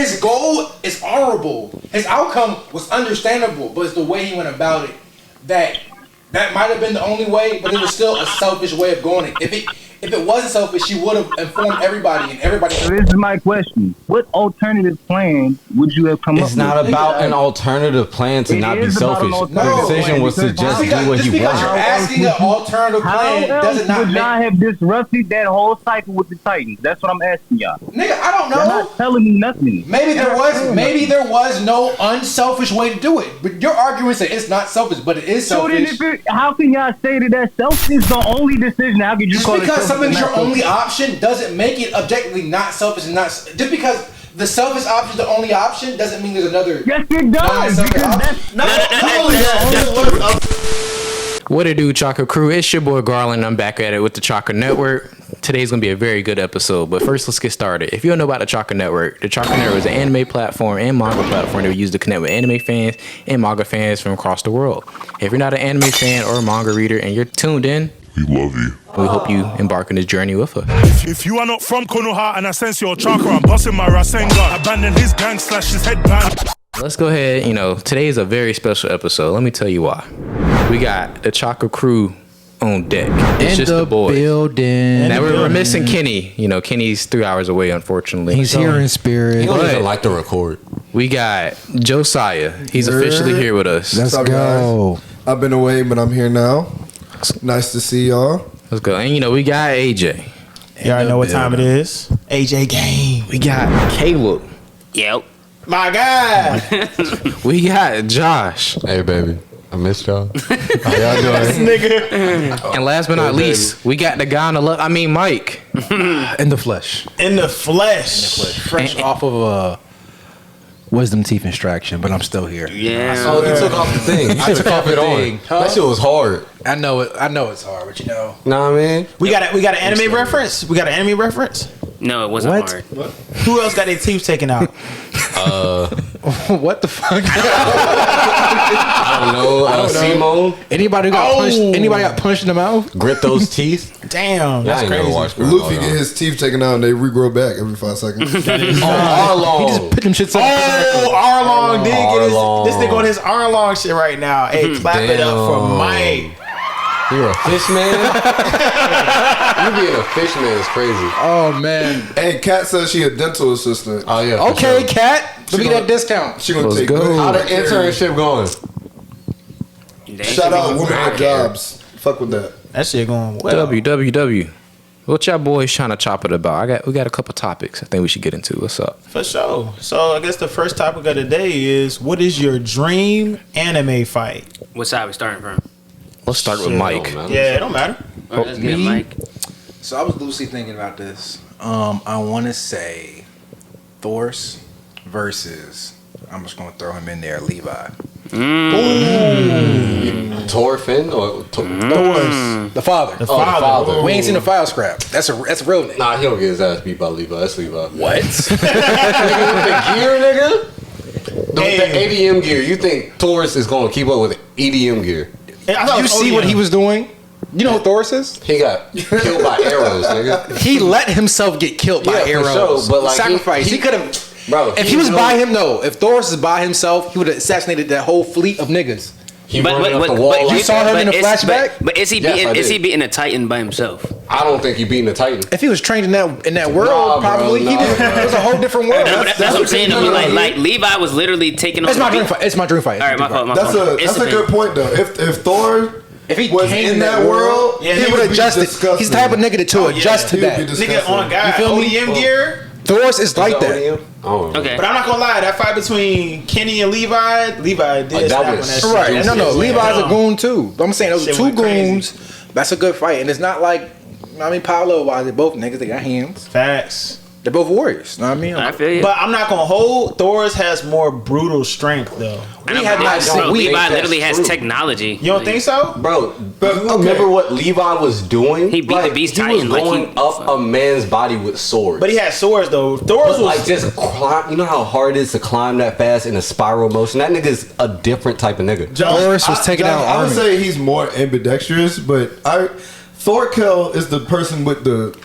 His goal is honorable. His outcome was understandable, but it's the way he went about it that might have been the only way, but it was still a selfish way of going it. If it wasn't selfish, he would have informed everybody, and everybody. So this is my question: what alternative plan would you have come up with? It's not about an alternative plan to not be selfish. The decision was to just do what he wanted. You're asking an alternative plan does not would y'all have disrupted that whole cycle with the Titans? That's what I'm asking y'all. Nigga, I don't know. You're not telling me nothing. Maybe there was no unselfish way to do it. But your argument said it's not selfish, but it is selfish. So then how can y'all say that that's selfish? Is the only decision. How could you just call it because something's your selfish? only option doesn't make it objectively not selfish and not just because the selfish option is the only option doesn't mean there's another. Yes, it does. What it do, Chakra crew? It's your boy Garland. I'm back at it with the Chakra Network. Today's gonna be a very good episode, but first let's get started. If you don't know about the Chakra Network is an anime platform and manga platform that we use to connect with anime fans and manga fans from across the world. If you're not an anime fan or a manga reader and you're tuned in, we love you. We hope you embark on this journey with us. If you are not from Konoha and I sense your chakra, I'm busting my Rasengan. Abandon his gang / his headband. Let's go ahead. Today is a very special episode. Let me tell you why. We got the Chakra crew on deck. It's just the boys. Building. Now we're missing Kenny. Kenny's 3 hours away, unfortunately. He's here in spirit. He don't even like to record. We got Josiah. He's officially here with us. Let's go. Guys? I've been away, but I'm here now. Nice to see y'all. Let's go. And we got AJ. You already know what time it is. AJ game. We got Caleb. Yep. My God. We got Josh. Hey, baby. I missed y'all. How y'all doing? Nigga. And last but not least, we got the guy on the left. Mike. In the flesh. In the flesh. Fresh off of wisdom teeth extraction, but I'm still here. Yeah. Oh, he took off the thing. I took off it on. That shit was hard. I know it's hard, but Know what I mean? We got an anime reference? We got an anime reference? No, it wasn't hard. What? Who else got their teeth taken out? What the fuck? I don't know. Simone. Anybody got punched in the mouth? Grit those teeth. Damn, that's crazy. Luffy get his teeth taken out and they regrow back every 5 seconds. Arlong. He just put them shits up. Oh, Arlong did get this nigga on his Arlong shit right now. Hey, clap it up for Mike. You're a fish man? You being a fish man is crazy. Oh, man. Hey, Kat says she a dental assistant. Oh, yeah. Okay, Kat. Let me get that discount. She gonna Let's take go. good How the care of internship going? Shout out women at jobs. Fuck with that. That shit going well. WWW. What y'all boys trying to chop it about? We got a couple topics I think we should get into. What's up? For sure. So I guess the first topic of the day is, what is your dream anime fight? What side we starting from? Let's start with Mike. Yeah, it don't matter. All right, let's get Mike. So I was loosely thinking about this. I want to say Thor's versus, I'm just going to throw him in there, Levi. Thorfinn or Thor's the father. The father. We ain't seen the file scrap. That's a real name. Nah, he don't get his ass beat by Levi. That's Levi. What? Nigga, with the gear, nigga? The ADM gear. You think Taurus is going to keep up with EDM gear? You see what he was doing? You know who Thor's is? He got killed by arrows, nigga. He let himself get killed by arrows. For sure, but like sacrifice. He could have. Bro, if he was by him, if Thor's is by himself, he would have assassinated that whole fleet of niggas. You saw him in the flashback. But is he beating a Titan by himself? I don't think he beating a Titan. If he was trained in that world, probably it was a whole different world. That's what I'm saying. Like Levi was literally taking on. It's my dream fight. It's my dream fight. All right, my fault. That's a good point though. If Thor was in that world, he would adjust it. He's the type of nigga to adjust to that. Nigga on God, you feel me? ODM gear. Thor's is like that. Oh, okay. But I'm not gonna lie, that fight between Kenny and Levi did snap on that shit. Right. No. Levi's a goon too. I'm saying those two goons. That's a good fight, and it's not like Paolo. Why they both niggas? They got hands. Facts. They're both warriors. Know what I mean? I feel you. But I'm not gonna hold. Thor's has more brutal strength though. Levi literally has technology. You don't think so, bro? But remember what Levi was doing? He beat the Beast Titan. He was going up a man's body with swords. But he had swords though. Thor's was like just climb. You know how hard it is to climb that fast in a spiral motion. That nigga's a different type of nigga. Thor's was taking out. I would say he's more ambidextrous, but Thorkel is the person with the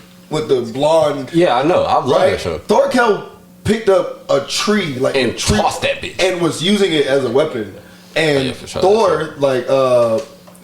blonde. Yeah, I know. I love that show. Thorkel picked up a tree and tossed that bitch and was using it as a weapon. And sure, Thor,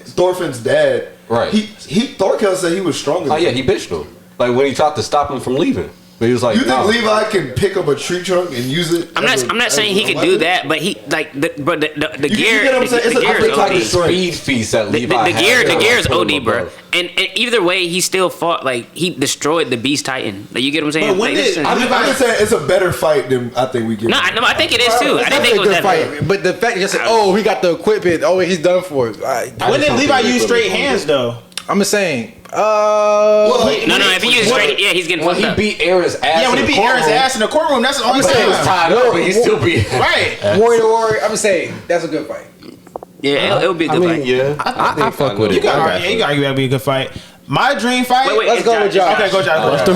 Thorfinn's dad, right? Thorkel said he was stronger. Oh yeah, he bitched him. Like when he tried to stop him from leaving. But he was like, you think Levi can pick up a tree trunk and use it? I'm not saying he could do that, but he like the gear. You get what I'm saying? It's like a speed feast that Levi the gear is OD, bro. And either way, he still fought. Like he destroyed the Beast Titan. Like you get what I'm saying? I'm just saying it's a better fight than I think we get. No, I think it is too. I didn't think it was that fight. But the fact you said, oh, he got the equipment. Oh, he's done for it. When did Levi use straight hands though? I'm just saying. If he uses straight, he's getting fucked up. When he beat Eren's ass. Yeah, when he beat Eren's ass in the courtroom, that's the only time. He was tied up, but he still beat. Right. Warrior. I'm saying that's a good fight. Yeah, it'll be a good fight. Yeah, I fuck with it. You can argue that'd be a good fight. My dream fight. Wait, let's go with Josh. Okay, go Josh.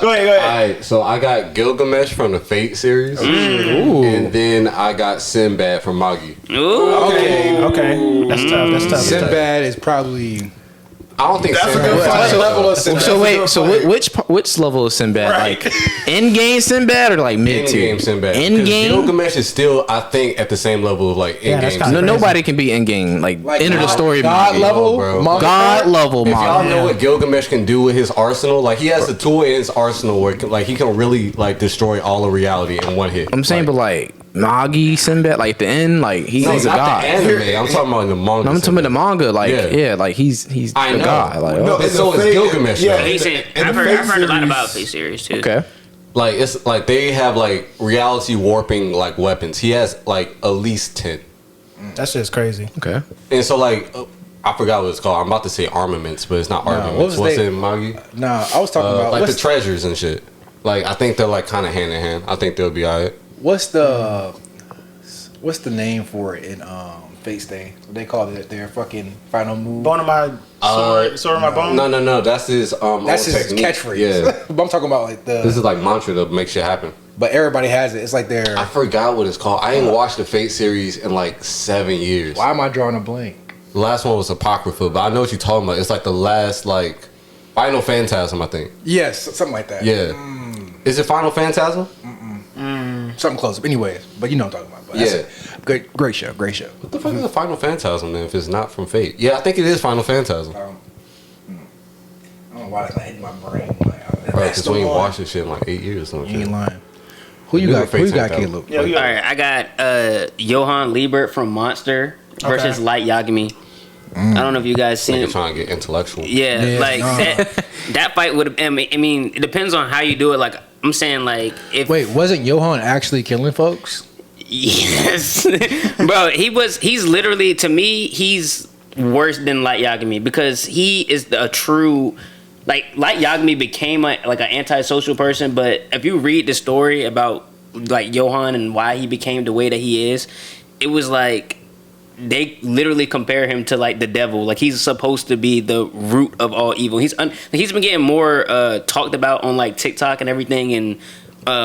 Go ahead. All right, so I got Gilgamesh from the Fate series, and then I got Sinbad from Magi. Ooh. Okay. That's tough. Sinbad is probably. I don't think That's a Sinbad. good fight. Level of Sinbad. So wait, so which level of Sinbad? Right. Like in game Sinbad or like mid tier? In-game Sinbad. In game. Gilgamesh is still, I think, at the same level of like in game. No, nobody can be in game. Like enter the story. God level, bro. God level. If y'all know what Gilgamesh can do with his arsenal, like he has the tool in his arsenal where like he can really like destroy all of reality in one hit. I'm saying, but like Magi Sinbad, like the end, like he's a god. The anime. I'm talking about in the manga. No, I'm talking about the manga. Like like he's the god. Like and so is Gilgamesh. Yeah, I've heard a lot about Fate series too. okay. Like it's like they have like reality warping like weapons. He has like at least 10. That shit's crazy. Okay. And so like I forgot what it's called. I'm about to say armaments, but it's not armaments. What's it in Magi? Nah, I was talking about like the treasures and shit. Like I think they're like kind of hand in hand. I think they'll be alright. What's the name for it in Fate Stay? They call it their fucking final move. Bone of my sword of my bone. No. That's his That's his technique. catchphrase. Yeah. But I'm talking about like This is like mantra to make shit happen. But everybody has it. It's like their. I forgot what it's called. I ain't watched the Fate series in like 7 years. Why am I drawing a blank? The last one was Apocrypha, but I know what you're talking about. It's like the last like Final Phantasm, I think. Yes, something like that. Yeah. Is it Final Phantasm? Something close. Anyways, but you know what I'm talking about. But Yeah. Great show. Great show. What the fuck is a Final Phantasm then if it's not from Fate? Yeah, I think it is Final Phantasm. I don't know why it's not hitting my brain. Bro, because we ain't watched this shit in like 8 years. You ain't lying. Who you got, Caleb? All right, I got Johann Liebert from Monster versus Light Yagami. I don't know if you guys seen it. Trying to get intellectual. Yeah, like that fight would have. I mean, it depends on how you do it. Like I'm saying, like if wasn't Johann actually killing folks? Yes, bro. He's literally, to me, he's worse than Light Yagami because he is a true. Like Light Yagami became like an antisocial person, but if you read the story about like Johann and why he became the way that he is, it was like they literally compare him to like the devil. Like he's supposed to be the root of all evil. He's been getting more talked about on like TikTok and everything, and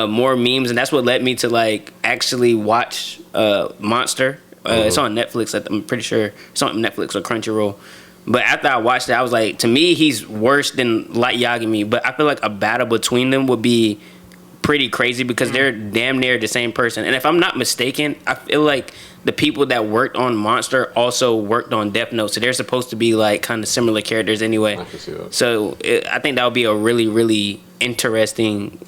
more memes, and that's what led me to like actually watch Monster. It's on Netflix. I'm pretty sure it's on Netflix or Crunchyroll. But after I watched it, I was like, to me, he's worse than Light Yagami. But I feel like a battle between them would be pretty crazy because they're damn near the same person. And if I'm not mistaken, I feel like the people that worked on Monster also worked on Death Note. So they're supposed to be like kind of similar characters anyway. I can see that. So I think that would be a really, really interesting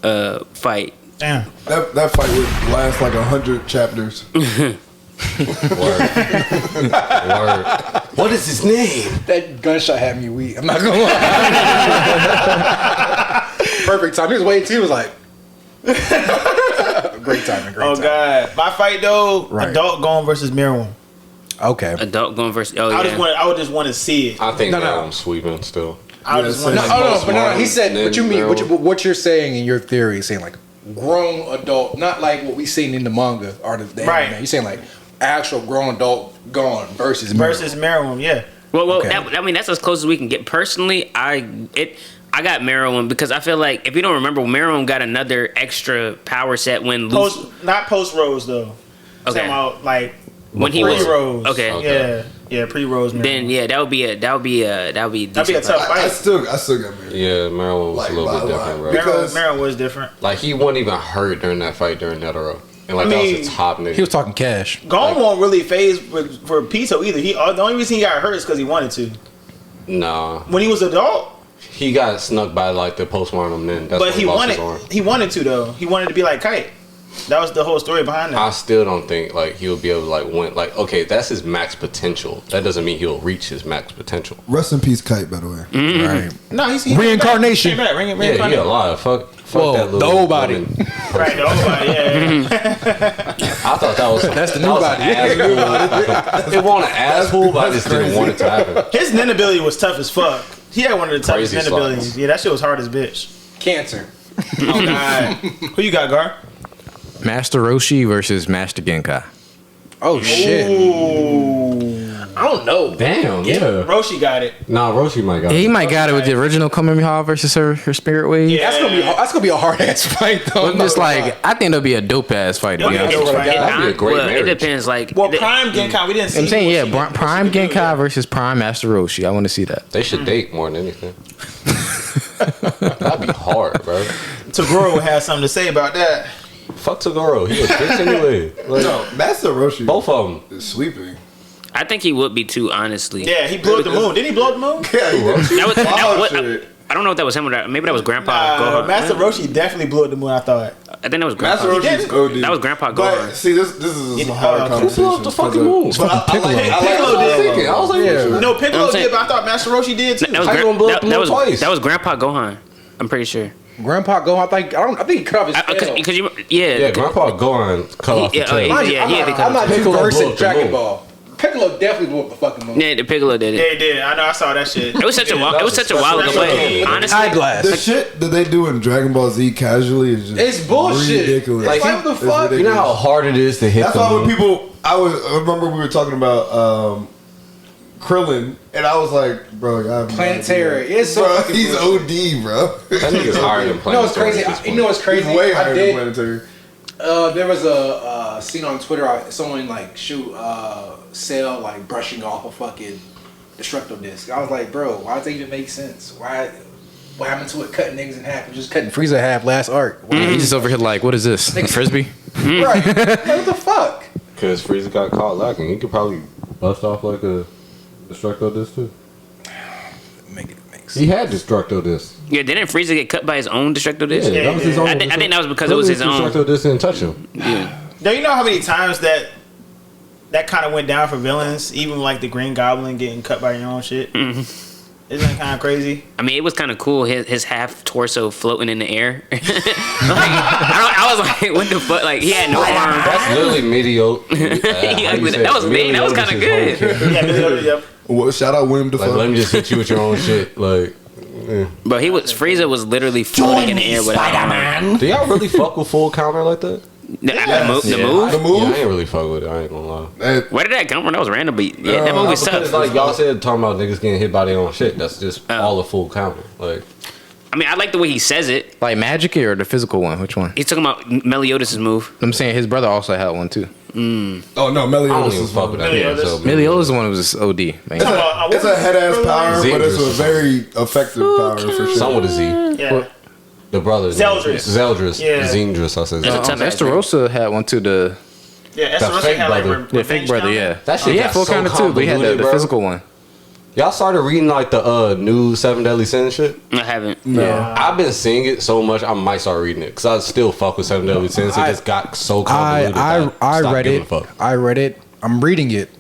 fight. Damn. That fight would last like 100 chapters. Word. What is his name? That gunshot had me weak. I'm not gonna lie. Perfect time. He was waiting too. He was like, great timing. Great timing. God, my fight though, Right. Adult Gone versus Mirror. Okay. Adult going versus. Oh I yeah. would just want to see it. I think No. I'm sweeping still. I would just want to see it. No. He said what you mean. Then What you're saying in your theory is saying like grown adult, not like what we seen in the manga or the Right. anime. You're saying like actual grown adult gone versus Mirror. Yeah. Well, Okay. that's as close as we can get. Personally, I got Meruem because I feel like if you don't remember, Meruem got another extra power set when Not post Rose though. Okay. Talking about like when he pre was Rose. okay. Yeah. Yeah, pre-Rose. Then that would be a That'd be a tough fight. I still got married. Yeah, Maryland was a little bit different, bro. Because Maryland was different. Like he wasn't even hurt during that fight during Netero. And like that was the top nigga. He was talking cash. Gon won't really phase for Pito either. The only reason he got hurt is because he wanted to. Nah. When he was adult. He got snuck by like the postmortem men. That's But when he lost wanted. his arm. He wanted to though. He wanted to be like Kite. That was the whole story behind that. I still don't think like he'll be able to like win. Like okay, that's his max potential. That doesn't mean he'll reach his max potential. rest in peace, Kite. By the way, Right. No, he's Reincarnation. Back. Yeah, he alive. Fuck Whoa, that little the old body. woman. Right, the old body. Yeah. I thought that was That's the new body. It wasn't an asshole, but I just didn't want it to happen. His nin ability was tough as fuck. He had one of the toughest Crazy nin abilities. slots. Yeah, that shit was hard as bitch. Cancer. Oh god. Who you got, Gar? Master Roshi versus Master Genkai. Oh shit. Ooh. I don't know. Damn, yeah. Roshi got it. Nah, Roshi might got He it. might got it with the original Kamehameha versus her spirit wave. Yeah. That's gonna be a hard ass fight though. I'm just like, I think it'll be a dope ass fight. To be Yeah, honest. dope fight. That'd be a great It marriage. depends. Like, Well, Prime Genkai, we didn't see. I'm saying, what yeah, she did. Prime What she did Genkai do. versus Prime Master Roshi. I want to see that. They should date more than anything. That'd be hard, bro. Tagoro would have something to say about that. Fuck Toguro. He a bitch anyway. Like, no, Master Roshi. both of them. is sweeping. I think he would be too, honestly. Yeah, he blew up the moon. Didn't he blow up the moon? Yeah, he was. That was, shit. I don't know if that was him or that. Maybe that was Grandpa Gohan. Master Roshi definitely blew up the moon. I thought. I think that was Grandpa. Master Roshi's OD. That was Grandpa But Gohan. see, this is a hard Who conversation. blew up the fucking moon? But I like Piccolo did. I was like, yeah. No, Piccolo I'm saying- did, but I thought Master Roshi did too. That was, How you gonna blow up the moon twice? that was Grandpa Gohan. I'm pretty sure. Grandpa go. I think he cut off his tail. Because Yeah, Grandpa Gohan cut off the Yeah, tail. oh, yeah, he had to cut I'm not too Piccolo versed blew in up the Dragon moon. Ball. Piccolo definitely blew up the fucking moon. Yeah, the Piccolo did Yeah, it. he did. I know. I saw that shit. It was such a while. that It was was such a while ago. But special. honestly, Eyeglass. The shit that they do in Dragon Ball Z casually is just It's bullshit. ridiculous. Like, what the fuck? You know how hard it is to hit That's the why when moon? people, I remember we were talking about Krillin, and I was like, bro, I have no Planetary. idea. It's so bro, fucking he's bullshit. OD, bro. That nigga's higher than You know what's crazy? You know what's crazy? He's way I higher did- than Planetary. There was a scene on Twitter. Someone like Cell like brushing off a fucking destructo disc. I was like, bro, why does that even make sense? Why? What happened to it? Cutting niggas in half and just cutting Frieza in half last arc. Why? He's just over here like, what is this? A frisbee? Right? Like, what the fuck? Because Frieza got caught lacking. He could probably bust off like a Destructo disc too. Make it make sense. He had Destructo disc. yeah, didn't Frieza get cut by his own Destructo disc? Yeah, that was his own. I think that was because it was his own. Destructo disc didn't touch him. Yeah. Do you know how many times that kind of went down for villains? Even like the Green Goblin getting cut by your own shit. Isn't that kind of crazy? I mean, it was kind of cool. His half torso floating in the air. Like, I was like, what the fuck? Like, he had no arm. That's literally mediocre. That was big. That was kind of good. Yeah. Well, shout out William Dafoe. Like, let me just hit you with your own shit. Like, But Frieza was literally floating in the air without arm. do y'all really fuck with full counter like that? The move? The Yeah, move? I ain't really fuck with it. I ain't gonna lie. Where did that come from? That was random. But yeah, that movie was Because, tough. like y'all said, talking about niggas getting hit by their own shit. That's just all a full counter. Like, I mean, I like the way he says it. Like Magic or the physical one? Which one? He's talking about Meliodas' move. I'm saying his brother also had one too. Oh no, I don't Meliodas even is fuck with that. Meliodas. So, Meliodas' one was OD. Man. It's a head ass power, but it's a Zingers. very effective power for sure. Some with a Z. Yeah. The brothers. Zeldris. Zeldris. Yeah. Zingris, I said. That's a tough ass name. Esterosa had one too. The Yeah, The Esterosa fake had like brother. the fake brother, yeah. That shit He had got full so counter too, but he had the convoluted, bro. physical one. Y'all started reading like the new Seven Deadly Sins shit? I haven't. Yeah. I've been seeing it so much, I might start reading it because I still fuck with Seven Deadly Sins. It just got so convoluted. I stopped read giving it. a fuck. I read it. I'm reading it.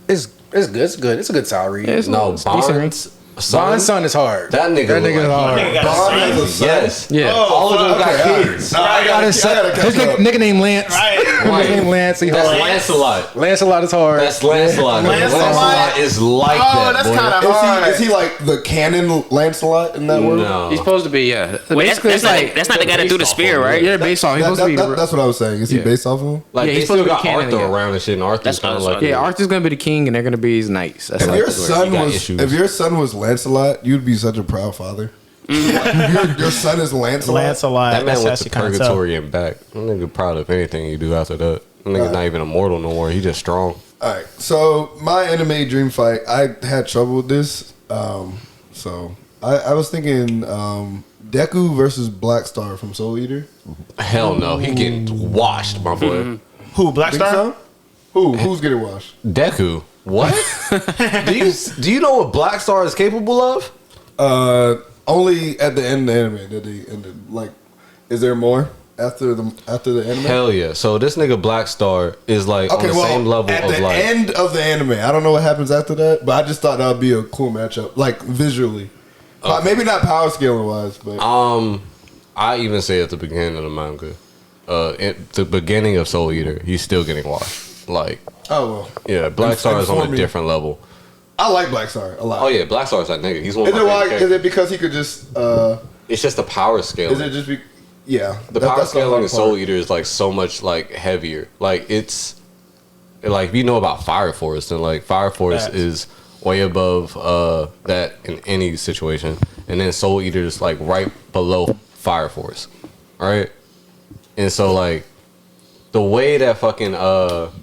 It's good. It's good. It's a good solid read. It's No, it's decent. Bond's Bond's son is hard. That nigga is like- hard. Nigga got Bond a has a son. son? Yes. Yeah. All of them got Okay, kids. I gotta His catch up. nigga named Lance. Right. Nigga named Lance. He That's hard. Lancelot. Lancelot is hard. That's Lancelot. Lancelot? Lancelot is like Oh, that. that's boy. kind of hard. Is he like the canon Lancelot in that world? No. He's supposed to be, yeah. Wait, Basically, that's, it's that's not the guy that threw the based off spear, of right? yeah, based on. He's supposed to be. That's what I was saying. Is he Yeah. based off of him? Like Yeah, they he's still supposed to got be canon Arthur again. around and shit, and Arthur's That's kind of what I like was Yeah, Arthur's gonna be the king, and they're gonna be his knights. That's If like your the story. son got was, issues. if your son was Lancelot, you'd be such a proud father. your son is Lancelot. Lancelot. that man That's went to actually kind of tough. purgatory and back. That nigga proud of anything you do after that. That nigga's not even immortal no more. He just strong. All right, so my anime dream fight, I had trouble with this. So I was thinking Deku versus Black Star from Soul Eater. Hell no, he getting washed, my boy. Who? Black Think Star? so? Who's getting washed? Deku. What? do you know what Black Star is capable of? Only at the end of the anime that they ended. Like, is there more after the anime? Hell yeah. So this nigga Black Star is like on the same level at of the like end of the anime. I don't know what happens after that, but I just thought that would be a cool matchup, like visually. Maybe not power scaling wise, but I even say at the beginning of the manga, at the beginning of Soul Eater, he's still getting washed. Like, oh well, yeah, Black Star is on a different level. I like Black Star a lot. Oh yeah, Black Star's that nigga. He's one. Is it why? Is it because he could just? It's just the power scale. Is it just? Yeah, the power scaling in Soul Eater is like so much like heavier. Like it's like if you know about Fire Force, then like Fire Force is way above that in any situation, and then Soul Eater is like right below Fire Force, right? And so like the way that fucking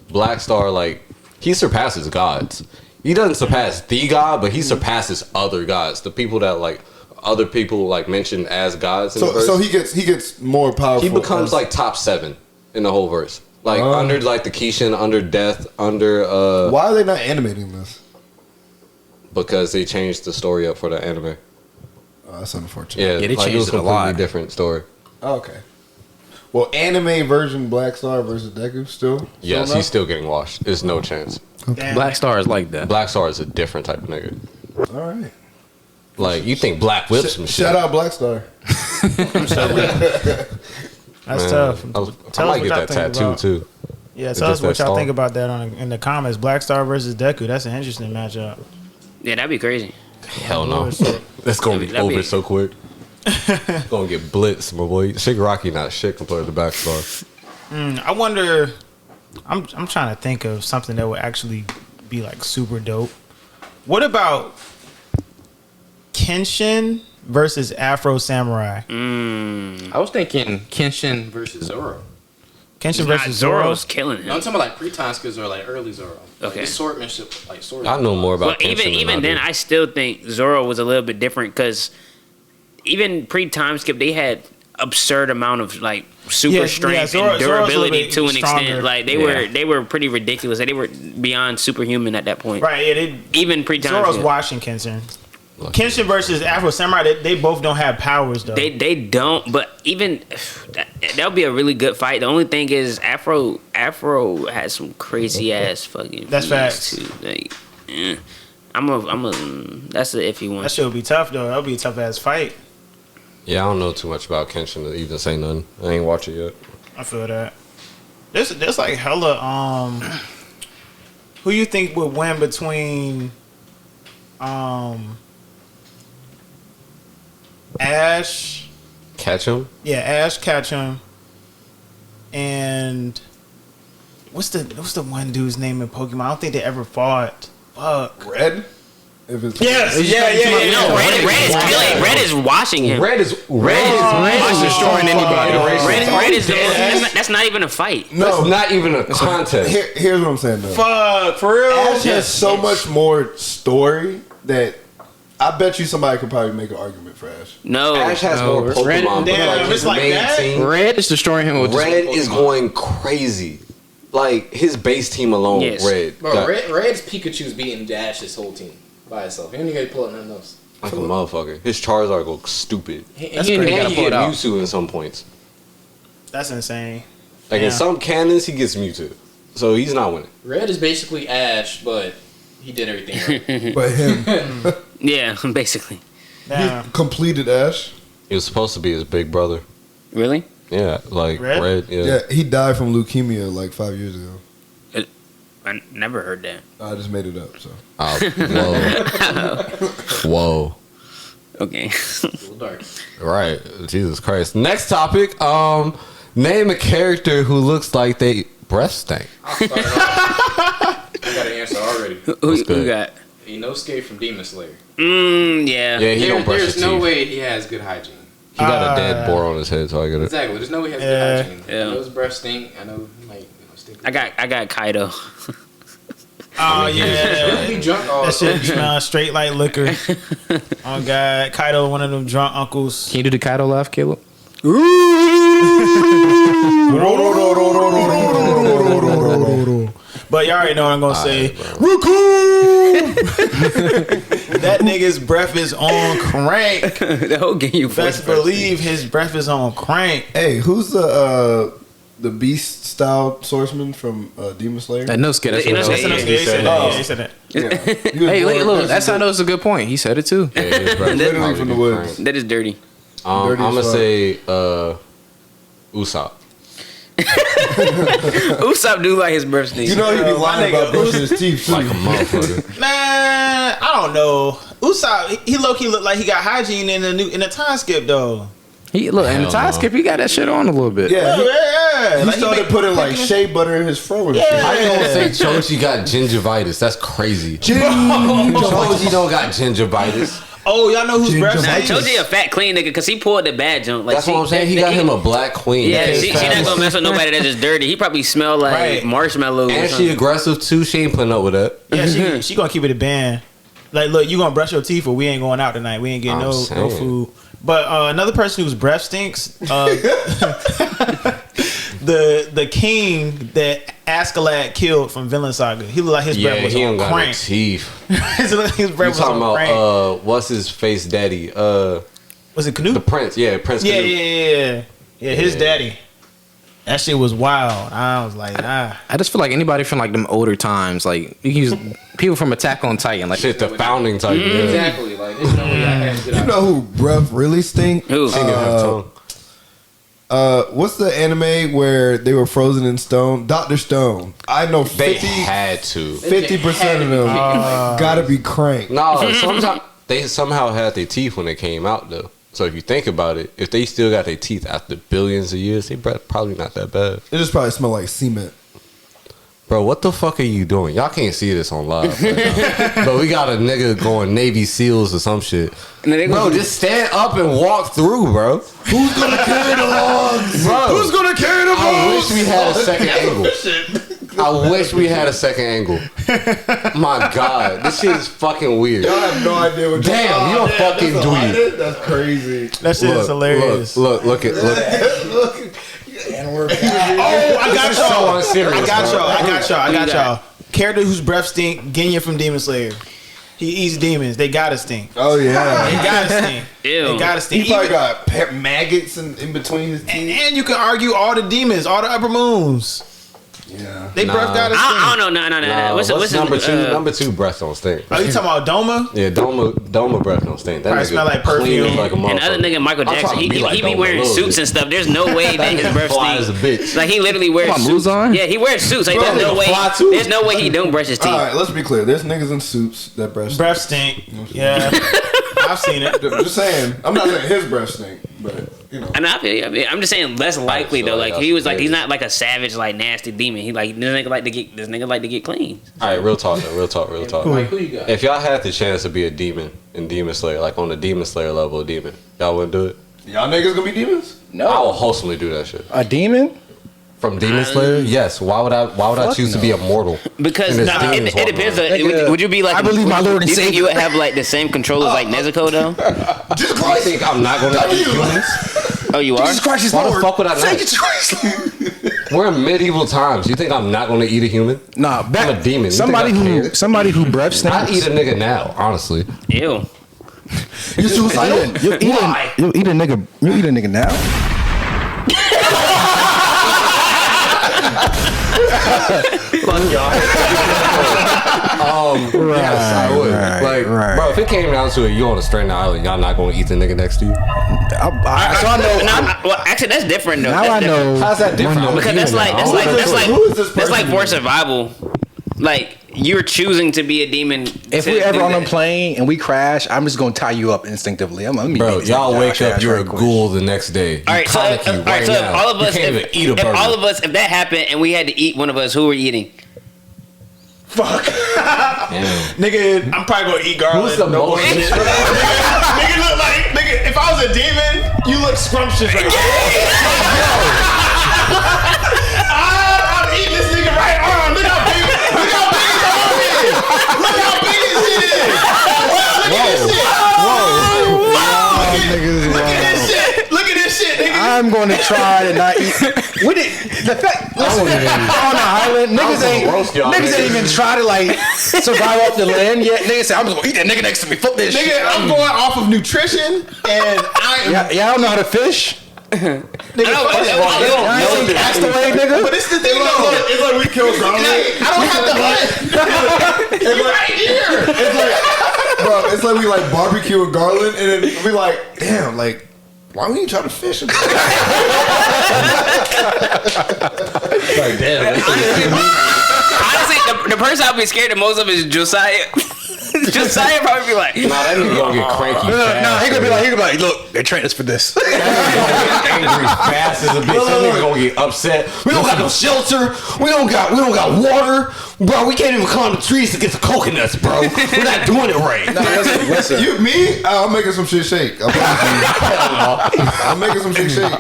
Black Star, like he surpasses gods. He doesn't surpass the god, but he surpasses other gods. The people that like other people like mentioned as gods. In the verse. So he gets more powerful. He becomes like top 7 in the whole verse. Like under like the Kishin, under Death, under. Why are they not animating this? Because they changed the story up for the anime. Oh, that's unfortunate. Yeah, they like, changed it was it a completely lot. different story. Oh, okay. Well, anime version Black Star versus Deku still? Yes, he's still getting washed. There's no chance. Damn. Black Star is like that. Black Star is a different type of nigga. All right. Like you think Black whips some shit? Shout out Black Star. That's tough. I might get that tattoo too. Yeah, tell us what y'all think about that in the comments. Black Star versus Deku. That's an interesting matchup. Yeah, that'd be crazy. Hell no. That's gonna be over so quick. Gonna get blitzed, my boy. Shigaraki not shit compared to Black Star. I wonder. I'm trying to think of something that would actually be like super dope. What about Kenshin versus Afro Samurai? I was thinking Kenshin versus Zoro. Kenshin Nah, versus Zoro. Zoro's killing him. No, I'm talking about like pre-time skills or like early Zoro. Okay. His swordmanship, like sword. I know more about Well, Kenshin even then, I still think Zoro was a little bit different because even pre-time skip, they had absurd amount of like super strength and durability to an extent. Like they were pretty ridiculous. They were beyond superhuman at that point. Right. Yeah. Even pre-time Zoro's skip. watching Kenshin. Kenshin versus Afro Samurai. They both don't have powers though. They don't, but even that'll be a really good fight. The only thing is Afro has some crazy ass fucking. That's beats, facts. too. Like, that's the iffy one. That shit would be tough though. That'll be a tough ass fight. Yeah, I don't know too much about Kenshin to even say nothing. I ain't watch it yet. I feel that. There's like hella who you think would win between Ash Ketchum? Yeah, Ash Ketchum and what's the one dude's name in Pokemon? I don't think they ever fought. Fuck. Red? If it's Yes. Yeah. No, Red is killing. Red is washing him. Red is destroying anybody. Red is that's not even a fight. No, it's not even a contest. Here's what I'm saying though. Fuck, for real? Ash has so much more story that I bet you somebody could probably make an argument for Ash. No. Ash has more Pokemon. Damn, it's like that? Red is destroying him with Red is going crazy. Like his base team alone, Yes. Red. Bro, Red's Pikachu's beating Dash his whole team by itself. He don't even pull out nothing else. Like a motherfucker. His Charizard go stupid. He And ain't he gotta pull get it out. Mewtwo in some points. That's insane. Like in some canons, he gets Mewtwo. So he's not winning. Red is basically Ash, but he did everything right. But him, Yeah, basically. Damn. he completed Ash. He was supposed to be his big brother. Really? Yeah, like Red? Red. Yeah, he died from leukemia like 5 years ago. I never heard that. I just made it up. So Whoa. Okay. A little dark. Right. Jesus Christ. Next topic. Name a character who looks like they breath stink. I'll start it off. I got an answer already. Who good? got? Inosuke from Demon Slayer. Yeah. Yeah, he don't brush his There's no teeth. way he has good hygiene. He got a dead boar on his head, so I get it. Exactly. There's no way he has good hygiene. Yeah. I know his breath stink. I know he might stink. I got Kaido. Oh yeah, Be drunk all that shit smells straight like liquor. Oh God, Kaido, one of them drunk uncles. Can you do the Kaido laugh, Caleb? But y'all already know what I'm gonna say. That nigga's breath is on crank. The whole game you Best believe his breath is on crank. Hey, who's the beast style swordsman from Demon Slayer? Inosuke, that's what Inosuke, it was. He said that. He said that. Yeah. Hey, look, that's how knows a good point. He said it too. Literally from the woods. That is dirty. I'm Dirty as gonna fuck. say Usopp. Usopp do like his breath stink. You know he be lying about brushing his teeth too. Like a motherfucker. Man, I don't know. Usopp, he low key look like he got hygiene in the time skip though. He look in the Hell time no. skip. He got that shit on a little bit. Yeah, Yeah, he like, started been putting like picking- shea butter in his fro and Yeah. shit. How you gonna say Choji got gingivitis? That's crazy. Choji don't got gingivitis. Oh, y'all know whose breath Nah, stinks? Choji a fat clean nigga because he pulled the bad junk. Like, That's what I'm saying. He got him a black queen. Yeah, That's she his not fat. gonna mess with nobody that's just dirty. He probably smell like Right. marshmallows. or And she something. aggressive too. She ain't putting up with that. Yeah, she gonna keep it a band. Like, look, you gonna brush your teeth or we ain't going out tonight. We ain't getting I'm no saying. food. But another person whose breath stinks, the king that Askeladd killed from Villain Saga. He looked like his Yeah, breath was he on don't got no crank. teeth. his breath You was talking on crank. about what's his face daddy? Was it Canute? The prince. Yeah, Prince. Yeah, Canute. yeah. His Yeah. daddy. That shit was wild. I was like, I just feel like anybody from like them older times, like you can use people from Attack on Titan, like Shit, the founding type. Yeah. Exactly. Like, there's no way I had to get You out. know who breath really stink? Who? She didn't have tongue. What's the anime where they were frozen in stone? Dr. Stone. I know They 50% had to. of them gotta be cranked. No, sometimes they somehow had their teeth when they came out though. So if you think about it, if they still got their teeth after billions of years, they probably not that bad. It just probably smell like cement. Bro, what the fuck are you doing? Y'all can't see this on live right now. But we got a nigga going Navy SEALs or some shit. Bro, just stand up and walk through, bro. Who's gonna carry the logs? Bro, who's gonna carry the logs? I wish we had a second angle. I wish we had a second angle. My God, this shit is fucking weird. Y'all have no idea what Damn, you a fucking dweeb. That's crazy. that shit is hilarious. Look at Oh, I got so y'all. unserious, I got bro. y'all. I got You y'all. Character whose breath stink, Genya from Demon Slayer. He eats demons. They gotta stink. Oh yeah. They gotta stink. Ew. They gotta stink. He probably Even- got maggots in between his teeth. and you can argue all the demons, all the upper moons. Yeah. They breath gotta stink. I don't know. No. What's number two? his, Number two breath don't stink. Oh, you talking about Doma? Yeah, Doma breath don't stink. That Probably nigga smell like clean perfume. like a and motherfucker. other nigga Michael I'm Jackson, trying he to be like be Doma a wearing little suits bit. and stuff. There's no way that his breath Fly as a stinks. bitch. Like he literally wears Come on, suits. Luzon? Yeah, he wears suits. Like Bro, there's no nigga way. fly too. There's no way he don't brush his teeth. All right, let's be clear. There's niggas in suits that breath stink. Breath stink. Yeah, I've seen it. Just saying. I'm not saying his breath stink, but you know. And I feel, I'm just saying less likely feel though. like Like he was that's like he's crazy. not like a savage like nasty demon. He like this nigga like to get clean. All right, real talk though. Real talk. Like, who you got? If y'all had the chance to be a demon in Demon Slayer, like on the Demon Slayer level of demon, y'all wouldn't do it? Y'all niggas gonna be demons? I will wholesomely do that shit. A demon? From Demon Slayer? Yes. Why would I choose to be immortal? Because And there's demons it depends. walking Nigga, Would you be like? I believe my Lord and you think Savior. you would have like the same controllers like Nezuko though? Jesus I Christ! think I'm not gonna eat humans. Oh, you are. Jesus Christ is Why Lord. the fuck would I Say not? Jesus Christ. We're in medieval times. You think I'm not gonna eat a human? Nah, back, I'm a demon. You Somebody think I who care? somebody who breath stinks. I'd eat a nigga now, honestly. Ew. You suicidal? You eat a nigga. You eat a nigga now. Yes, I would. right, Like, right. bro, if it came down to it, you on a stranded island, y'all not gonna eat the nigga next to you. So I know. Well, actually, that's different though. Now That's I different. know. How's that different? When the- Because that's like Who is this that's like person? for survival. Like you're choosing to be a demon. If to we ever do on a that. plane and we crash, I'm just gonna tie you up instinctively. Let me Bro, make this y'all nigga wake crash up, you're a right quick. ghoul the next day. All right, so Conic you right if now. all of us, you can't even eat a if burger. all of us, if that happened and we had to eat one of us, who are eating? Fuck. Damn. Nigga, I'm probably gonna eat garlic. Who's the No most? bullshit. Nigga look like nigga. If I was a demon, you look scrumptious right now. I'm eating this nigga right arm. Look how big his arm is. going to try to not eat. We did the fact. Listen, on the island, niggas ain't even try to like survive off the land yet. Niggas say, I'm just gonna eat that nigga next to me. Fuck this shit. Nigga, I'm going off of nutrition, and I don't know how to fish. Nigga, castaway, nigga. But it's the thing though. It's like we killed Garland. I don't have to hunt. It's right here. It's like, bro, it's like we like barbecue with Garland, and then we like, damn, like, why we ain't trying to fish? Like, damn. Honestly, the person I'd be scared the most of is Josiah. Josiah probably be like, nah, that nigga gonna get cranky. Nah, he gonna be like, look, they trained us for this. Angry fast as a bitch. That nigga gonna get upset. We don't got no shelter. We don't got water, bro. We can't even climb the trees to get the coconuts, bro. We're not doing it right. Nah, listen. You, me? I'm making some shit shake. I'm making some shit shake.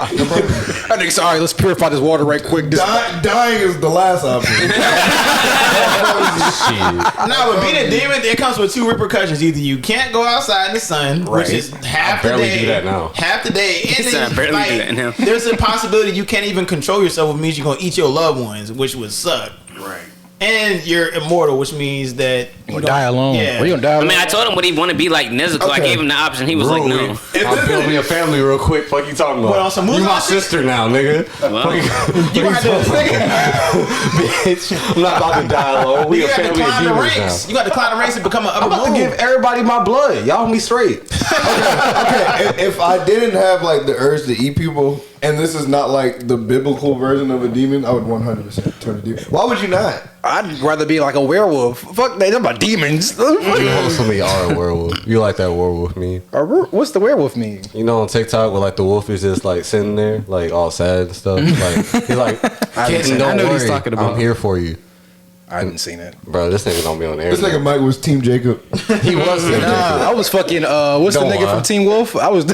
I think so. All right, let's purify this water right quick. Dying is the last option. No, but being a demon, it comes with two repercussions. Either you can't go outside in the sun, which is half the day. Do that now. Half the day. And then, I barely do that now. There's a possibility you can't even control yourself, which means you're gonna eat your loved ones, which would suck. Right. And you're immortal, which means that you gonna die alone. Yeah. What you gonna die alone? I mean, I told him what he want to be like Nezuko. Okay. I gave him the option. He was like, no. I'll build me a family real quick. Fuck you talking about? What, on some you my Mulan sister now, nigga. Well, you gonna have to Bitch, I'm not about to die alone. We you a have to family of climb the demons now. ranks. You got to climb the ranks and become an upper I'm about to moon. give everybody my blood. Y'all me straight. Okay, if I didn't have like the urge to eat people, and this is not like the biblical version of a demon, I would 100% turn to demon. Why would you not? I'd rather be like a werewolf. Fuck, they're about demons. You mostly are a werewolf. You like that werewolf meme? What's the werewolf mean? You know on TikTok where like the wolf is just like sitting there like all sad and stuff. Like he's like, kitten, don't I know what worry, he's talking about. I'm here for you. I haven't seen it. Bro, this nigga don't be on air. This nigga Mike was Team Jacob. He was Team Nah, I was fucking. What's Don't the nigga lie. from Teen Wolf? I was the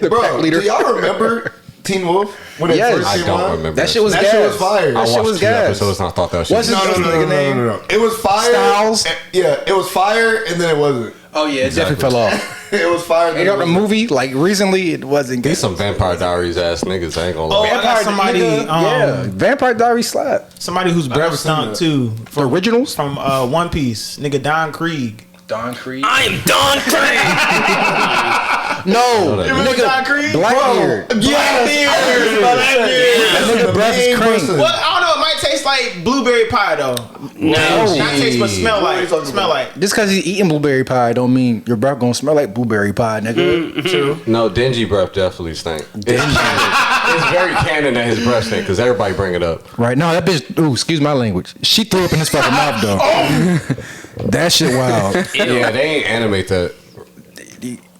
Bro, pack leader. do y'all remember Teen Wolf when it Yes. first I came don't on? remember That shit was That gas. shit was fire. I That shit watched was 2 gas. episodes and I thought that shit What's was his nigga name? No. It was fire. Styles? Yeah, it was fire, and then it wasn't. Oh yeah, it definitely fell off. It was fire. You know the movie? Like recently, it wasn't. These some Vampire Diaries ass niggas. I ain't gonna Oh, lie. I got somebody. yeah, Vampire Diaries slap. Somebody whose breath stunk too. The originals? From One Piece, nigga Don Krieg. Don Creed. I am Don Craig. No, You remember Don Krieg? Blackbeard. Blackbeard. That nigga breath is crazy. Well, I don't know. It might taste like blueberry pie though. No. Not taste, but smell like. Smell like. Just because he's eating blueberry pie don't mean your breath gonna smell like blueberry pie, nigga. True. No, dingy breath definitely stink. It's very canon that his breath stink because everybody bring it up. Right now, that bitch. Ooh, excuse my language. She threw up in his fucking mouth though. That shit wild. Yeah, they ain't animate that.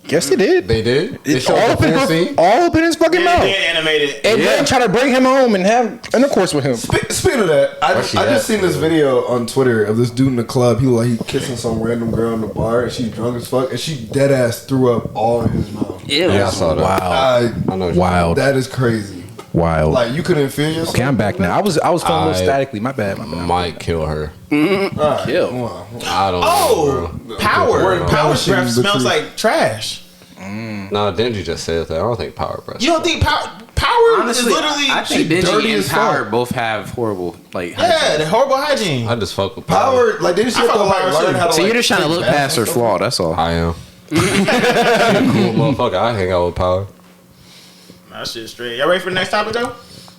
Yes, they did. They did. They showed all, the up in full his, scene. all up in his fucking Yeah, mouth. they animated. And then try to bring him home and have intercourse with him. Speaking of that, I Where's she just at? seen this video on Twitter of this dude in the club. He like he kissing some random girl in the bar, and she drunk as fuck, and she dead ass threw up all in his mouth. Ew. Yeah, I saw that. Wow. I know. Wild. That is crazy. Wild. Like you couldn't feel yourself. Okay, I'm back now. I was feeling a little I- statically. My bad. Might kill her. Kill. I don't know. Oh, Bro. Power. Power Power's seems breath the smells truth. like trash. No, Denji just said that. I don't think Power breath. You don't think Power Honestly, is literally I think dirty Denji and as Power fuck. both have horrible like. yeah, the horrible hygiene. I just fuck with Power. Power, like didn't she I have to fuck with like Power learn too. how to? So like, you're just trying to take look baths past her and stuff? flaw. That's all. I am. She a cool motherfucker. I hang out with Power. That shit straight. Y'all ready for the next topic though?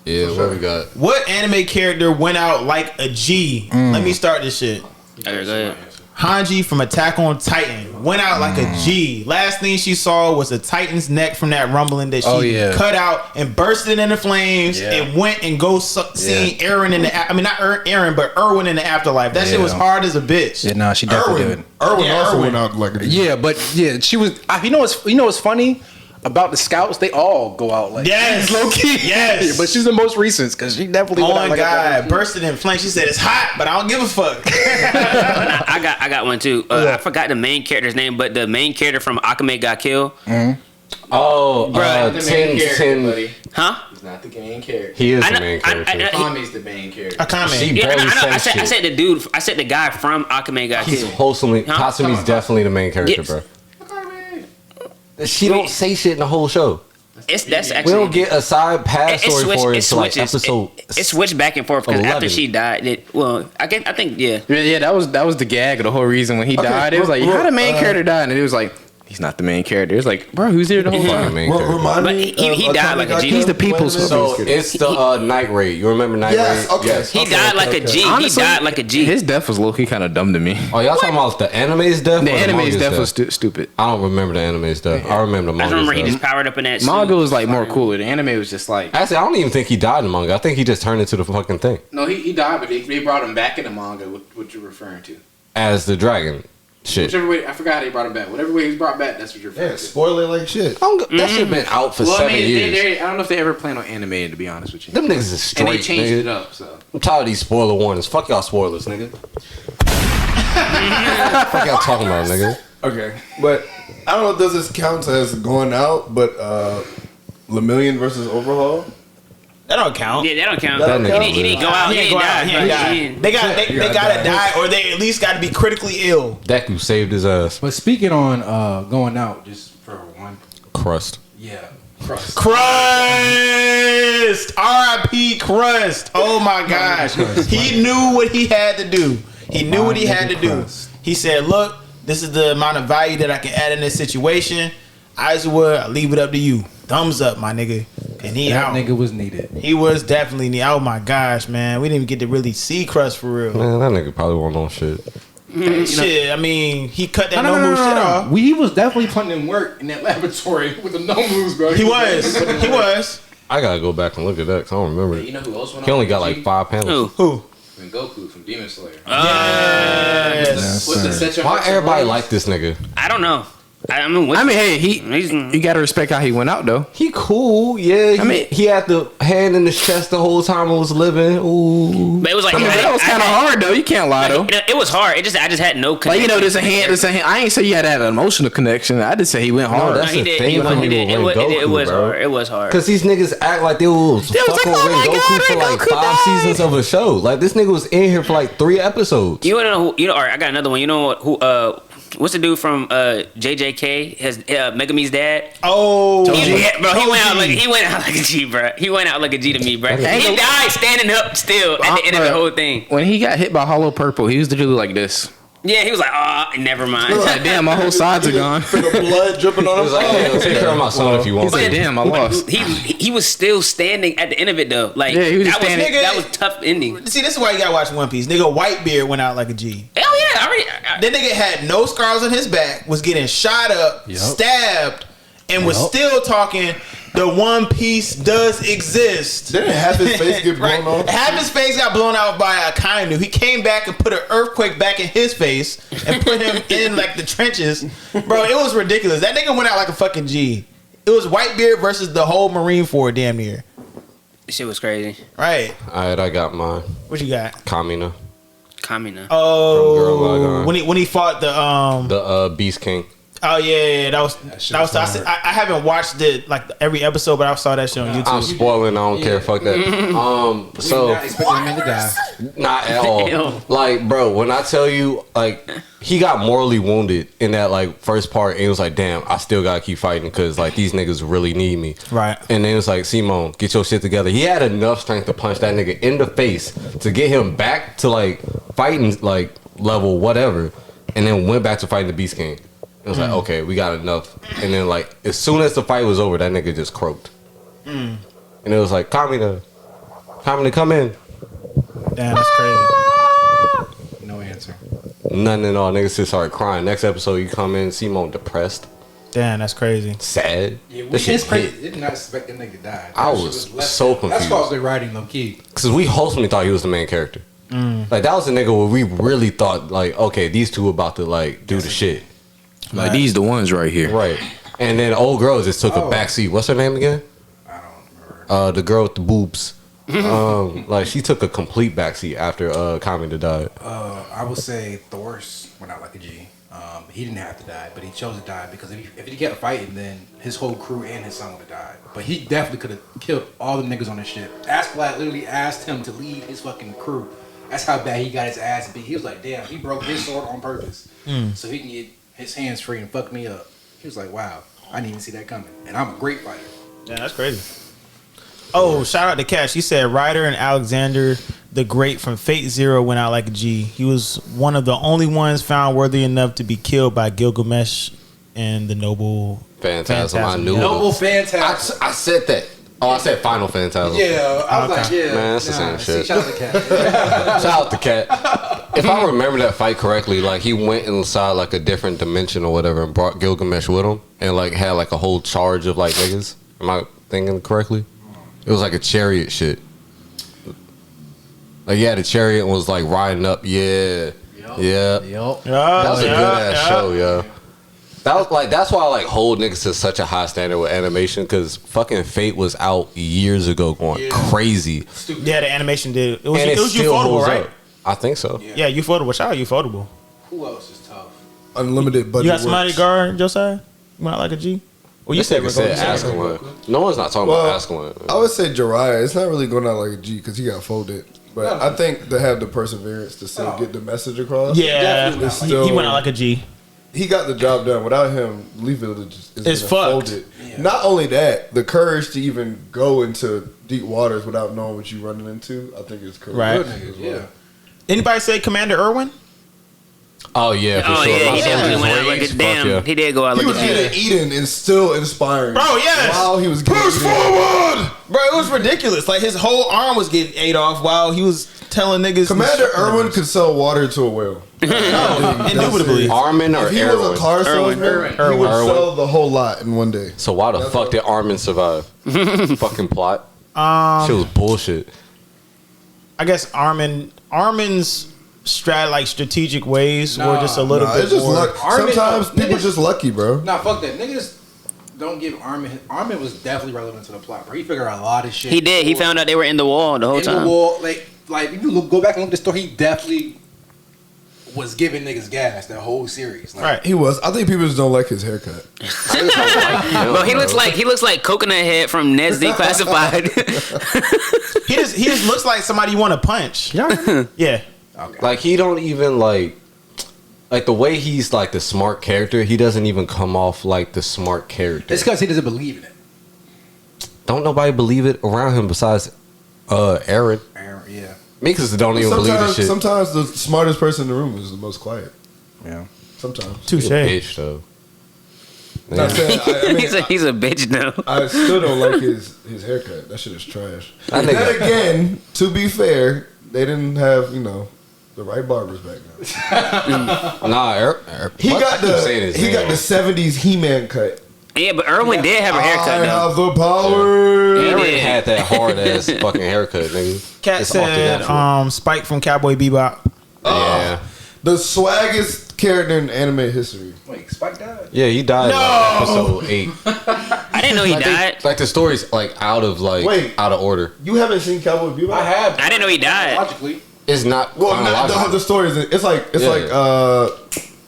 Yeah, what we got? What anime character went out like a G? Let me start this shit. Okay, go ahead. Hanji from Attack on Titan went out like a G. Last thing she saw was a Titan's neck from that rumbling that she cut out and bursted into flames and went and seen Eren in the not Eren but Erwin in the afterlife. That shit was hard as a bitch. Yeah, nah, she definitely did. Erwin also Erwin. went out like a Yeah, but yeah, she was. You know what's funny about the scouts? They all go out like Yes. low key. Yes. Yeah, but she's the most recent because she definitely Oh went my out like god, a bursted in flames. She said it's hot, but I don't give a fuck. I got one too. I forgot the main character's name, but the main character from Akame got killed. Oh, Bruh. 10. Huh? He's not the main character. He is I the know- main I- character. Kami's the main character. Akame. She Yeah, I barely know. I says shit. said the dude. I said the guy from Akame got He's killed. wholesomely. Huh? Katsumi's definitely the main character, Yes. bro. She don't say shit in the whole show. That's actually We don't get a side pass story for it until like episode. It switched back and forth because after she died, I think Yeah, that was the gag of the whole reason when he died. It was like, how the main character died, and it was like, he's not the main character. It's like, bro, who's there the whole time? Remind me. He died like a G. He's the people's. So it's the Night Raid. You remember Night Raid? Okay. Yes. He died like a G. Honestly, he died like a G. His death was low-key kind of dumb to me. Oh, y'all talking about the anime's death? The anime's death was stupid. I don't remember the anime's death. I remember the I manga. remember he just powered up in that. Manga was like more cooler. The anime was just like. Actually, I don't even think he died in manga. I think he just turned into the fucking thing. No, he died, but they brought him back in the manga. What you're referring to? As the dragon. Shit. Whichever way, I forgot how they brought him back. Whatever way he's brought back, that's what you're referring to. Spoiler like shit. That should have been out for 7 years. I don't know if they ever plan on animating, to be honest with you. Them niggas is straight, And they changed nigga. it up, so. I'm tired of these spoiler warnings. Fuck y'all spoilers, nigga. Fuck y'all talking about, nigga. Okay, but I don't know if this counts as going out, but Lemillion versus Overhaul. That don't count. Yeah, that don't count. That nigga He didn't go out. He He didn't didn't die. die. They gotta die, or they at least gotta be critically ill. Deku saved his ass. But speaking on going out, just for one, Crust. yeah, Crust. R.I.P. Crust. Oh my gosh. He knew what he had to do. He knew what he had to do. He said, look, this is the amount of value that I can add in this situation. Icewood, I leave it up to you. Thumbs up, my nigga. And he That out. nigga was needed. He was definitely needed. Oh my gosh, man. We didn't even get to really see Crust for real. Man, that nigga probably won't know shit. Shit, I mean, he cut that no move shit off. He was definitely putting in work in that laboratory with the no moves, bro. He was. I gotta go back and look at that because I don't remember You it. know who else went He on only like got a like G? 5 panels. Who? When Goku from Demon Slayer. Yes. What's the set your Why hearts everybody ablaze? like this nigga? I don't know. I mean, Hey, you gotta respect how he went out though. He cool, yeah. He had the hand in his chest the whole time I was living. Ooh. But it was like that was kind of hard though. You can't lie though. It was hard. I just had no Like connection. there's a hand. I ain't say you had to have an emotional connection. I just say he went hard. that's he the did. thing He with did. him with It was Goku, bro. hard. It was hard. Cause these niggas act like they was They was fucking like, oh my Goku God, for like Goku 5 died. seasons of a show. Like this nigga was in here for like 3 episodes. You wanna know who? All right, I got another one. You know who? What's the dude from JJK? His Megumi's dad. Oh, Bro, he went out like a G, bro. He went out like a G to me, bro. He died standing up still at the end of the whole thing. When he got hit by Hollow Purple, he was literally like this. Yeah, he was like, oh, never mind. He's like, damn, my whole sides are gone. Blood dripping on He him. was like, hey, take care of my son if you want. He's like, damn, I lost. He was still standing at the end of it though. Like, Yeah, he was that standing. that was tough ending. See, this is why you gotta watch One Piece. Nigga, Whitebeard went out like a G. Hell yeah, That nigga had no scars on his back, was getting shot up, stabbed, and was still talking. The One Piece does exist. Didn't half his face get blown off? Half his face got blown out by a Kainu. He came back and put an earthquake back in his face and put him in like the trenches. Bro, it was ridiculous. That nigga went out like a fucking G. It was Whitebeard versus the whole Marine Corps damn near. Shit was crazy. Right. Alright, I got mine. What you got? Kamina. Kamina. Oh, when he fought the Beast King. Oh yeah, that was. I haven't watched it like every episode, but I saw that shit on YouTube. I'm spoiling. I don't care. Fuck that. So Not expecting him to die. not at all. Like, bro, when I tell you, like, he got morally wounded in that like first part, and it was like, damn, I still gotta keep fighting because like these niggas really need me. Right. And then it was like, Simone, get your shit together. He had enough strength to punch that nigga in the face to get him back to like fighting like level whatever, and then went back to fighting the Beast King. It was like, okay, we got enough. And then, like, as soon as the fight was over, that nigga just croaked. And it was like, Kamina, come in. Damn, that's crazy. No answer. Nothing at all. Niggas just started crying. Next episode, you come in, Simone depressed, Damn, that's crazy. sad. Yeah, This shit it's crazy. hit. Did not expect that nigga to die. I That shit was left- so That's confused. caused the writing low key. Because we wholesomely thought he was the main character. Like, that was the nigga where we really thought, like, okay, these two about to, like, do the shit. Like these the ones right here. Right. And then old girl just took a backseat. What's her name again? I don't remember. The girl with the boobs. Like she took a complete backseat after Kamina died. I would say Thor's went out like a G. He didn't have to die, but he chose to die because if he kept fighting, then his whole crew and his son would have died. But he definitely could have killed all the niggas on the ship. Asplat literally asked him to lead his fucking crew. That's how bad he got his ass beat. He was like, damn, he broke his sword on purpose so he can get his hands free and fuck me up. He was like, wow, I didn't even see that coming. And I'm a great fighter. Yeah, that's crazy. Oh, shout out to Cash. He said Ryder and Alexander the Great from Fate Zero went out like a G. He was one of the only ones found worthy enough to be killed by Gilgamesh and the Noble Phantasm. I knew Noble it. Phantasm. I said that. Oh, I said Final Phantasm. Yeah, I was like, yeah. Man, that's the same shit. Shout out to Cat. Shout out to Cat. If I remember that fight correctly, like he went inside like a different dimension or whatever and brought Gilgamesh with him and like had like a whole charge of like niggas. Am I thinking correctly? It was like a chariot shit. Like yeah, the chariot was like riding up. Yeah. Yeah. That was a good ass show, yo. That was like that's why I like hold niggas to such a high standard with animation because fucking Fate was out years ago going crazy. Yeah, the animation did. It was still Ufotable, holds right? up. I think so. Yeah, Ufotable. Shout out Ufotable. Who else is tough? Unlimited budget. You got somebody guard, Josiah? You went out like a G? Well, you said Askelin. No one's not talking about Askelin. I would say Jiraiya. It's not really going out like a G because he got folded. But I think they have the perseverance to still get the message across. Yeah, he went out like a G. He got the job done. Without him, Leaf Village is fucked. folded. Yeah. Not only that, the courage to even go into deep waters without knowing what you're running into, I think is correct. Right. As well. Yeah. Anybody say Commander Irwin? Oh yeah, for sure. Yeah, he definitely went out like a damn. Yeah. He did go out like a He was getting eaten and still inspiring. Bro, yes. While he was getting push forward. Bro, it was ridiculous. Like his whole arm was getting ate off while he was telling niggas. Commander Irwin could sell water to a whale. Indubitably. Armin or if he Erwin? was a car salesman, he would sell the whole lot in one day. So why the fuck did Armin survive? Fucking plot. Shit was bullshit. I guess Armin's strategic ways were just a little bit it's just more. luck. Sometimes people just lucky, bro. Nah, fuck that. Niggas don't give Armin. Armin was definitely relevant to the plot, bro. He figured out a lot of shit. He did. He found out they were in the wall the whole time. In the wall, like if you go back and look at the story, he definitely was giving niggas gas that whole series. Like, Right, he was. I think people just don't like his haircut. Bro, he looks like Coconut Head from Ned's Declassified. he just looks like somebody you want to punch. Yeah. Okay. Like he don't even like the way he's like the smart character. He doesn't even come off like the smart character. It's because he doesn't believe in it. Don't nobody believe it around him besides Eren. Yeah. Me because don't even believe this shit. Sometimes the smartest person in the room is the most quiet. Yeah. Sometimes. Touche. Bitch though. Not saying, I mean, he's a bitch now. I still don't like his haircut. That shit is trash. That Then nigga- again, to be fair, they didn't have the right barbers back then. Nah, He got the 70s He-Man cut. Yeah, but Irwin did have a haircut I though. have the power. He Eren did. had that hard ass fucking haircut, nigga. Cat It's off the said natural. Spike from Cowboy Bebop. Yeah. The swaggest character in anime history. Wait, Spike died? Yeah, he died in like episode 8. I didn't know he died. Like the story's like out of order. You haven't seen Cowboy Bebop? I have. I didn't know he died. Logically. It's not Well, not chronological. the story is. It's like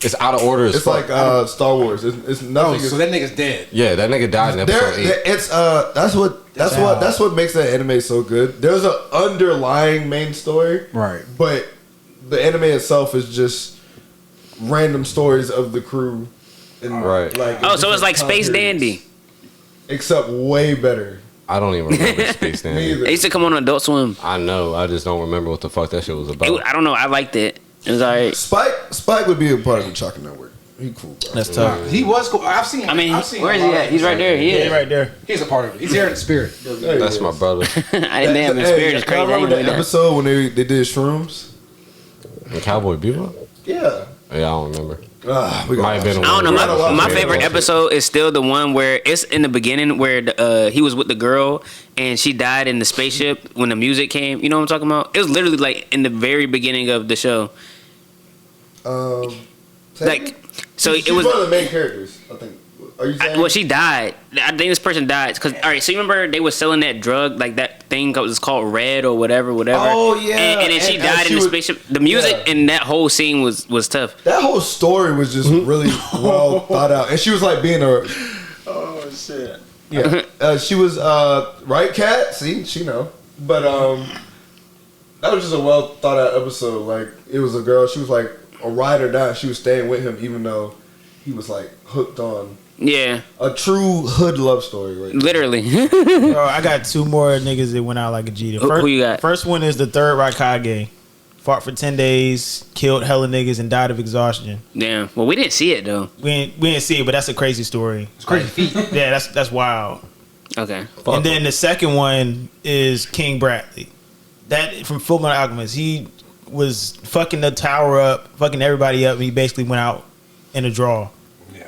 It's out of order as it's fuck. like Star Wars. It's nothing. Oh, so that nigga's dead. Yeah, that nigga died in episode 8. It's that's what makes that anime so good. There's an underlying main story, Right. but the anime itself is just random stories of the crew. And Right. Like Oh, so it's like different Space time periods. Dandy. Except way better. I don't even remember Space Me Dandy. either. It used to come on Adult Swim. I know, I just don't remember what the fuck that shit was about. I don't know. I liked it. It was alright. Spike would be a part of the Chakra Network. He cool, bro. That's tough. He was cool. I've seen. I mean, I've seen where is a he lot at? of He's right there. He Yeah, is. right there. He's a part of it. He's here in the spirit. There he That's is. my brother. I didn't damn. The spirit is crazy. I Y'all didn't remember know that that. episode when they did shrooms? And Cowboy Bebop? Yeah. Yeah, I don't remember. We Might have been. I don't know. gotta watch My it. favorite episode is still the one where it's in the beginning where he was with the girl and she died in the spaceship when the music came. You know what I'm talking about? It was literally like in the very beginning of the show. Like, so She's it was. one of the main characters, I think. Are you saying? Well, she died. I think this person died because all right. So you remember they were selling that drug, like that thing was called Red or whatever. Oh, yeah. And then she And died she in the was- spaceship. The music in that whole scene was tough. That whole story was just really well thought out, and she was like being a. Oh shit. Yeah, she was right, Cat. See, she know, but that was just a well thought out episode. Like it was a girl. She was like a ride or die. She was staying with him even though he was like hooked on Yeah. A true hood love story, right? Literally. Bro, I got two more niggas that went out like a G. Who you got? First one is the third Raikage. Fought for 10 days, killed hella niggas, and died of exhaustion. Damn. Well, we didn't see it though. We didn't see it, but that's a crazy story. It's crazy feat. Yeah, that's wild. Okay. And then the second one is King Bradley. That from Fullmetal Alchemist. He was fucking the tower up, fucking everybody up, and he basically went out in a draw. Yeah.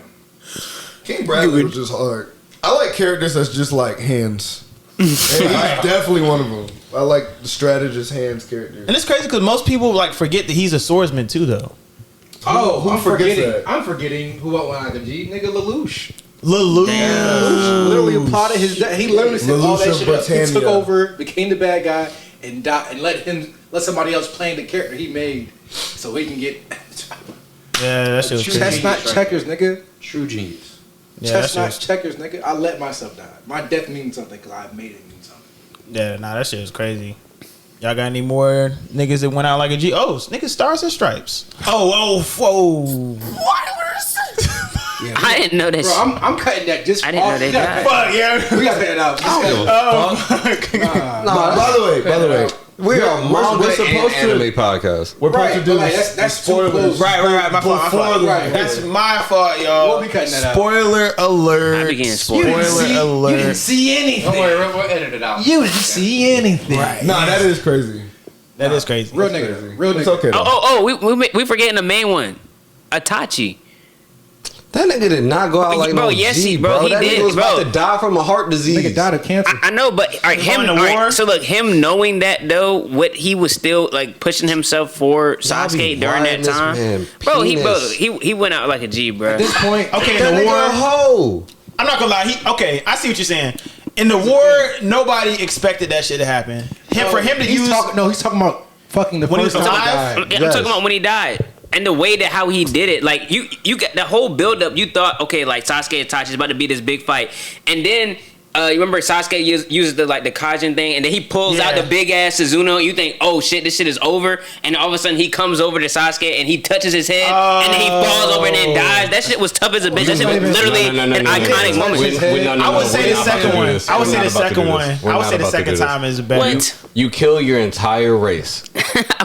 King Bradley was just hard. I like characters that's just like hands. And he's definitely one of them. I like the strategist hands character. And it's crazy because most people like forget that he's a swordsman too, though. Oh, Who forgets that? I'm forgetting who went like a G. Nigga Lelouch. Lelouch. Literally applauded his. He literally said all that Lelouch shit. of Up. He took Britannia. over, became the bad guy, and died, and let somebody else play the character he made, so he can get. Yeah, that shit was crazy. Chestnut checkers, nigga. True genius. Yeah, that Chestnut shit checkers, nigga. I let myself die. My death means something because I made it mean something. Yeah, nah, that shit was crazy. Y'all got any more niggas that went out like a G? Oh, niggas Stars and Stripes. Oh. Yeah, I didn't know that. bro, I'm cutting that just. I didn't know they died. Fuck yeah. We gotta cut it out. By the way, We're supposed to anime podcast. We're supposed to do Right, this. that's too spoilers. close. Right. My fault. Right. That's my fault, y'all. We'll be cutting that out. Spoiler alert. I be getting You spoiled. didn't Spoiler see, alert. You didn't see anything. Don't worry, we'll edit it out. You didn't see anything. Right. Nah, that is crazy. That is crazy. Real nigga. Real It's nigga. okay. Though. We forgetting the main one. Itachi. That nigga did not go out like Bro, no yes, G, bro, he that did, nigga was bro. about to die from a heart disease. Nigga died of cancer. I know, but all right, Going to war? so look, him knowing that though, what he was still like pushing himself for Sasuke during that riding this time, man bro. penis. He went out like a G, bro. At this point, Okay, That in the nigga war. a hoe. I'm not gonna lie. Okay, I see what you're saying. In the war, nobody expected that shit to happen. For him to he's use. he's talking about fucking the When he first was time he alive? died. I'm talking about when he died. And the way that how he did it, like you got the whole build up. You thought, okay, like Sasuke and Itachi is about to be this big fight, and then you remember Sasuke uses the Kajin thing, and then he pulls out the big ass Suzuno. You think, oh shit, this shit is over, and all of a sudden he comes over to Sasuke and he touches his head, and then he falls over and then dies. That shit was tough as a bitch. That shit was literally an iconic moment. I would say the second one. I would say the second one. I would say the second time is better. What? You kill your entire race.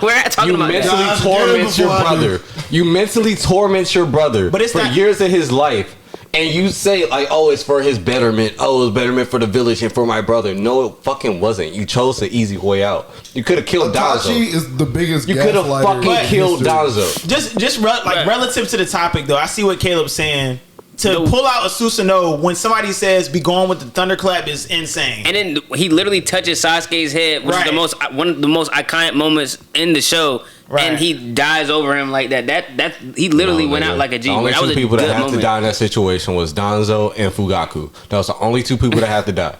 We're not talking You about mentally that. torment your brother. You mentally torment your brother But it's for not- years of his life. And you say like, oh, it's for his betterment. Oh, it's betterment for the village and for my brother. No, it fucking wasn't. You chose the easy way out. You could have killed Itachi Danzo. is the biggest. You could have gaslighter fucking in killed history. Danzo. Relative to the topic though, I see what Caleb's saying. To pull out a Susanoo when somebody says "be gone with the thunderclap" is insane. And then he literally touches Sasuke's head, which Right. is one of the most iconic moments in the show. Right. And he dies over him like that. That he literally No, went nigga. out like a G. The only That was two a people that good had to moment. die in that situation was Danzo and Fugaku. That was the only two people that had to die.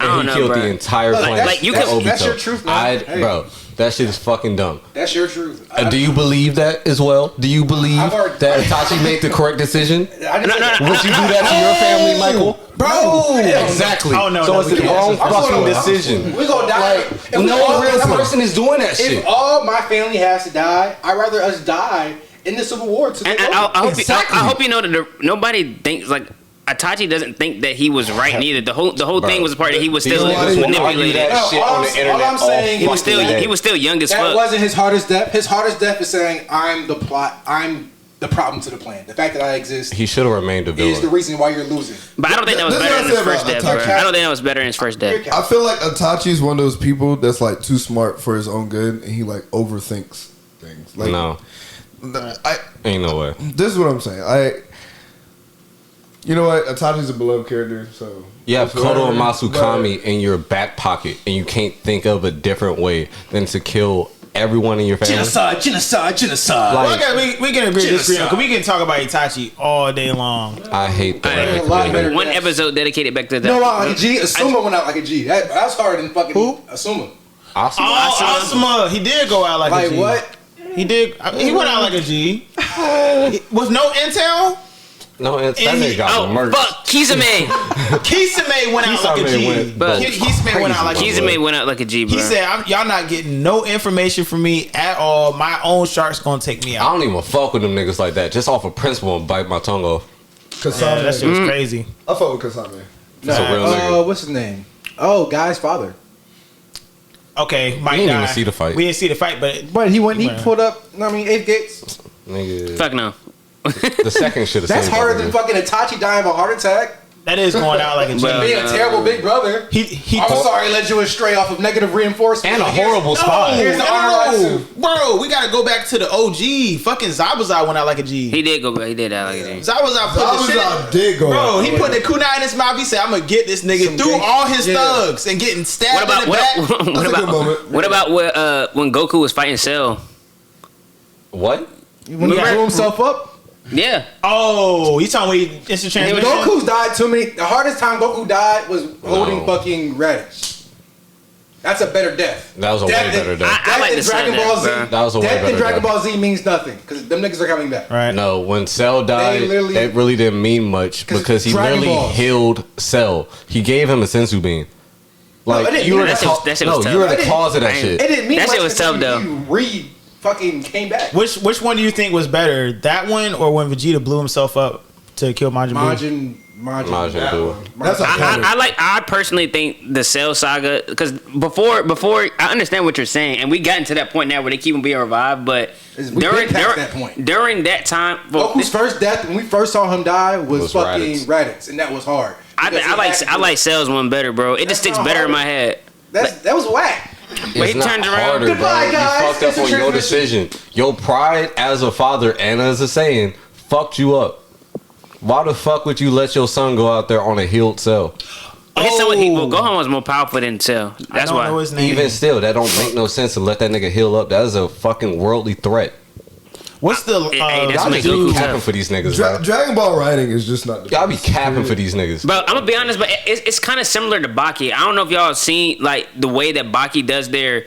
I And don't he know, killed bro. the entire Look, planet. like, you at can- that's Obito. your truth, man. Hey. Bro, that shit is fucking dumb. That's your truth. Do you believe that as well? Do you believe I've already- that Itachi made the correct decision? I didn't say that. Would you do that to your family, Michael? Bro, Exactly. Oh, no, so no, it's we the can't. wrong I'm fucking sorry. decision. We gonna die. Like, If we no all- real listen, person is doing that shit. If all my family has to die, I'd rather us die in the Civil War to And get over. I hope you know that nobody thinks like Itachi doesn't think that he was right neither. The whole thing was the part that he was still These niggas will argue manipulated. that shit on the internet. all I'm saying- He was still young as That fuck. wasn't his hardest death. His hardest death is saying, I'm the plot, I'm the problem to the plan. The fact that I exist He should have remained a is the villain. reason why you're losing. But I don't think that was This better is in what his I said first death, about bro. Itachi. I don't think that was better in his first death. I feel like Itachi's one of those people that's like too smart for his own good, and he like overthinks things. Like, No, I ain't no way. this is what I'm saying. You know what? Itachi's a beloved character, so You have so Kodo and whatever. Masukami in your back pocket, and you can't think of a different way than to kill everyone in your family. Genocide. Well, okay, we can agree to disagree because we can talk about Itachi all day long. I hate that. A lot better. One episode dedicated back to that. No, like a G. Asuma went out like a G. That's harder than fucking Who? Asuma. Awesome. Oh, Asuma, he did go out like a Like G. what? He did. He went out like a G. With no intel. No, that And nigga got murdered. Fuck, Kisame. Kisame went out like a G. Kisame went out like a G. Kisame went out like a G, bro. He said, "Y'all not getting no information from me at all. My own shark's gonna take me I out." don't even fuck with them niggas like that. Just off of principle and bite my tongue off. Kasame. Yeah, that shit was crazy. I fuck with Kasame. That's a real nigga. What's his name? Oh, Guy's father. Okay, Mike We didn't died. even see the fight. We didn't see the fight, but He pulled up. I mean, 8 gates. Nigga, Fuck no. the second should have. That's harder than fucking Itachi dying of a heart attack. that is going out like a G. Being a terrible big brother. I'm sorry, led you astray off of negative reinforcement. And a horrible spot. Here's the armor Bro, we gotta go back to the OG. Fucking Zabuza went out like a G. He did go. He did that like a G. Zabuza put the shit in. Did go. Bro, he put the kunai in his mouth. He said, "I'm gonna get this nigga through all his thugs and getting stabbed in the back." What about when Goku was fighting Cell? What? When he blew himself up? Yeah. Oh, you talking about instant transmission? Goku's died too many. The hardest time Goku died was holding fucking Raditz. That's a better death. That was a way better death. I like Death in Dragon Ball Z. That was a way Death better in Dragon death. Ball Z means nothing because them niggas are coming back. Right. No, when Cell died, that really didn't mean much because he Dragon literally Balls. healed Cell. He gave him a sensu bean. Like it didn't you mean were the that shit was- that shit was tough. you were It the didn't- cause of that shit. It didn't mean That much shit was tough, though. He fucking came back. Which one do you think was better? That one or when Vegeta blew himself up to kill Majin Buu? Majin Buu. That's a I personally think the Cell saga, because before I understand what you're saying, and we gotten to that point now where they keep him being revived, but We been past that point. during that time, Goku's first death when we first saw him die was Was fucking Raditz, and that was hard. I like Cell's one better, bro. It just sticks better in my head. That was whack. But It's he not turns around. harder, Goodbye, bro. guys. You fucked It's up a on your transmission. decision. Your pride as a father and as a Saiyan fucked you up. Why the fuck would you let your son go out there on a healed Cell? Gohan was more powerful than Cell. That's why. Even still, that don't make no sense to let that nigga heal up. That is a fucking worldly threat. What's the that's y'all what be Goku capping tough. for these niggas, bro. Dragon Ball writing is just not. Y'all be capping for these niggas. But I'm gonna be honest, but it's kind of similar to Baki. I don't know if y'all seen like the way that Baki does their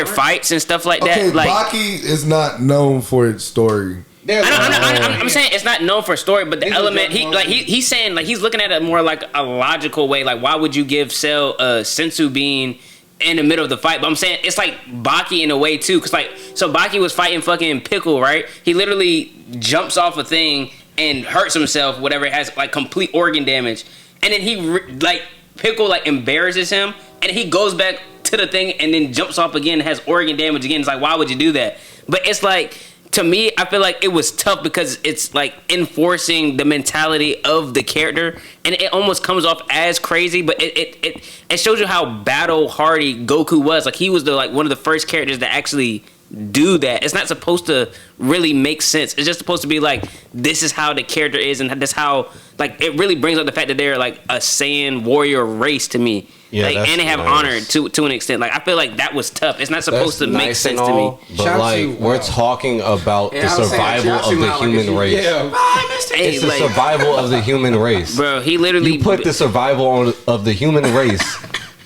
fights and stuff like that. Okay, Like Baki is not known for its story. I'm saying it's not known for story, but the element he's saying like he's looking at it more like a logical way. Like why would you give Cell a sensu bean in the middle of the fight? But I'm saying it's like Baki in a way too, because like so Baki was fighting fucking Pickle, right? He literally jumps off a thing and hurts himself, whatever, it has like complete organ damage, and then he like Pickle like embarrasses him, and he goes back to the thing and then jumps off again and has organ damage again. It's like why would you do that? But it's like, to me, I feel like it was tough because it's like enforcing the mentality of the character, and it almost comes off as crazy, but it shows you how battle hardy Goku was. Like he was one of the first characters to actually do that. It's not supposed to really make sense. It's just supposed to be like, this is how the character is, and that's how like it really brings up the fact that they're like a Saiyan warrior race to me. Yeah, like, and they have honor to an extent. Like I feel like that was tough. It's not supposed to make sense to me. But like we're talking about the survival of the human race. It's the survival of the human race, bro. He literally you put the survival of the human race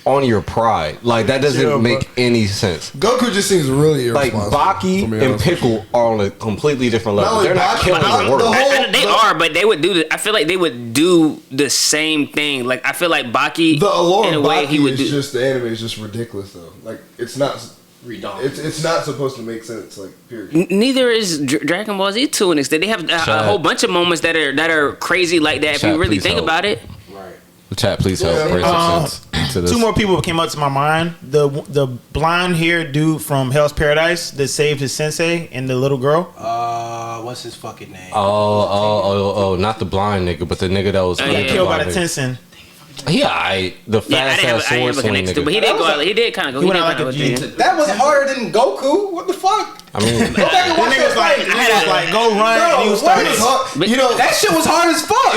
on your pride. Like that doesn't make any sense. Goku just seems really irresponsible. Like Baki and Pickle are on a completely different level. They're not killing the world. They are, but they would do. I feel like they would do the same thing. Like I feel like Baki, The allure in of a way, Baki he would is do. just the anime is just ridiculous though. Like it's not. It's not supposed to make sense. Like period. Neither is Dragon Ball Z to an extent. They have a whole bunch of moments that are crazy like that. If you really think about it. Chat, please help. Bring some sense to this. Two more people came up to my mind. The blonde haired dude from Hell's Paradise that saved his sensei and the little girl. What's his fucking name? Oh, not the blind nigga, but the nigga that was killed by the Tencent. Yeah, the fast ass sword swing nigga. But he did go. He did kind of go. He went out like a G. That was harder than Goku. What the fuck? I mean, Go back and watch that fight. Go run. Bro, and he was what starting. is hard? You know that shit was hard as fuck.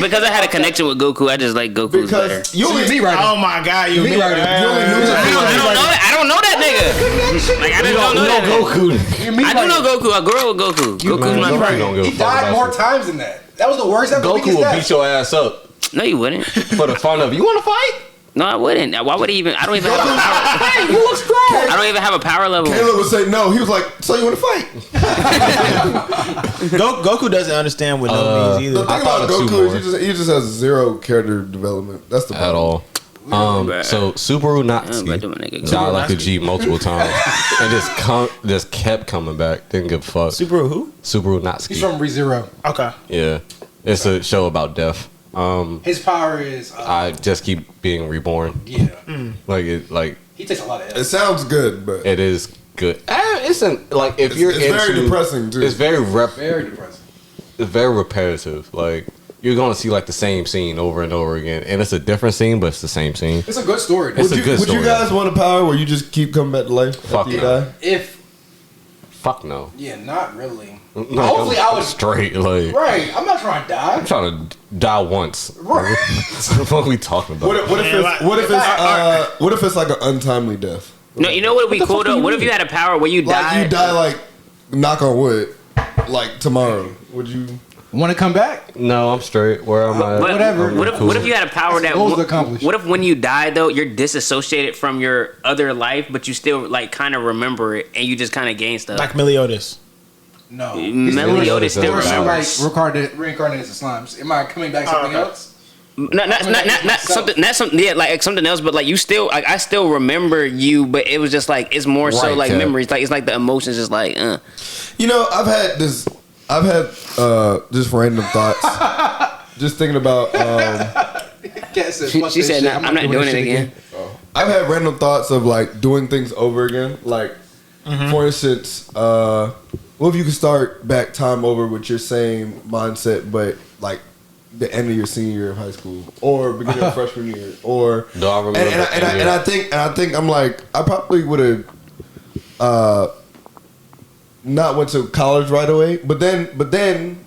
Because I had a connection with Goku, I just like Goku's better. You only me right. Oh my god, you me right. I don't know that nigga. Like I don't know that. Goku. I do know Goku. I grew up with Goku. Goku's my friend. He died more times than that. That was the worst ever. Goku will beat your ass up. No, you wouldn't. For the fun of it. You want to fight? No, I wouldn't. Why would he even? I don't even have a power. Hey, you look strong. I don't even have a power level. Caleb would say no. He was like, so you want to fight? Goku doesn't understand what no means either. The thing about Goku is he just has zero character development. That's the problem. At all. So Subaru Natsuki died like a G multiple times and just kept coming back. Didn't give a fuck. Subaru who? Subaru Natsuki. He's from ReZero. Okay. Yeah. It's a show about death. His power is. I just keep being reborn. Yeah. Like He takes a lot of It L's. sounds good, but it is good. Isn't like if you're it's very depressing too. It's very Very depressing. It's very repetitive. Like you're gonna see like the same scene over and over again, and it's a different scene, but it's the same scene. It's a good story. It's a good Would story. you guys want a power where you just keep coming back to life Fuck after you no. die? If Fuck no. yeah, not really. No, Hopefully, I was straight. Like right. I'm not trying to die. I'm trying to die once. Right. What are we talking about? What if it's like an untimely death? No, you know what would be cool though? What if you had a power where you Like die? you die like knock on wood, like tomorrow. Would you want to come back? No, I'm straight. Where am I? Whatever. What if you had a power that? Goals accomplished. What if when you die though, you're disassociated from your other life, but you still like kind of remember it, and you just kind of gain stuff? Like Meliodas. No. Meliodas still Or remembers. like reincarnated as a slime. Am I coming back something else? Not something. Yeah, like something else. But like you still, like I still remember you, but it was just like it's more so Right, like Kev. memories. Like it's like the emotions, just like. You know, I've had just random thoughts. Just thinking about. She said, "I'm not doing it again." I've had random thoughts of like doing things over again. Like, for instance, what if you could start back time over with your same mindset, but like the end of your senior year of high school or beginning of freshman year, or Do I remember? and I think I'm like I probably would have not went to college right away, but then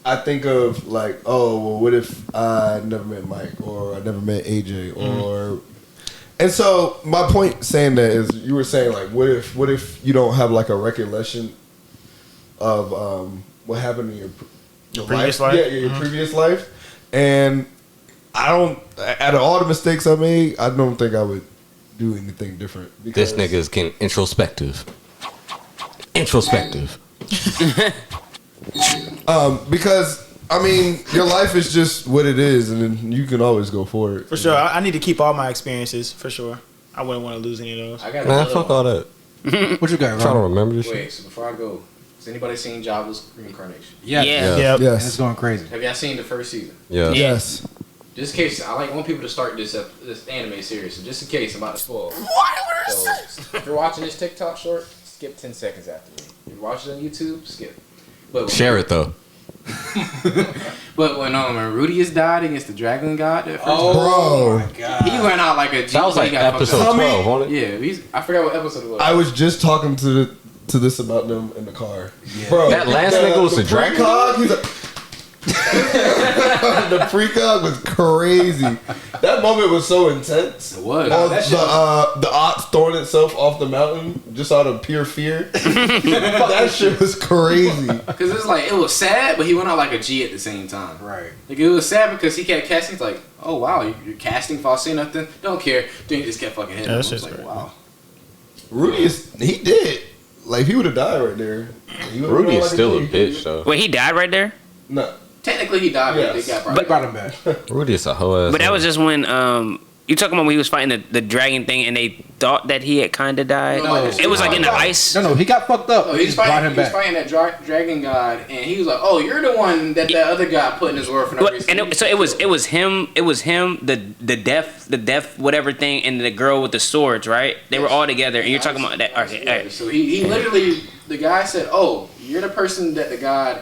I think of like, oh well, what if I never met Mike or I never met AJ or and so my point saying that is you were saying like what if you don't have like a recollection of what happened in your previous life? Yeah, your previous life. And I don't out of all the mistakes I made, I don't think I would do anything different. This nigga is getting introspective. Because I mean, your life is just what it is, and then you can always go for it. For sure. I need to keep all my experiences, for sure. I wouldn't want to lose any of those. I got Man, fuck all that. What you got, I'm trying to remember this Wait, shit. so before I go, has anybody seen Jobless Reincarnation? Yeah. Yeah. Yep. And it's going crazy. Have y'all seen the first season? Yeah. Yes. Just in case, I want people to start this anime series. So just in case, I'm about to spoil. So if you're watching this TikTok short, skip 10 seconds after me. If you're watching it on YouTube, skip. But Share it though. But when Rudius died against the Dragon God, that first Bro. my God. he went out like a G. That was like he got fucked episode up. 12, wasn't it? Yeah, I forgot what episode it was. I was just talking to this about them in the car. Bro, That last nigga was the dragon? precog, he's the precog was crazy. That moment was so intense. It was. All That shit the ox throwing itself off the mountain just out of pure fear. That shit was crazy. Because it's like, it was sad, but he went out like a G at the same time. Right. Like, it was sad because he kept casting. It's like, oh, wow, you're casting for say nothing. Don't care. Then he just kept fucking hitting Yeah, him. that I was shit's like, great. wow. Rudy he did. Like, he would have died right there. Rudy is still a bitch though. Wait, he died right there. No. Technically, he died, but Yes. they got They brought him back. Rudy is a hoe ass. But that was just when you talking about when he was fighting the dragon thing, and they thought that he had kind of died. No. It was like in the ice. No, he got fucked up. Oh, he was brought fighting, him he was back. fighting that dragon god, and he was like, "Oh, you're the one that other guy put in his word for no But, reason." and so it was him, the deaf whatever thing, and the girl with the swords, right? They were all together, and you're talking about that. Okay, all right. So he literally, the guy said, "Oh, you're the person that the god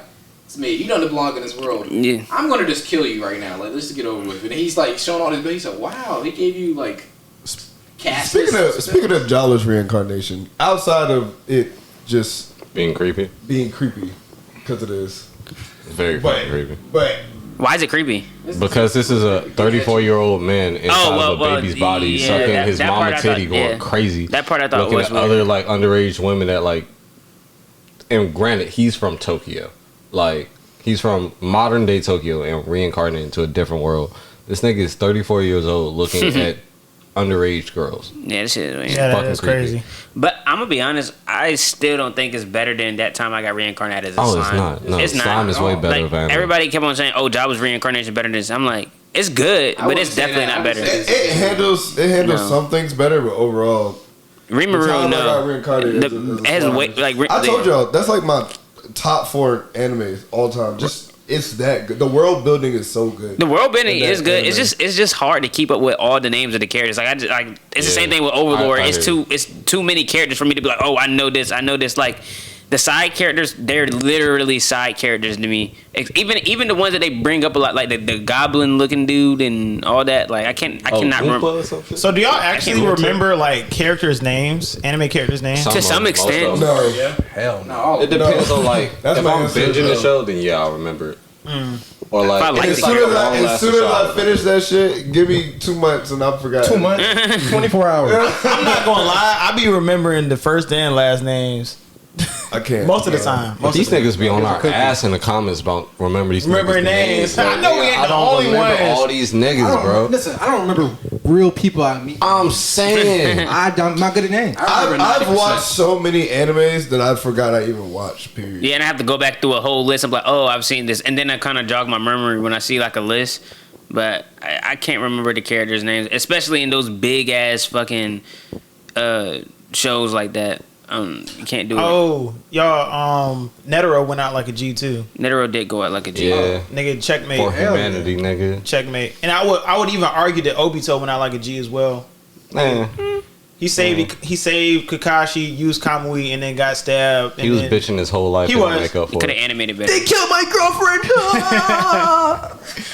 made. You don't belong in this world. Yeah. I'm gonna just kill you right now. Like, let's just get over with." And he's like showing all this. But he said, "Wow, he gave you like." Speaking of Jala's reincarnation, outside of it just being creepy, because it is very fucking creepy. But why is it creepy? Because this is a 34-year-old man inside of a baby's body, yeah, sucking his that mama part I thought- titty, going yeah. crazy. That part I thought looking was at weird. other like underage women that like. And granted, he's from Tokyo, like he's from modern day Tokyo and reincarnated into a different world. This nigga is 34 years old, looking at underage girls. Yeah, this shit is weird. Yeah, fucking that's creepy. crazy. But I'm gonna be honest, I still don't think it's better than that time I got reincarnated as a Oh, slime. it's not. No, it's not. slime is way better. Like, than everybody kept on saying, "Oh, Jabba's reincarnation better than this." I'm like, it's good, but it's definitely not better. it handles No. some things better, but overall, Rimuru, the time I got no. reincarnated It has way like I told y'all that's like my top 4 animes all time. Just it's that good. The world building is so good. The world building is good. Anime. It's just hard to keep up with all the names of the characters. Like it's the same thing with Overlord. It's too many characters for me to be like, oh, I know this. Like the side characters, they're literally side characters to me. Even the ones that they bring up a lot, like the goblin looking dude and all that. Like I cannot remember. So do y'all actually remember like characters' names, anime characters' names? To some extent. No. Yeah. Hell no. It depends on like if I'm binging the show, then yeah, I'll remember it. Or like as soon as I finish that shit, give me 2 months and I forgot. 2 months, 24 hours. I'm not gonna lie, I be remembering the first and last names. I can't. Most of the time. These niggas be on our ass in the comments about remember these names. I know we ain't the only ones. I don't remember all these niggas, bro. Listen, I don't remember real people I meet. I'm saying. I'm not good at names. I've watched so many animes that I forgot I even watched, period. Yeah, and I have to go back through a whole list. I'm like, oh, I've seen this. And then I kind of jog my memory when I see like a list. But I can't remember the characters' names, especially in those big-ass fucking shows like that. You can't do it. Oh, y'all, Netero went out like a G too. Netero did go out like a G. Yeah. Nigga, checkmate. For humanity, nigga. Checkmate. And I would even argue that Obito went out like a G as well. Man. He saved Kakashi, used Kamui, and then got stabbed. He was bitching his whole life. He was. Make up for Could have animated better. They killed my girlfriend.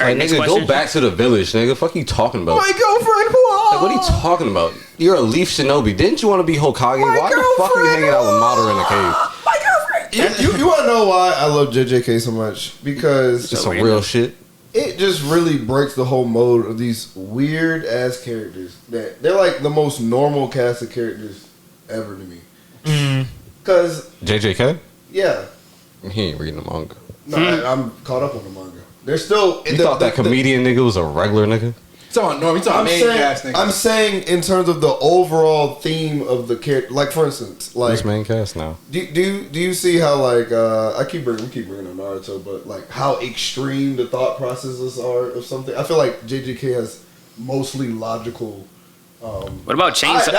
Alright, nigga, go back to the village, nigga. Fuck you talking about? My girlfriend. Like, what are you talking about? You're a Leaf Shinobi. Didn't you want to be Hokage? Why the fuck are you hanging out with Madara in the cave? My girlfriend. You want to know why I love JJK so much? Because just some real shit. It just really breaks the whole mode of these weird ass characters that they're like the most normal cast of characters ever to me. Because JJK? Yeah. He ain't reading the manga. No, I'm caught up on the manga. They're still. You thought that comedian nigga was a regular nigga? I'm saying in terms of the overall theme of the character, like for instance, like who's main cast now? Do you see how like we keep bringing up Naruto, but like how extreme the thought processes are of something? I feel like JJK has mostly logical. What about Chainsaw?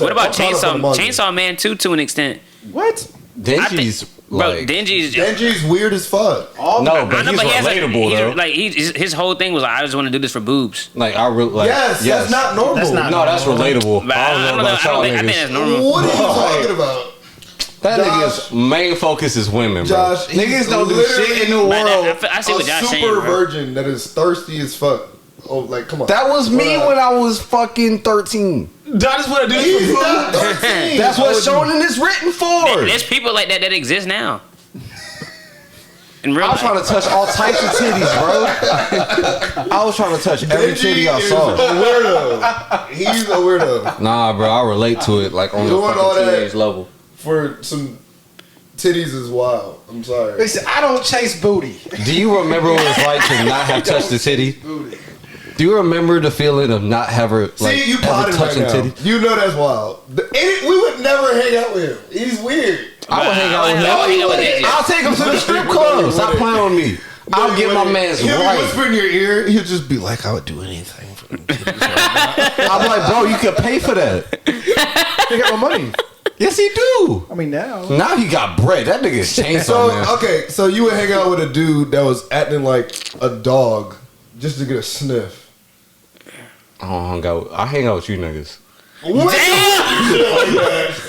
What about Chainsaw Man 2 to an extent? What? Denji's Denji's weird as fuck. But he's relatable though. His whole thing was like, I just want to do this for boobs. Like I really like. Yes, that's not normal. That's relatable. I think that's normal. What are you talking about? That nigga's main focus is women, bro. Josh, niggas don't do shit in the world. I see what Josh saying, super bro. virgin that is thirsty as fuck. Oh, like come on. That was me when I was fucking 13. That is what I do. That's what shonen is written for. There's people like that exist now. In real I was trying to touch all types of titties, bro. I was trying to touch every titty I saw. He's a weirdo. Nah, bro, I relate to it like on the fucking teenage level. For some titties is wild. I'm sorry. Listen, I don't chase booty. Do you remember what it's like to not have touched the titty? Do you remember the feeling of not ever you ever touching right titty? You know that's wild. We would never hang out with him. He's weird. I would hang out with him. I'll take him to the strip club. Stop playing with me. I'll get my man's He'll right. He'll whisper in your ear. He'll just be like, I would do anything for them. I'm like, bro, you could pay for that. He got my money. Yes, he do. I mean, now he got bread. That nigga's chainsaw man. Okay, so you would hang out with a dude that was acting like a dog just to get a sniff. I hang out with you niggas.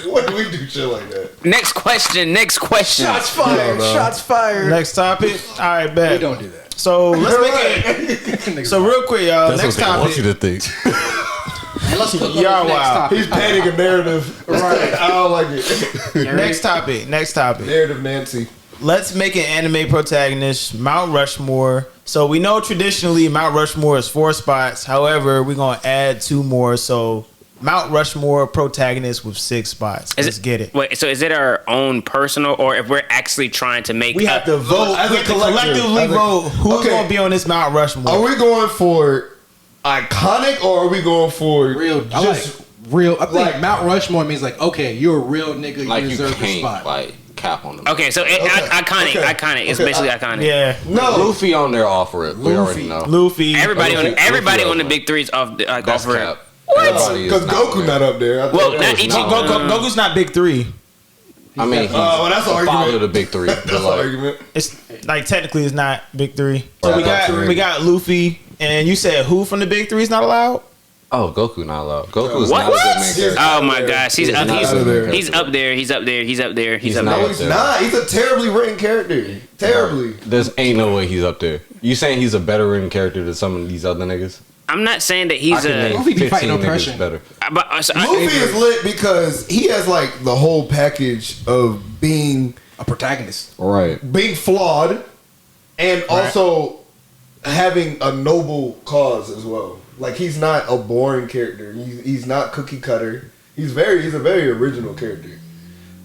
What do we do shit like that? Next question. Shots fired. Shots fired. Next topic. All right, bet. We don't do that. So let's make it. So real quick, y'all. That's next what topic. I want you to think. And let's look y'all wow. He's painting a narrative. Right. I don't like it. Next topic. Narrative Nancy. Let's make an anime protagonist Mount Rushmore. So we know traditionally Mount Rushmore is 4 spots. However, we're gonna add 2 more. So Mount Rushmore protagonist with 6 spots. Let's get it. Wait, so is it our own personal, or if we're actually trying to make? We have to vote. As We a have to collective. collectively vote who's gonna be on this Mount Rushmore. Are we going for iconic or are we going for real? I think Mount Rushmore means like, okay, you're a real nigga. Like you you deserve the can't spot. like cap on them. Okay, so iconic. It's basically iconic. Yeah. No. Luffy on there offer it. We already know. Luffy. Everybody Luffy on the big threes offer That's it. cap. Because Goku not up there. Well, not Ichigo. Goku's not big 3. I mean, he's that's an the father argument. of the big three. That's an argument. It's like technically it's not big three. So Right. we got Luffy, and you said who from the big three is not allowed? Oh, Goku not allowed. Goku is What? not a good main character. Oh my gosh, he's up not there. a good main He's character. up there. He's up there. He's up there. He's up not there. No, he's not. He's a terribly written character. Terribly. There's ain't no way he's up there. You saying he's a better written character than some of these other niggas? I'm not saying that I he's can name Luffy be fighting 15 niggas oppression. better. But Luffy is lit because he has like the whole package of being A protagonist. Right. flawed and also having a noble cause as well. Like he's not a boring character. He's not cookie cutter. He's a very original character.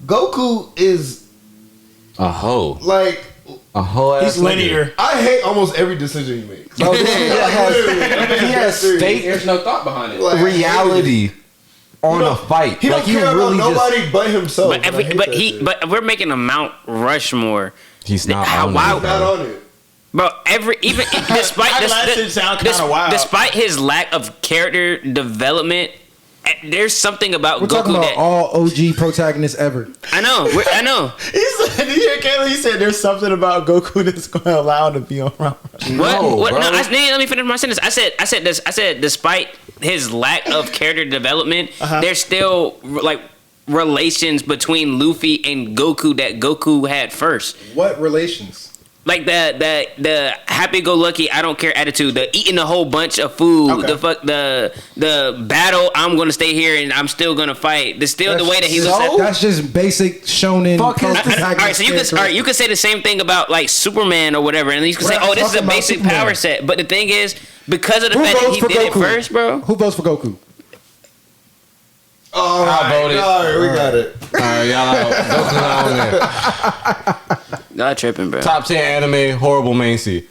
Goku is A hoe. like A hoe ass He's linear. I hate almost every decision he makes. Bro, he has state There's no thought behind it. Like, reality on a fight. He don't Like, he care really about just- nobody but himself. but and I hate that shit. but we're making a Mount Rushmore. He's not How- on why- it, He's not bro. on it. Bro, despite That shit sound kinda wild. despite his lack of character development, there's something about We're Goku talking about that all OG protagonists ever. I know. I know. He said, did you hear Kayla? He said there's something about Goku that's going to allow him to be on Round. What? No, What? bro. No, let me finish my sentence. I said, despite his lack of character development, there's still like relations between Luffy and Goku that Goku had first. What relations? Like the happy-go-lucky, I don't care attitude, the eating a whole bunch of food, Okay. the battle. I'm gonna stay here and I'm still gonna fight. There's still the way that he was. That's just basic shonen. Fuck his- All right, so you could say the same thing about like Superman or whatever, and you can say, We're "Oh, this is a talking about basic Superman. power set." But the thing is, because of the Who fact that votes he for did it Goku? first, bro. Who votes for Goku? All right, voted. all right, we got it. All right, y'all out. Goku's not on there. Not tripping, bro. Top 10 anime, horrible main C.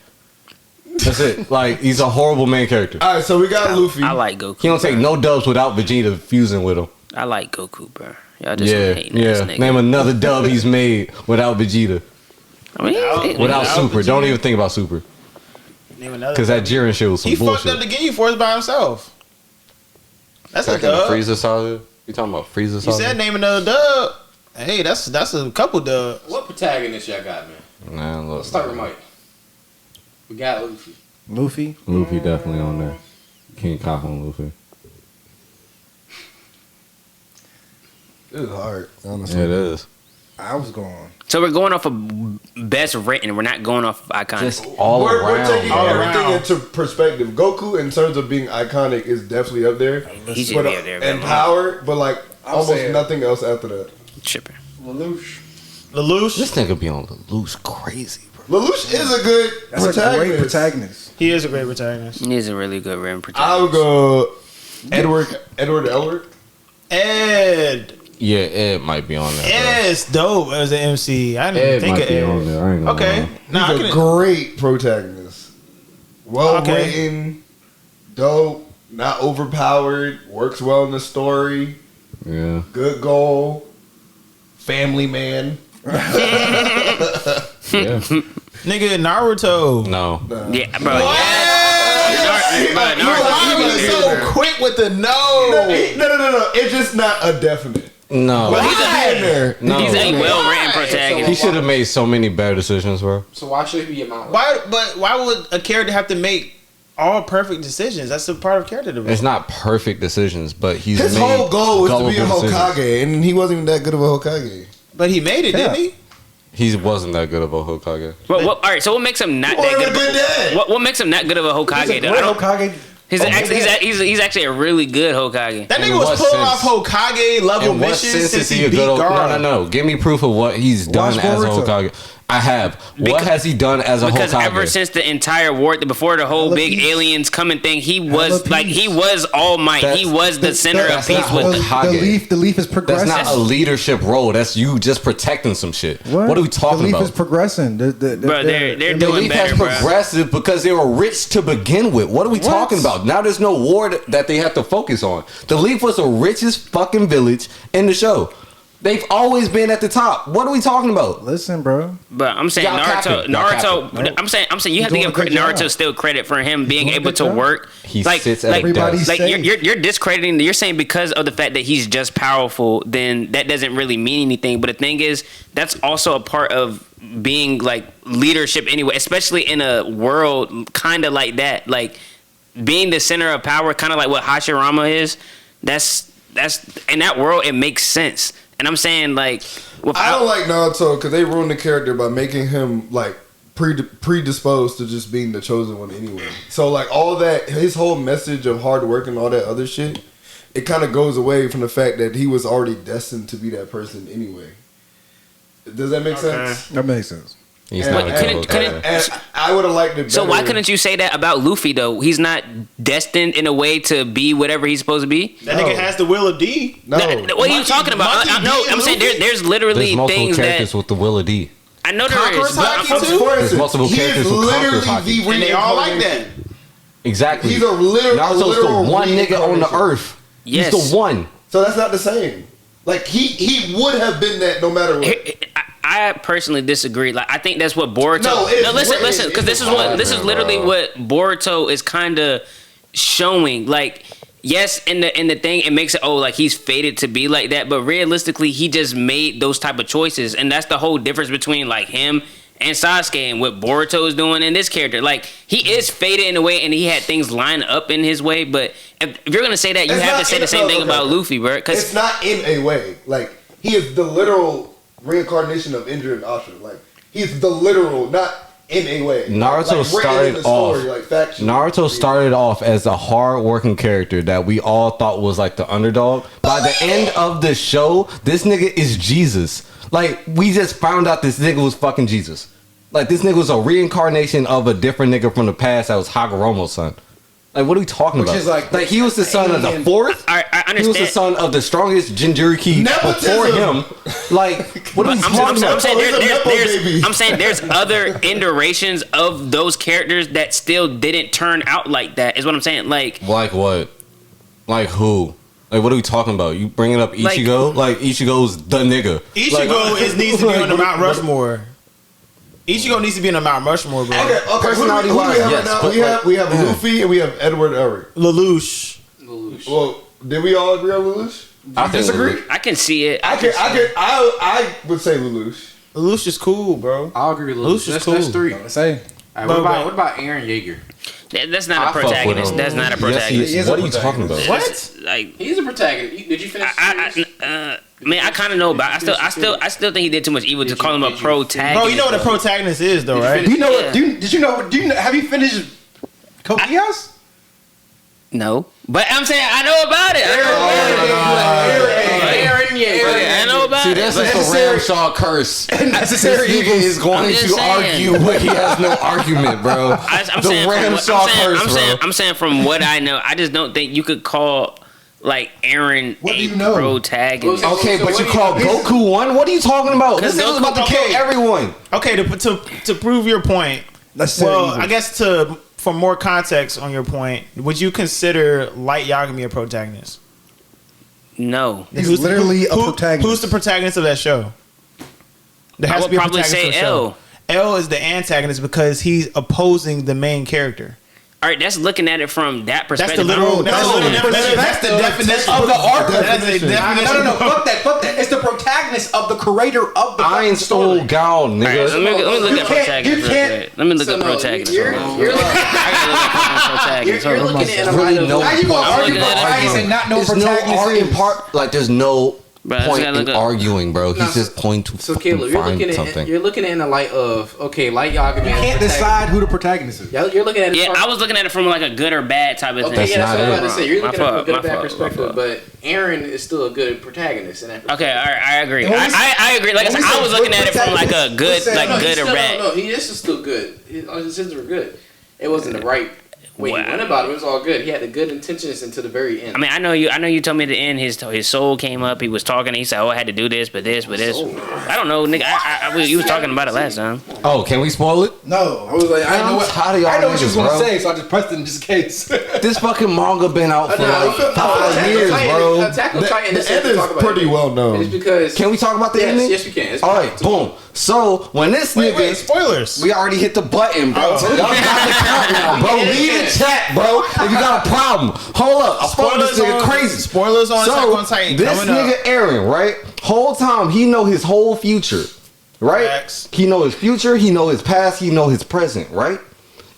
That's it. Like, he's a horrible main character. All right, so we got Luffy. I like Goku. He don't take no dubs without Vegeta fusing with him. I like Goku, bro. Y'all just Yeah, hating ass yeah. nigga. Name another dub he's made without Vegeta. I mean, Without Without Super. Vegeta. Don't even think about Super. Name another. Because that Jiren shit was some He fucked bullshit. up the Ginyu Force by himself. That's a Second, dub. Frieza saga? You talking about Frieza You saga? said name another dub. Hey, that's a couple dubs. What protagonist y'all got, man? Nah, look. Let's start with Mike. We got Luffy. Luffy. Luffy definitely on there. Can't cop on Luffy. This is hard, Yeah, honestly. it is. I was going. So we're going off of best written. We're not going off iconic. Just all We're around. taking all everything around. into perspective. Goku, in terms of being iconic, is definitely up there. He should But, be up there, and bro. power, but like I'm almost saying- nothing else after that. Tripping. Lelouch. Lelouch. This nigga be on the loose crazy, bro. Lelouch is a good That's a protagonist. great protagonist. He is a great protagonist. He's a really good written I would protagonist. go Edward Elward. Ed. Yeah, Ed might be on there. Ed's dope as an MC. I didn't Ed think might of be on Ed. there. I ain't gonna Okay. lie. Nah, I He's a can. great protagonist. Well Okay. written, dope, not overpowered, works well in the story, Yeah. good goal, family man. Yeah. Nigga, Naruto. No. Yeah, bro. Why are you so quick with the no? No. It's just not a definite. No. But he's in there. No. He's a well-written He protagonist. should have made so many better decisions, bro. So why should he be a Mount? Why? But why would a character have to make all perfect decisions? That's a part of character development. It's not perfect decisions, but he's His made whole goal was to be a gullible decisions. Hokage, and he wasn't even that good of a Hokage. But he made it, didn't he? He wasn't that good of a Hokage. All right, so what makes him not He that wasn't good? a good dad. What makes him not good of a Hokage? He's a though? great I don't- Hokage. He's actually a really good Hokage. That In nigga was what pulling sense? off Hokage level In what missions sense since is he he a beat good Gaara. No. Give me proof of what he's done Watch as a Boruto. Hokage. I have. What Because- has he done as a Because Hokage? ever since the entire war, before the whole big peace. aliens coming thing, he Hella was like peace. he was All Might. He That's- was the center of that's peace not with. Hokage. The leaf is That's progressing. not a leadership role. That's you just protecting some shit. What are we The talking leaf about? is progressing. Bro, they're The doing leaf better, has bro. progressive because they were rich to begin with. What are we talking about? Now there's no war that they have to focus on. The leaf was the richest fucking village in the show. They've always been at the top. What are we talking about? Listen, bro. But I'm saying Y'all capping. Naruto. Nope. I'm saying you have to give Naruto still credit for him being able to work. He sits at a Everybody desk. Like say- you're discrediting. You're saying because of the fact that he's just powerful, then that doesn't really mean anything. But the thing is, that's also a part of being like leadership anyway, especially in a world kind of like that. Like being the center of power, kind of like what Hashirama is. That's in that world, it makes sense. And I'm saying like, I don't like Naruto because they ruined the character by making him like predisposed to just being the chosen one anyway. So like all that, his whole message of hard work and all that other shit, it kind of goes away from the fact that he was already destined to be that person anyway. Does that make sense? That makes sense. He's And- not a and- good and I would have liked it. So why better. couldn't you say that about Luffy though? He's not destined in a way to be whatever he's supposed to be. That nigga has the will of D. No. What are you talking about? No, I'm saying there's literally There's multiple things characters that with the will of D. I know there is. Conqueror's But Haki I'm- too? For There's instance, multiple he characters is who conquer literally Haki. the And they all like that. Exactly. He's a literal. Naruto's the one nigga on the earth. Yes. He's the one. So that's not the same. Like he would have been that no matter what. I personally disagree. Like I think that's what Boruto. No, it's listen, because this is literally what Boruto is kind of showing. Like, yes, in the thing, it makes it like he's fated to be like that, but realistically, he just made those type of choices, and that's the whole difference between like him and Sasuke and what Boruto is doing in this character. Like he is fated in a way, and he had things lined up in his way. But if you're gonna say that, you It's have not to say in the same thing okay. about Luffy, bro. Because It's not in a way. Like he is the literal reincarnation of Indra and Ashura. Like he's the literal, not in a way. Naruto like, written in the started off. story, like, factually. Naruto started off as a hard-working character that we all thought was like the underdog. By the end of the show, this nigga is Jesus. Like we just found out this nigga was fucking Jesus. Like this nigga was a reincarnation of a different nigga from the past that was Hagoromo's son. Like what are we talking Which about? is like he was the son of the alien- fourth. I understand. He was the son of the strongest Jinchuriki before him. Like what are we talking about? I'm saying there's other iterations of those characters that still didn't turn out like that. Is what I'm saying. Like what? Like who? Like what are we talking about? You bringing up Ichigo? Like Ichigo's the nigga. Ichigo needs to be on the Mount Rushmore. Ichigo needs to be on the Mount Rushmore, bro. Okay, Personality who do we wise, have yes, right but now? We have Luffy and we have Edward Elric. Lelouch. Well, did we all agree on Lelouch? I disagree. I can see it. I would say Lelouch. Lelouch is cool, bro. I'll agree with Lelouch is That's cool. three. Say. All right, what about Eren Yeager? That's not a protagonist. That's not a protagonist. Yes, what are you talking about? What? Like He's a protagonist. Did you finish? man, I kind of know about. I still think he did too much evil to call him a protagonist. Bro, you know what a protagonist is, though, right? Do you know what? Did you know? Have you finished Code Geass? No, but I'm saying I know about it. Eren Yeager. I know about See, it. that's but- just a Ramshaw curse. Necessary This nigga is going I'm just to saying. argue, but he has no argument, bro. I'm The saying, Ramshaw curse, bro. I'm saying from what I know, I just don't think you could call like Eren protagonist. Okay, but you call Goku one? What are you talking about? This nigga's about to kill everyone. Okay, to prove your point. I guess for more context on your point, would you consider Light Yagami a protagonist? No. He's literally a protagonist. Who's the protagonist of that show? There has I to would be a probably protagonist say of the show. L. L is the antagonist because he's opposing the main character. All right, that's looking at it from that That's perspective. the literal. That's the definition of the arc. That's the definition. No, fuck that. It's the protagonist of the creator of the fucking story. Einstein Gown, nigga. All right, let me look You at can't- protagonist. you real can't- quick. Let me look So at no, protagonist. you're Hold on. looking- I gotta look at protagonist. You're Hold on. looking at Really it. no- How you gonna I'm argue looking at it protagonist from- and not know There's no protagonist arguing is? part. Like there's no Bro, I just point gotta in look up. arguing, bro. He's No, just going to So fucking Caleb, you're find looking something. at it in the light of Light Yagami. You can't decide who the protagonist is. You're looking at it. Yeah, I was looking at it from like a good or bad type of Okay, thing. That's yeah, that's not what I'm it. about to say. You're My looking at it from a fault, good my or bad fault, perspective, my fault. but Eren is still a good protagonist in that perspective. Okay, all right, I agree. And when we say- I agree. Like I when said, we I say was looking at it from like a protagonist, good, we say- like No, good or bad. No, he is still good. His decisions were good. It wasn't the right. Wait, he went about it. It was all good. He had the good intentions until the very end. I mean, I know you told me at the end his soul came up. He was talking. He said, "Oh, I had to do this, but this." I don't know, nigga. You was talking about it last time. Oh, can we spoil it? No, I was like, I know what you was gonna bro. say, so I just pressed it in just in case. This fucking manga been out for like 5 years, bro. The end is pretty well known. It's because Can we talk about the ending? Yes, we can. It's All right, boom. So when this nigga, spoilers. We already hit the button, bro. Y'all got the count now, bro. Leave the chat, bro. If you got a problem, hold up. I spoiled this nigga crazy. Spoilers on Attack on Titan. This nigga Eren, right? Whole time he know his whole future, right? Facts. He know his future. He know his past. He know his present, right?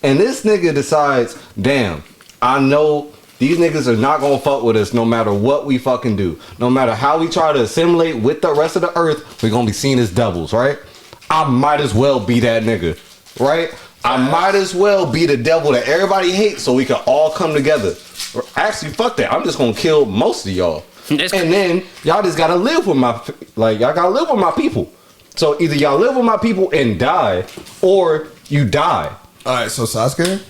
And this nigga decides, damn, I know these niggas are not gonna fuck with us no matter what we fucking do. No matter how we try to assimilate with the rest of the earth, we're gonna be seen as devils, right? I might as well be that nigga, right? I might as well be the devil that everybody hates so we can all come together. Actually, fuck that. I'm just gonna kill most of y'all. And then y'all just gotta live with y'all gotta live with my people. So either y'all live with my people and die, or you die. Alright, so Sasuke?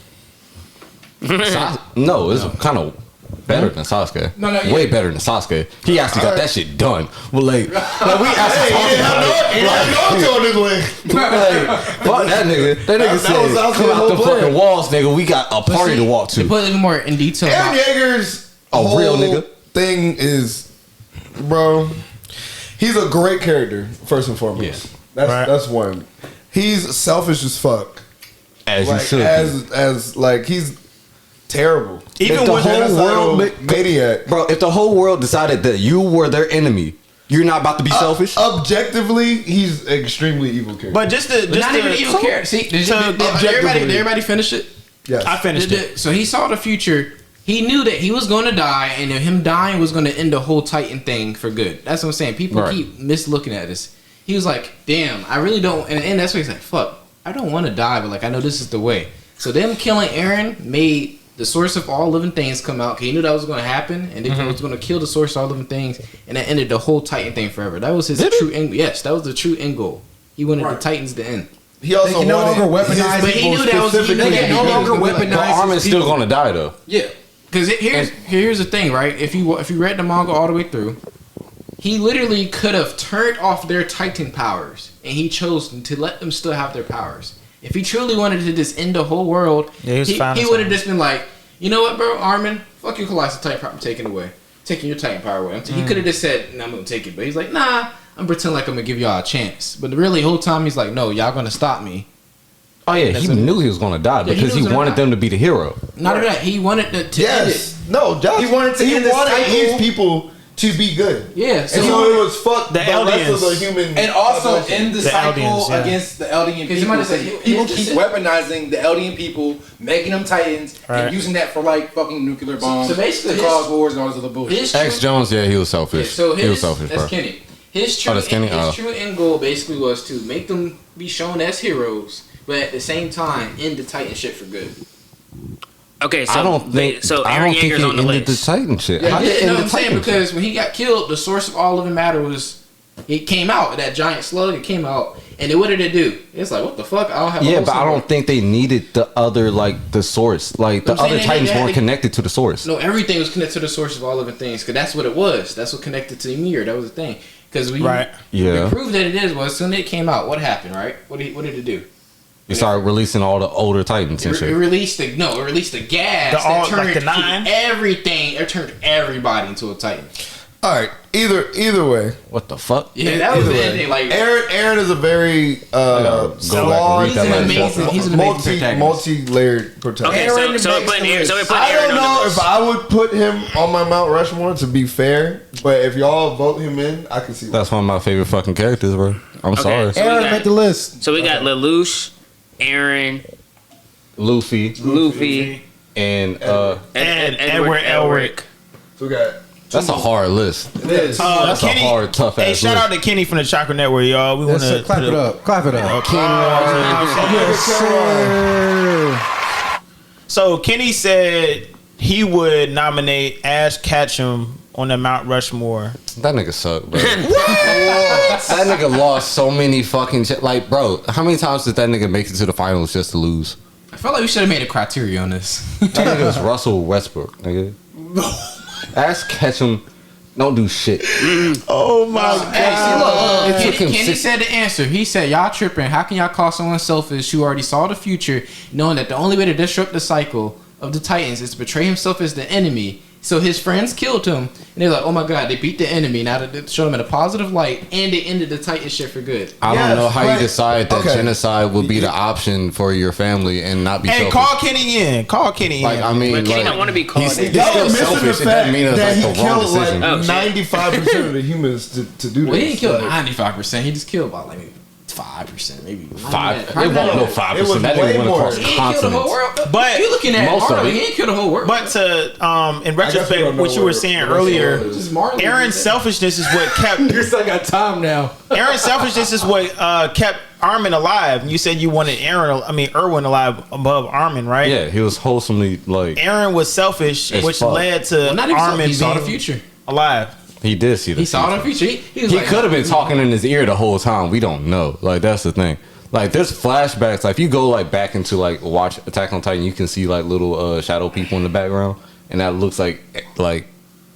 No, it's kind of better than Sasuke. No, way better than Sasuke. He actually got that shit done. Well, like we actually talked about it. Fuck that nigga. That nigga said, "Come out the fucking walls, nigga. We got a party to walk to." To put a little more in detail, Eren Yeager's a real nigga thing is, bro. He's a great character, first and foremost. That's one. He's selfish as fuck. As you should. As like he's terrible. Even the whole world, maniac, bro. If the whole world decided that you were their enemy, you're not about to be selfish. Objectively, he's extremely evil character. But not even evil character. See, did everybody finish it? Yes, I finished it. So he saw the future. He knew that he was going to die, and if him dying was going to end the whole Titan thing for good. That's what I'm saying. People keep mislooking at this. He was like, "Damn, I really don't." And that's why he's like, "Fuck, I don't want to die, but like I know this is the way." So them killing Eren made the source of all living things come out. He knew that was going to happen, and he was going to kill the source of all living things, and that ended the whole Titan thing forever. That was his true end. Yes, that was the true end goal. He wanted the Titans to end. He also no longer weaponize, but he knew that was he no longer weaponize. But Armin's still gonna die though. Yeah, because here's the thing, right? If you read the manga all the way through, he literally could have turned off their Titan powers, and he chose to let them still have their powers. If he truly wanted to just end the whole world, he would have just been like, you know what, bro, Armin, fuck your colossal Titan power, I'm taking your Titan power away. He could have just said, nah, I'm gonna take it, but he's like, nah, I'm pretending like I'm gonna give y'all a chance. But really, the whole time he's like, no, y'all gonna stop me. Oh yeah, he knew he was gonna die because he wanted them to be the hero. Not even that, he wanted to end it. No, Josh, he wanted his people to be good. Yeah, so it was fuck the rest of the human, and also end the cycle against the Eldian people. People keep weaponizing the Eldian people, making them Titans, and using that for like fucking nuclear bombs, so basically to cause wars and all this other bullshit. X Jones, he was selfish. So he was selfish, that's bro. Kenny. His true end goal basically was to make them be shown as heroes, but at the same time end the Titan shit for good. Okay, so I don't think Eren Yeager's on the ended list. the Titan shit. Yeah, I'm saying because when he got killed, the source of all living matter it came out. That giant slug, it came out, and then what did it do? It's like, what the fuck? I don't have. Yeah, but I don't think they needed the other the source. Like the other Titans weren't connected to the source. No, everything was connected to the source of all living things. Because that's what it was. That's what connected to Ymir. That was the thing. Because we proved that it was. Soon as it came out, what happened? Right? What did it do? You started releasing all the older Titans and shit. It released the gas that turned everything. It turned everybody into a Titan. All right. Either way. What the fuck? Yeah, that was the ending. Like Eren is a very he's an amazing multi-layered protagonist. Okay, so I don't know if I would put him on my Mount Rushmore, to be fair, but if y'all vote him in, I can see that. That's one of my favorite fucking characters, bro. I'm sorry. So Eren made the list. So we got Lelouch, Eren, Luffy, and Edward Elric. So we got. That's a hard list. It is. That's Kenny, a hard, tough ass list. Shout out to Kenny from the Chakra Network, y'all. We want to clap it up. Clap it up. So Kenny said he would nominate Ash Ketchum on the Mount Rushmore. That nigga sucked, bro. That nigga lost so many fucking shit. Like, bro, how many times did that nigga make it to the finals just to lose? I felt like we should have made a criteria on this. That nigga was Russell Westbrook, nigga. Ass catch him. Don't do shit. Oh my god! Hey, see, look, Kenny said the answer. He said, "Y'all tripping. How can y'all call someone selfish who already saw the future, knowing that the only way to disrupt the cycle of the Titans is to portray himself as the enemy?" So his friends killed him, and they're like, "Oh my god, they beat the enemy. Now they showed him in a positive light, and they ended the Titan shit for good." I don't know how you decide that genocide would be the option for your family and not be. Hey, call Kenny in. Call Kenny in. I mean, but Kenny don't want to be called. Y'all are missing the fact that he killed like 95% of the humans to do this. Well, he didn't kill 95%. He just killed about like 5%, maybe 5. It wasn't no 5%. That didn't went across continents. But you looking at most Marlon, of it. he ain't killed the whole world. But to in retrospect, what you were saying earlier, Eren's selfishness is what kept. You still got time now. Eren's selfishness is what kept Armin alive. You said you wanted Erwin alive above Armin, right? Yeah, he was wholesomely like. Eren was selfish, which fuck. led to Armin he saw the being future. alive. He did see the He saw the future. He was like, could have been talking in his ear the whole time. We don't know. Like, that's the thing. Like, there's flashbacks. Like, if you go like back into like watch Attack on Titan, you can see like little shadow people in the background, and that looks like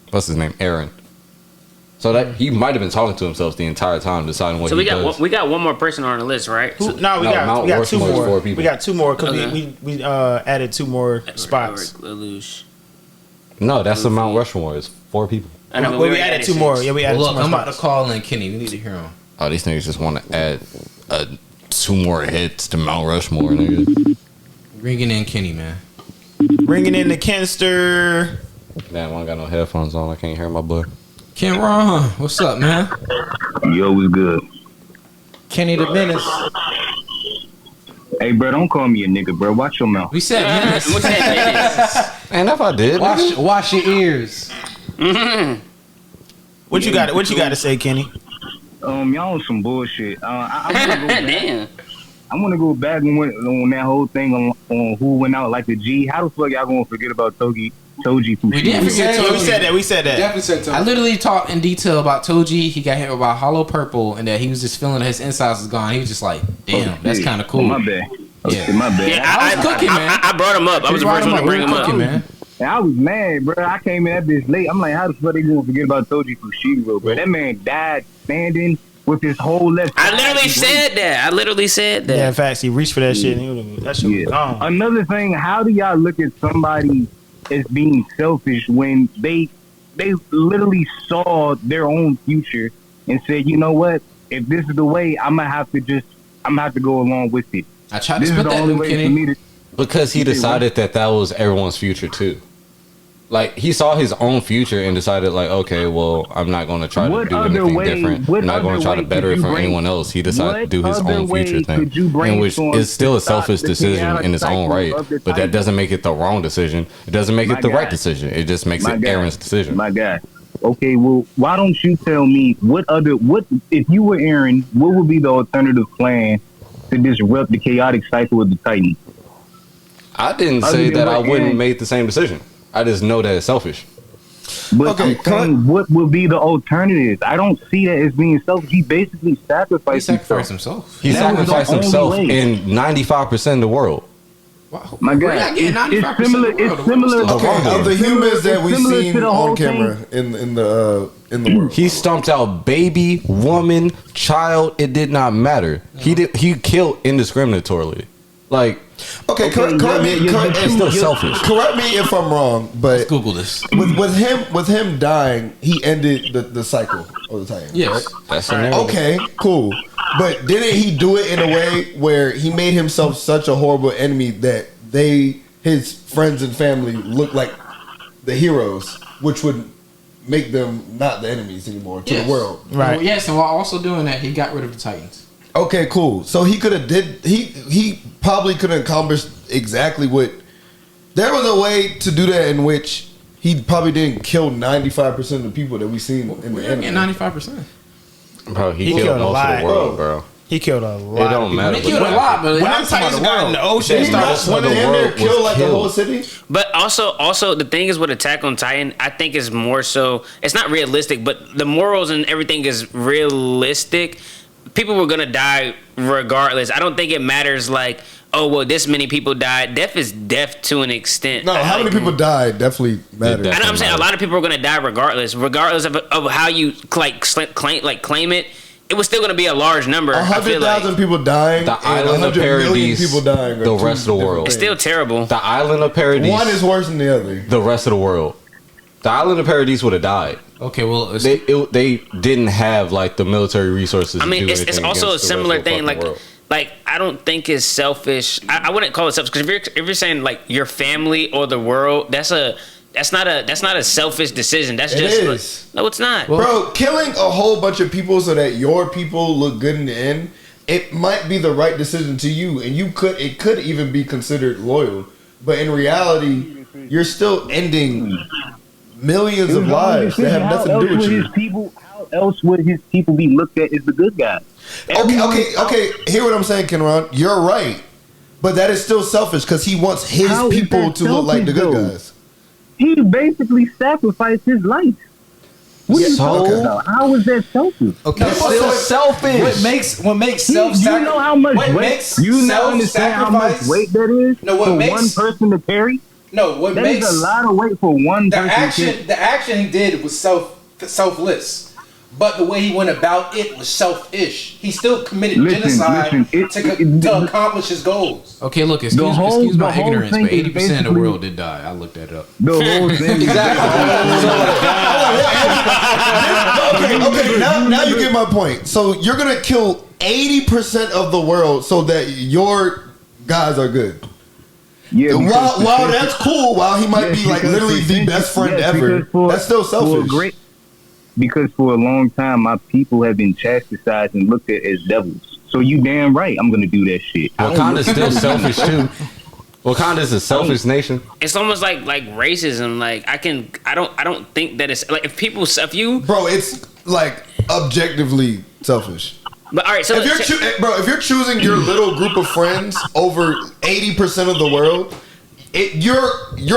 what's his name, Eren. So that he might have been talking to himself the entire time, deciding what. So he does. we got one more person on the list, right? We got two more. 4 people. We got 2 more because Okay. we added 2 more spots. No, that's the Mount Rushmore. It's 4 people. I know, we added 2 more. Yeah, we added 2 more. I'm about to spots. call in Kenny. We need to hear him. Oh, these niggas just want to add 2 more hits to Mount Rushmore, nigga. Bringing in Kenny, man. Bringing in the Kenster. Damn, I don't got no headphones on. I can't hear my boy. Ken Ron, what's up, man? Yo, what's good? Kenny the Menace. Hey, bro, don't call me a nigga, bro. Watch your mouth. We said Menace. We said Menace. And if I did, Wash your ears. What you got? What you got to say, Kenny? Y'all on some bullshit. I want to go back. Damn. I want to go back on that whole thing on who went out like the G. How the fuck y'all gonna forget about Toji from We didn't forget Toji. We said that. Definitely said Toji. I literally talked in detail about Toji. He got hit by hollow purple, and that he was just feeling that his insides was gone. He was just like, "Damn, that's kind of cool." My bad. Yeah. My bad. Yeah, I was cooking, man. I brought him up. I was the first one to bring him up. man. And I was mad, bro. I came in that bitch late. I'm like, how the fuck they gonna forget about Toji from Shiro, bro? That man died standing with his whole left. I literally said that. Yeah, in fact, he reached for that shit. And that shit was gone. Another thing, how do y'all look at somebody as being selfish when they literally saw their own future and said, you know what? If this is the way, I'm gonna have to go along with it. I tried to spit that, Kenny. because he decided that was everyone's future too. Like, he saw his own future and decided, like, okay, well, I'm not going to try to do anything different. I'm not going to try to better it for anyone else. He decided to do his own future thing, and which is still a selfish decision in its own right. But that doesn't make it the wrong decision. It doesn't make it the right decision. It just makes it Eren's decision. My guy. Okay, well, why don't you tell me what if you were Eren, what would be the alternative plan to disrupt the chaotic cycle of the Titans? I didn't say that I wouldn't make the same decision. I just know that it's selfish. But I'm saying, what would be the alternative? I don't see that as being selfish. He basically sacrificed himself. He sacrificed himself in 95% of the world. Wow. My God, it's similar. It's similar. Okay, of the humans that we've seen on camera in the world, he stomped out baby, woman, child. It did not matter. He killed indiscriminately. Like, okay, correct me. It's still selfish. Correct me if I'm wrong, but let's Google this. With him dying, he ended the cycle of the Titans. Yes, right? That's the narrative. Okay, cool. But didn't he do it in a way where he made himself such a horrible enemy that his friends and family look like the heroes, which would make them not the enemies anymore to the world? Right. Well, yes, and while also doing that, he got rid of the Titans. Okay, cool. So he could have he probably could have accomplished exactly what. There was a way to do that in which he probably didn't kill 95% of the people that we seen in the anime. 95%. Bro, he killed most of the world, bro. He killed a lot. It don't matter. He killed a lot, but when them Titans got in the ocean and started swimming, killed like the whole city. But also the thing is with Attack on Titan, I think is more so. It's not realistic, but the morals and everything is realistic. People were gonna die regardless. I don't think it matters like, oh well, this many people died. Death is death to an extent. No, how many people died definitely matters. And I'm saying a lot of people are gonna die regardless of how you claim it. It was still gonna be a large number. 100,000 people dying. The island of paradise. People dying. The rest of the world. It's still terrible. The island of paradise. One is worse than the other. The rest of the world. The island of paradise would have died. Okay, well, they didn't have like the military resources. I mean, to do it's also a similar thing. Like I don't think it's selfish. I wouldn't call it selfish because if you're saying like your family or the world, that's not a selfish decision. That's just no, it's not. Bro, killing a whole bunch of people so that your people look good in the end, it might be the right decision to you, and it could even be considered loyal. But in reality, you're still ending millions of lives that have nothing to do with you. How else would his people be looked at as the good guys? Okay. Hear what I'm saying, Kenron. You're right, but that is still selfish because he wants his people to look like the good guys. He basically sacrificed his life. What are you talking about? How is that selfish? Okay, still selfish. What makes self-sacrifice? You know how much weight? You not understand how much weight that is for one person to carry? No, what that makes is a lot of weight for one person. The action he did was selfless. But the way he went about it was selfish. He still committed genocide to accomplish his goals. Okay, look, excuse my ignorance, but 80% of the world did die. I looked that up. The whole thing. Okay. Now you get my point. So you're gonna kill 80% of the world so that your guys are good. Yeah. While that's cool, while he might be like literally the best friend ever, that's still selfish. Because for a long time, my people have been chastised and looked at as devils. So you damn right, I'm gonna do that shit. Wakanda's still selfish too. Wakanda's a selfish nation. It's almost like racism. Like I don't think that it's like if you bro, it's like objectively selfish. But all right, so if you're choosing your little group of friends over 80% of the world. You're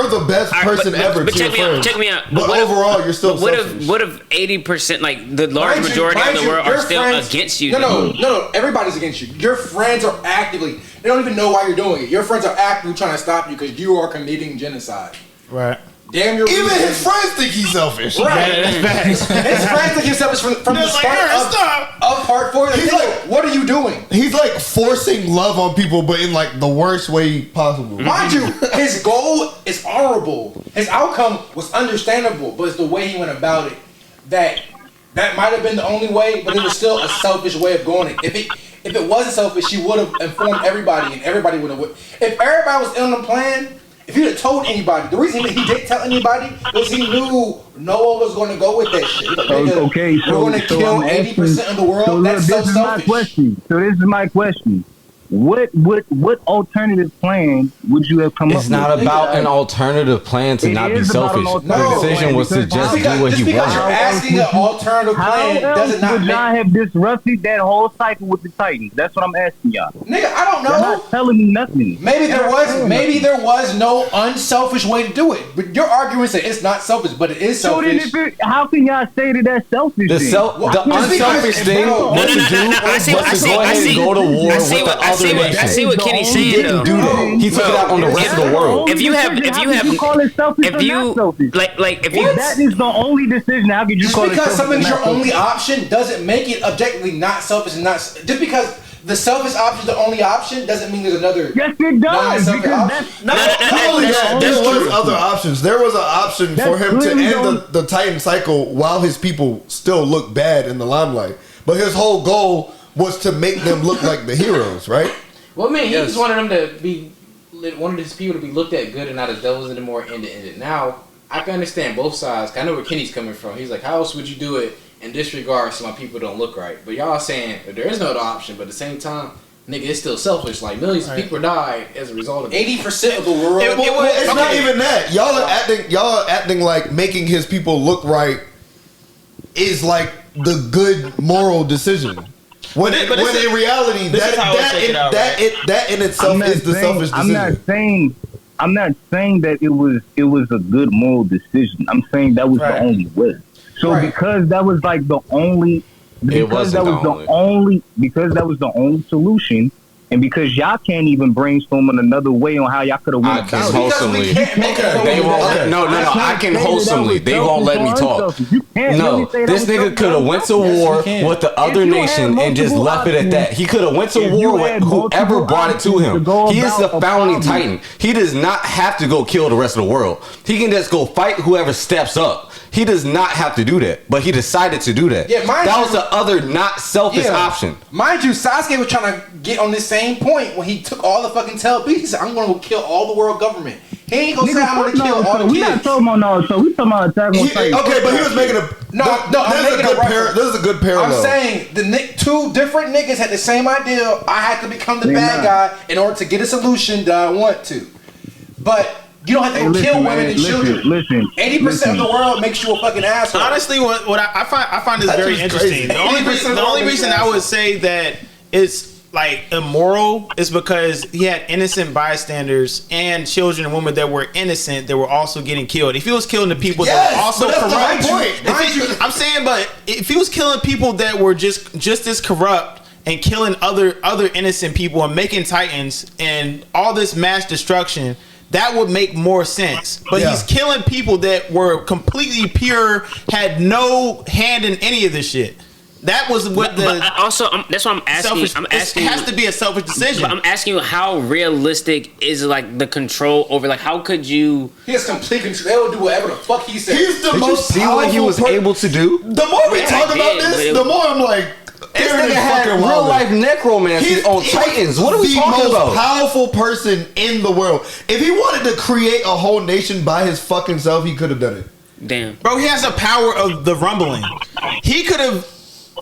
the best person ever to your friends. Check me out. But overall, you're still selfish. What if 80%, like the large majority of the world, are still against you? No. Everybody's against you. Your friends are actively. They don't even know why you're doing it. Your friends are actively trying to stop you because you are committing genocide. Right. Damn your even his friends think he's selfish. Right. His friends think he's selfish from the start of part 4. He's like, what are you doing? He's like forcing love on people, but in like the worst way possible. Mind you, his goal is honorable. His outcome was understandable, but it's the way he went about it that might have been the only way, but it was still a selfish way of going it. If it wasn't selfish, he would have informed everybody, and everybody would have. If everybody was in on the plan. If you'd have told anybody, the reason he didn't tell anybody was he knew no one was going to go with that shit. Like, okay, so we're going to kill 80% of the world. So that's so selfish. So this is my question. What alternative plan would you have come up with? It's not about an alternative plan to not be selfish. The decision was to just do what he wanted. Because you're asking an alternative plan does not would y'all have disrupted that whole cycle with the Titans? That's what I'm asking y'all. Nigga, I don't know. You're not telling me nothing. Maybe there was no unselfish way to do it. But your argument said it's not selfish, but it is selfish. So then how can y'all say that that's selfish? The unselfish thing was to go ahead and go to war with the other. I see what Kenny's saying though. He didn't do that. He took it out on the rest of the world. If you call it selfish or not selfish? If that is the only decision, how could you call it selfish? Just because something's your only option doesn't make it objectively not selfish and not just because the selfish option is the only option doesn't mean there's another. Yes, it does. There was other options. There was an option for him to end the Titan cycle while his people still look bad in the limelight. But his whole goal was to make them look like the heroes, right? Well, I mean, he just wanted them to be, wanted his people to be looked at good and not as devils anymore. Ended. Now I can understand both sides. I know where Kenny's coming from. He's like, how else would you do it in disregard so my people don't look right? But y'all saying that there is no other option. But at the same time, nigga, it's still selfish. Like millions of people died as a result of 80% of the world. It's not even that. Y'all are acting like making his people look right is like the good moral decision. When in reality, that in itself is the selfish decision. I'm not saying that it was a good moral decision. I'm saying that was the only way. So because that was like the only, because that was the only solution, And because y'all can't even brainstorm on another way on how y'all could have went I can about wholesomely. it. They won't. No. I can wholesomely. They won't let me talk. No, this nigga could have went to war with the other nation and just left it at that. He could have went to war with whoever brought it to him. He is the founding titan. He does not have to go kill the rest of the world. He can just go fight whoever steps up. He does not have to do that, but he decided to do that. Yeah, that was the other not selfish option. Mind you, Sasuke was trying to get on this same point when he took all the fucking tail beats. He said, "I'm going to kill all the world government." He ain't gonna say, "I'm going to kill all the kids." We not talking about Naruto. We talking about Attack on Titan. Okay, but he was making a this is a good parallel. I'm saying two different niggas had the same idea. I had to become the bad guy in order to get a solution that I want to, but. You don't have to kill women and children. 80% of the world makes you a fucking asshole. Honestly, what I find this very interesting. The only reason I would say that it's like immoral is because he had innocent bystanders and children and women that were innocent that were also getting killed. If he was killing the people that were also corrupt, I'm saying, but if he was killing people that were just as corrupt and killing other innocent people and making titans and all this mass destruction. That would make more sense. But he's killing people that were completely pure, had no hand in any of this shit. That was what that's what I'm asking. It has to be a selfish decision. But I'm asking you, how realistic is like the control over? Like, how could you? He has complete control. They'll do whatever the fuck he says. He's the most see what he was able to do. The more we talk about this, the more I'm like. This nigga had real life necromancy on Titans. What are we talking about? The most powerful person in the world. If he wanted to create a whole nation by his fucking self, he could have done it. Damn, bro, he has the power of the rumbling. He could have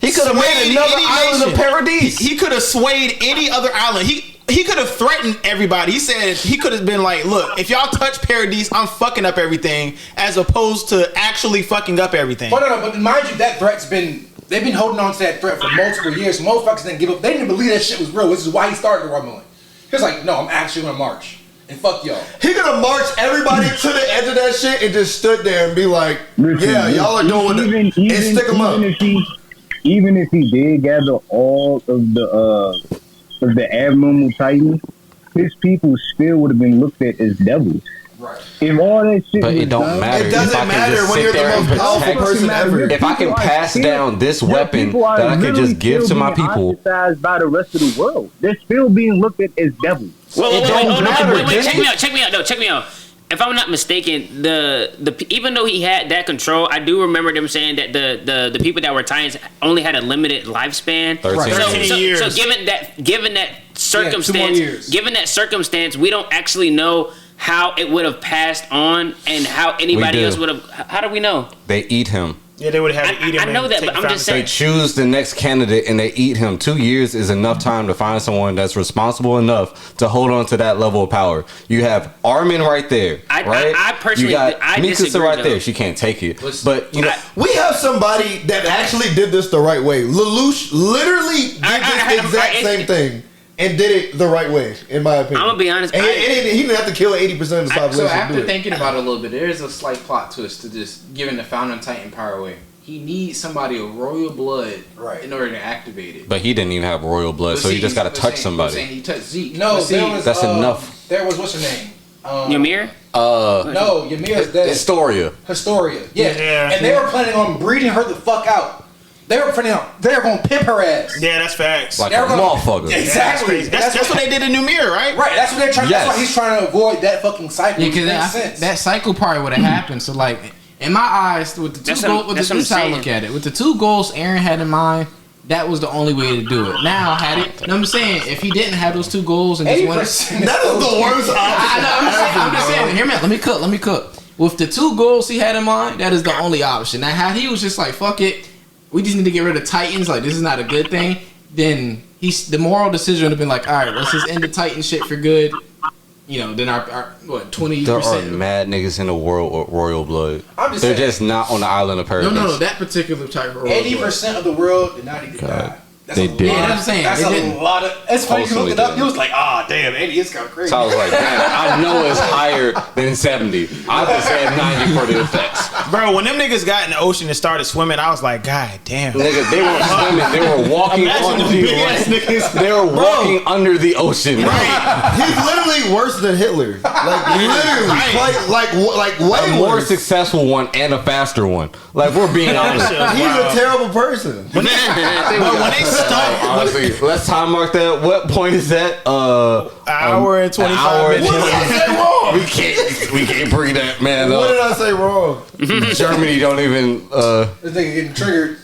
made another island of paradise. He could have swayed any other island. He could have threatened everybody. He said he could have been like, look, if y'all touch paradise, I'm fucking up everything, as opposed to actually fucking up everything. But mind you, that threat's been. They've been holding on to that threat for multiple years. Motherfuckers didn't give up. They didn't believe that shit was real. This is why he started the rumbling. He was like, no, I'm actually going to march. And fuck y'all. He could have marched everybody to the edge of that shit and just stood there and be like, y'all are doing it. And stick them up. Even if he did gather all of the abnormal titans, his people still would have been looked at as devils. Right. If all that shit but it don't matter. It doesn't matter when you're the most powerful person ever. If I can pass down this weapon that I could just give to my people, ostracized by the rest of the world, they're still being looked at as devils. Wait, check me out. If I'm not mistaken, the even though he had that control, I do remember them saying that the people that were Titans only had a limited lifespan. 13 years. So given that circumstance, we don't actually know how it would have passed on and how anybody else would have. How do we know? They eat him. Yeah, they would have had to eat him. I know that, but I'm just saying. They choose the next candidate and they eat him. 2 years is enough time to find someone that's responsible enough to hold on to that level of power. You have Armin right there, right? I personally, you got Mikasa disagree, right there. She can't take it. But you know, we have somebody that actually did this the right way. Lelouch literally did this exact same thing. And did it the right way, in my opinion. I'm gonna be honest. And he didn't have to kill 80% of the population. So after thinking about it a little bit, there is a slight plot twist to just giving the founding Titan power away. He needs somebody of royal blood in order to activate it. But he didn't even have royal blood, so he just got to touch somebody. He touched Zeke. No, that's enough. There was, what's her name? Ymir? No, Ymir's dead. Historia. Yeah. And they were planning on breeding her the fuck out. They were going to pimp her ass. Yeah, that's facts. Like a motherfucker. Exactly. That's what they did in Ymir, right? Right. That's what they're trying. That's why he's trying to avoid that fucking cycle. Yeah, because that cycle probably would have happened. So, like, in my eyes, with the two goals, this is how I look at it. With the two goals Eren had in mind, that was the only way to do it. Now, I'm saying, if he didn't have those two goals and just went, that is the worst option. I'm just saying. Hear me out. Let me cook. With the two goals he had in mind, that is the only option. Now, how he was just like, fuck it. We just need to get rid of Titans. Like, this is not a good thing. Then the moral decision would have been like, all right, let's just end the Titan shit for good. You know, then our 20%. There are mad niggas in the world with royal blood. They're just not on the island of paradise. No, that particular type of royal 80% of the world did not even die. They did. Yeah, that's what I'm saying. That's a lot of. It's funny. You looked it up. You was like, damn, 80 is kind of crazy. So I was like, damn, I know it's higher than 70. I just said 90 for the effects. Bro, when them niggas got in the ocean and started swimming, I was like, God damn. Nigga, they weren't swimming. They were walking on the They were walking under the ocean. Right. He's literally worse than Hitler. Like literally, like way a more worse. successful one and a faster one. Like we're being honest. He's a terrible person. When they stuck, honestly, let's time mark that. What point is that? Hour and 25 minutes. What did I say wrong? We can't bring that man up. What did I say wrong? Germany don't even. This nigga getting triggered.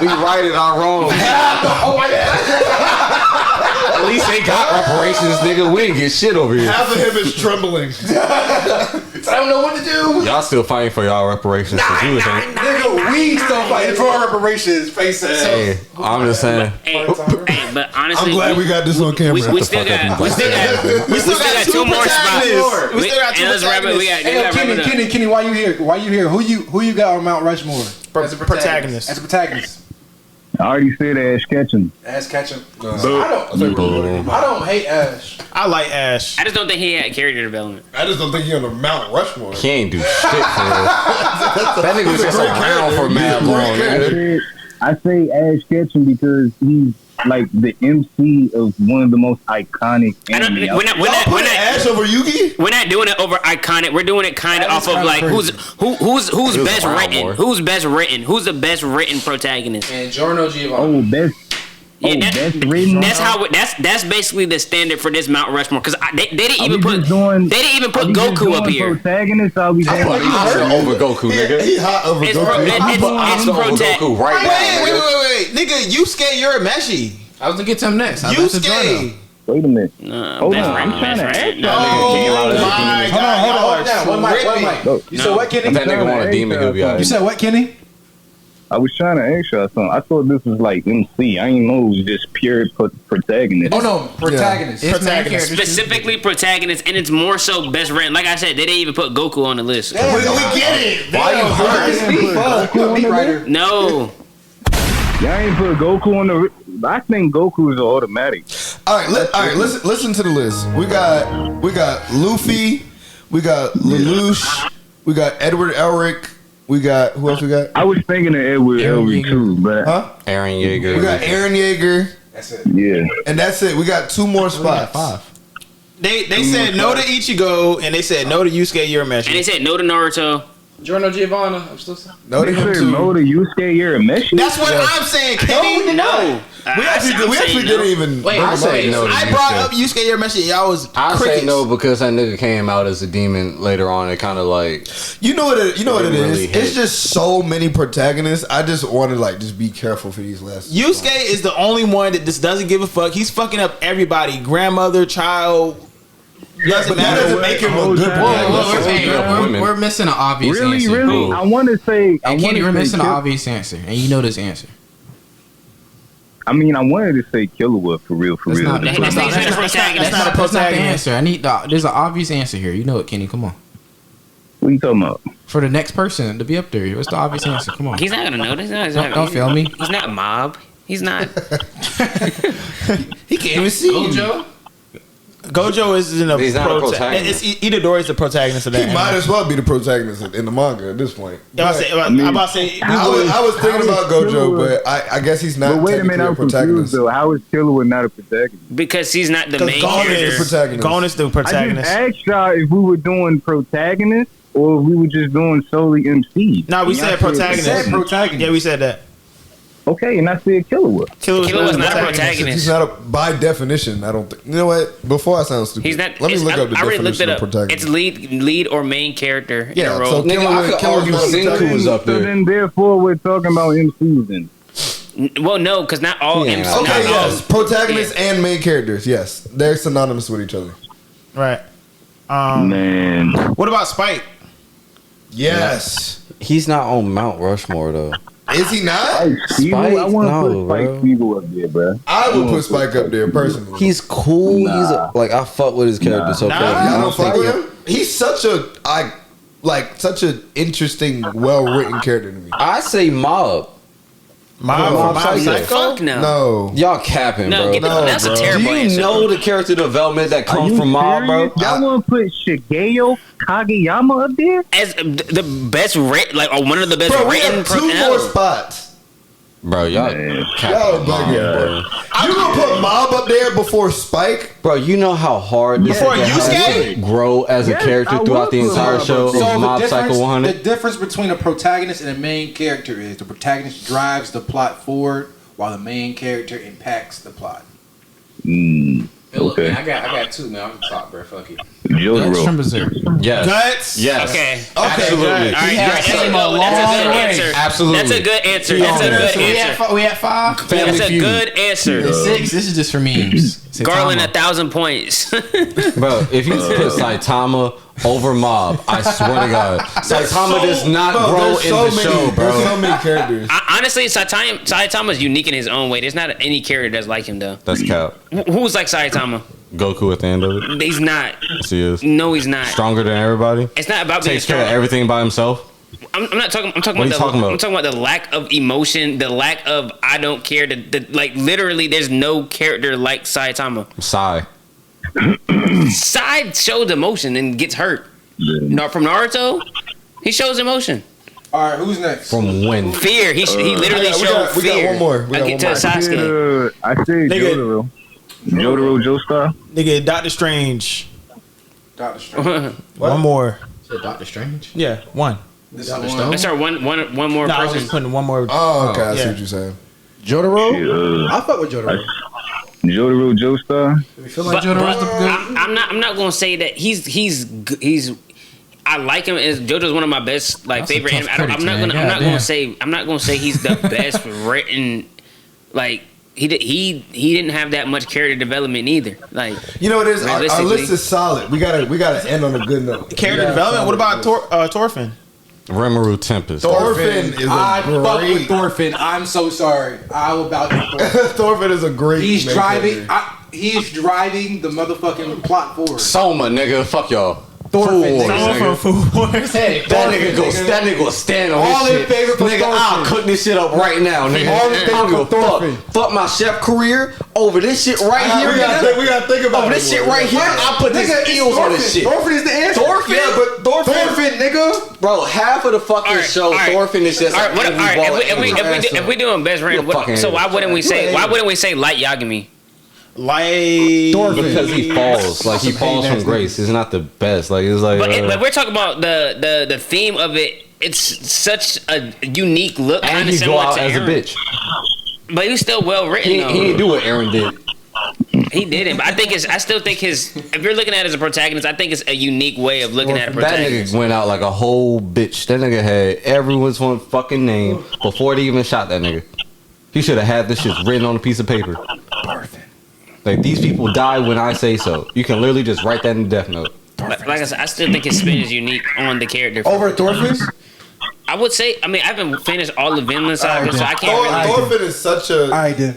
We right it our wrong. Oh my god. At least they got reparations, nigga. We ain't get shit over here. Half of him is trembling. I don't know what to do. Y'all still fighting for y'all reparations? Nigga, we still fighting for our reparations. Face it. Hey, I'm just saying. Hey, but honestly, I'm glad we got this on camera. We still got 2 more spots. We still got 2 let's wrap it. Hey, Kenny, why you here? Who you got on Mount Rushmore as a protagonist? As a protagonist. I already said Ash Ketchum. Ash Ketchum. I don't hate Ash. I like Ash. I just don't think he had character development. I just don't think he on the Mount Rushmore. He ain't do shit for us. That nigga was just around for mad long. I say Ash Ketchum because he's like the MC of one of the most iconic anime. We're not Ash over Yugi. We're not doing it over iconic. We're doing it kind of off of like who's best written. Who's best written? Who's the best written protagonist? And Giorno Giovanni. Best. That's written. That's how. That's basically the standard for this Mount Rushmore. Because they didn't even put Goku up here. Protagonist, I'll be over Goku, nigga. He hot over Goku. It's Goku right now. Wait, nigga, Yusuke Urameshi. I was gonna get to him next. Yusuke. Wait a minute. Hold on, I'm trying to ask. Hold on. One mic. You said what, Kenny? If that nigga want a demon, he'll be alright. You said what, Kenny? I was trying to ask y'all something. I thought this was like MC. I didn't know it was just pure protagonist. Oh no, protagonist. Yeah. Protagonist. Specifically protagonist, and it's more so best written. Like I said, they didn't even put Goku on the list. We get it. Why you hurt? No. Y'all ain't put Goku on the. I think Goku is automatic. All right. Listen to the list. We got Luffy. We got Lelouch. We got Edward Elric. We got who else? We got. I was thinking of Edward Elric too, but Eren Yeager. We got Eren Yeager. That's it. Yeah, and that's it. We got 2 more spots. 5. They said no to Ichigo, and they said no to Yusuke Urameshi, and they said no to Naruto. Giorno Giovanni. I'm still saying. No to him too. No to Yusuke Urameshi. That's what I'm saying, Kenny. No. We actually didn't even. Wait, I say no. I brought up Yusuke Urameshi. Y'all was I crickets. say no because that nigga came out as a demon later on. It kind of like You know what it really is. hit. It's just so many protagonists. I just want to just be careful for these last. Yusuke is the only one that just doesn't give a fuck. He's fucking up everybody, grandmother, child. But that doesn't make him a good protagonist. We're missing an obvious answer. Really? I want to say. And Kenny, we're missing an obvious answer, and you know this answer. I mean, I wanted to say Killua for real. That's not a protagonist. I need there's an obvious answer here. You know it, Kenny. Come on. What are you talking about? For the next person to be up there, what's the obvious answer? Come on. He's not gonna know this. Don't fail me. He's not Mob. He's not. He can't even see Gojo. Gojo isn't a He's not a protagonist. Itadori is the protagonist of that. He might as well be the protagonist in the manga at this point. I was thinking about Gojo, but I guess he's not. But wait a minute, I'm confused though. How is Killua not a protagonist? Because he's not the main character. Gon is the protagonist. I just asked y'all if we were doing protagonists or if we were just doing solely MC. No, we said protagonist. Yeah, we said that. Okay, and I said Killua. Killua's not a protagonist. He's not by definition. I don't think. You know what? Before I sound stupid, he's not. Let me look up the definition of protagonist. It's lead or main character in a role. So nigga, I could argue Senku was up there. So then, therefore, we're talking about MCs then. Well, no, because not all MCs. Okay, yes, protagonists and main characters. Yes, they're synonymous with each other. Right. Man, what about Spike? Yes, he's not on Mount Rushmore though. Is he not? Spike, I want to put Spike Spiegel up there, bro. I would put Spike up there personally. He's cool. He's like I fuck with his character so crazy. I don't fuck with him. He's such a like such an interesting, well written character to me. I say Mob. Mob Psycho? Fuck no. No, Y'all capping, No, bro. get the, that's bro. a Do terrible you answer. know the character development that Are comes you from Mob, bro? serious? Y'all want to put Shigeo Kageyama up there? As the best written, like or one of the best bro, we written. have two more spots. Bro, y'all Man. capping Y'all Mob, bugging, bro. You gonna put Mob up there before Spike? Bro, you know how hard this Before nigga has Yusuke? to grow as a Yes, character I throughout the would put entire Mob show up of there. Mob Psycho the 100? difference between a protagonist and a main character is the protagonist drives the plot forward while the main character impacts the plot. Look, Okay. man, I got two, man. I'm the top, bro. Fuck it. Guts from Jotaro. Berserk. Yes. Guts? Yes. Okay. Absolutely. All right, that's a good answer. Absolutely. That's a good answer. That's a good answer. We had 5. Family That's a Feud. good answer. 6. This is just for memes. Garland, Saitama. 1,000 points. Bro, if you put Saitama over Mob, I swear to God, Saitama does not grow in the show, bro. There's so many characters. Honestly, Saitama's unique in his own way. There's not any character that's like him, though. That's cap. Who's like Saitama? Goku at the end of it. He's not. Yes, he is. No, he's not. Stronger than everybody. It's not about being Takes care of strong. everything by himself. I'm not talking. I'm talking What are about you talking about? I'm talking about the lack of emotion, the lack of I don't care. The like literally, there's no character like Saitama. Sai. Sai shows emotion and gets hurt. Not from Naruto, he shows emotion. All right, who's next? From when? Fear. He literally we showed got fear. one more. We got Against one more. Sasuke. I said Nigga. Jotaro. Jotaro Joestar. Nigga, Doctor Strange. Doctor Strange. One more. Said Doctor Strange. Yeah, one. This is one. Let's start one more No, I was person. just putting one more. Oh, okay. I see Yeah. what you're saying. Jotaro? I fuck with Jotaro. Jotaro Joestar. You feel like But Jotaro's the good? I'm not gonna say that he's. I like him as JoJo's one of my best That's favorite. a tough I'm critic, not man. gonna Goddamn. I'm not gonna say he's the best written. Like he didn't have that much character development either. Like You know what it is? Our realistically. list is solid. We gotta end on a good note. Character development. What about Thorfinn? Rimuru Tempest. Thorfinn is I a fuck with great. Thorfinn. I'm so sorry. I'm about to Thorfinn. Thorfinn is a great. He's main driving. character. He's driving the motherfucking plot forward. Soma, nigga. Fuck y'all. Thorfinn, Fool Wars, nigga. nigga. Food Wars. Hey, That nigga go stand on All his in shit. favor for Nigga, I'll Thorfinn. cook this shit up right now, nigga. All in I favor don't give a for Thorfinn. fuck my chef career over this shit right here, We nigga. gotta think about Over it. this shit right here. I put this Nigga, it's eels on this Thorfinn. shit. Thorfinn is the answer. Thorfinn? Yeah, but Thorfinn, nigga. Bro, half of the fucking Alright, show, alright. Thorfinn is just all right, like all right. If we doing best You written, a fucking so why idiot. wouldn't we say Light Yagami? Like because he falls. Like he falls from grace. He's not the best. Like it's like But we're talking about the theme of it. It's such a unique look, and kind of he go similar out to as a Eren. bitch. But he's still well written. He though. didn't do what Eren did. He didn't. But I still think his. If you're looking at it as a protagonist, I think it's a unique way of looking at a That protagonist. nigga went out like a whole bitch. That nigga had everyone's one fucking name before they even shot that nigga. He should have had this shit written on a piece of paper. Like these people die when I say so. You can literally just write that in the death note. Like I said, I still think his spin is unique on the character. Over Thorfinn's? I would say. I mean, I haven't finished all the Vinland Saga, so I can't. Really, Thorfinn is such a. I did.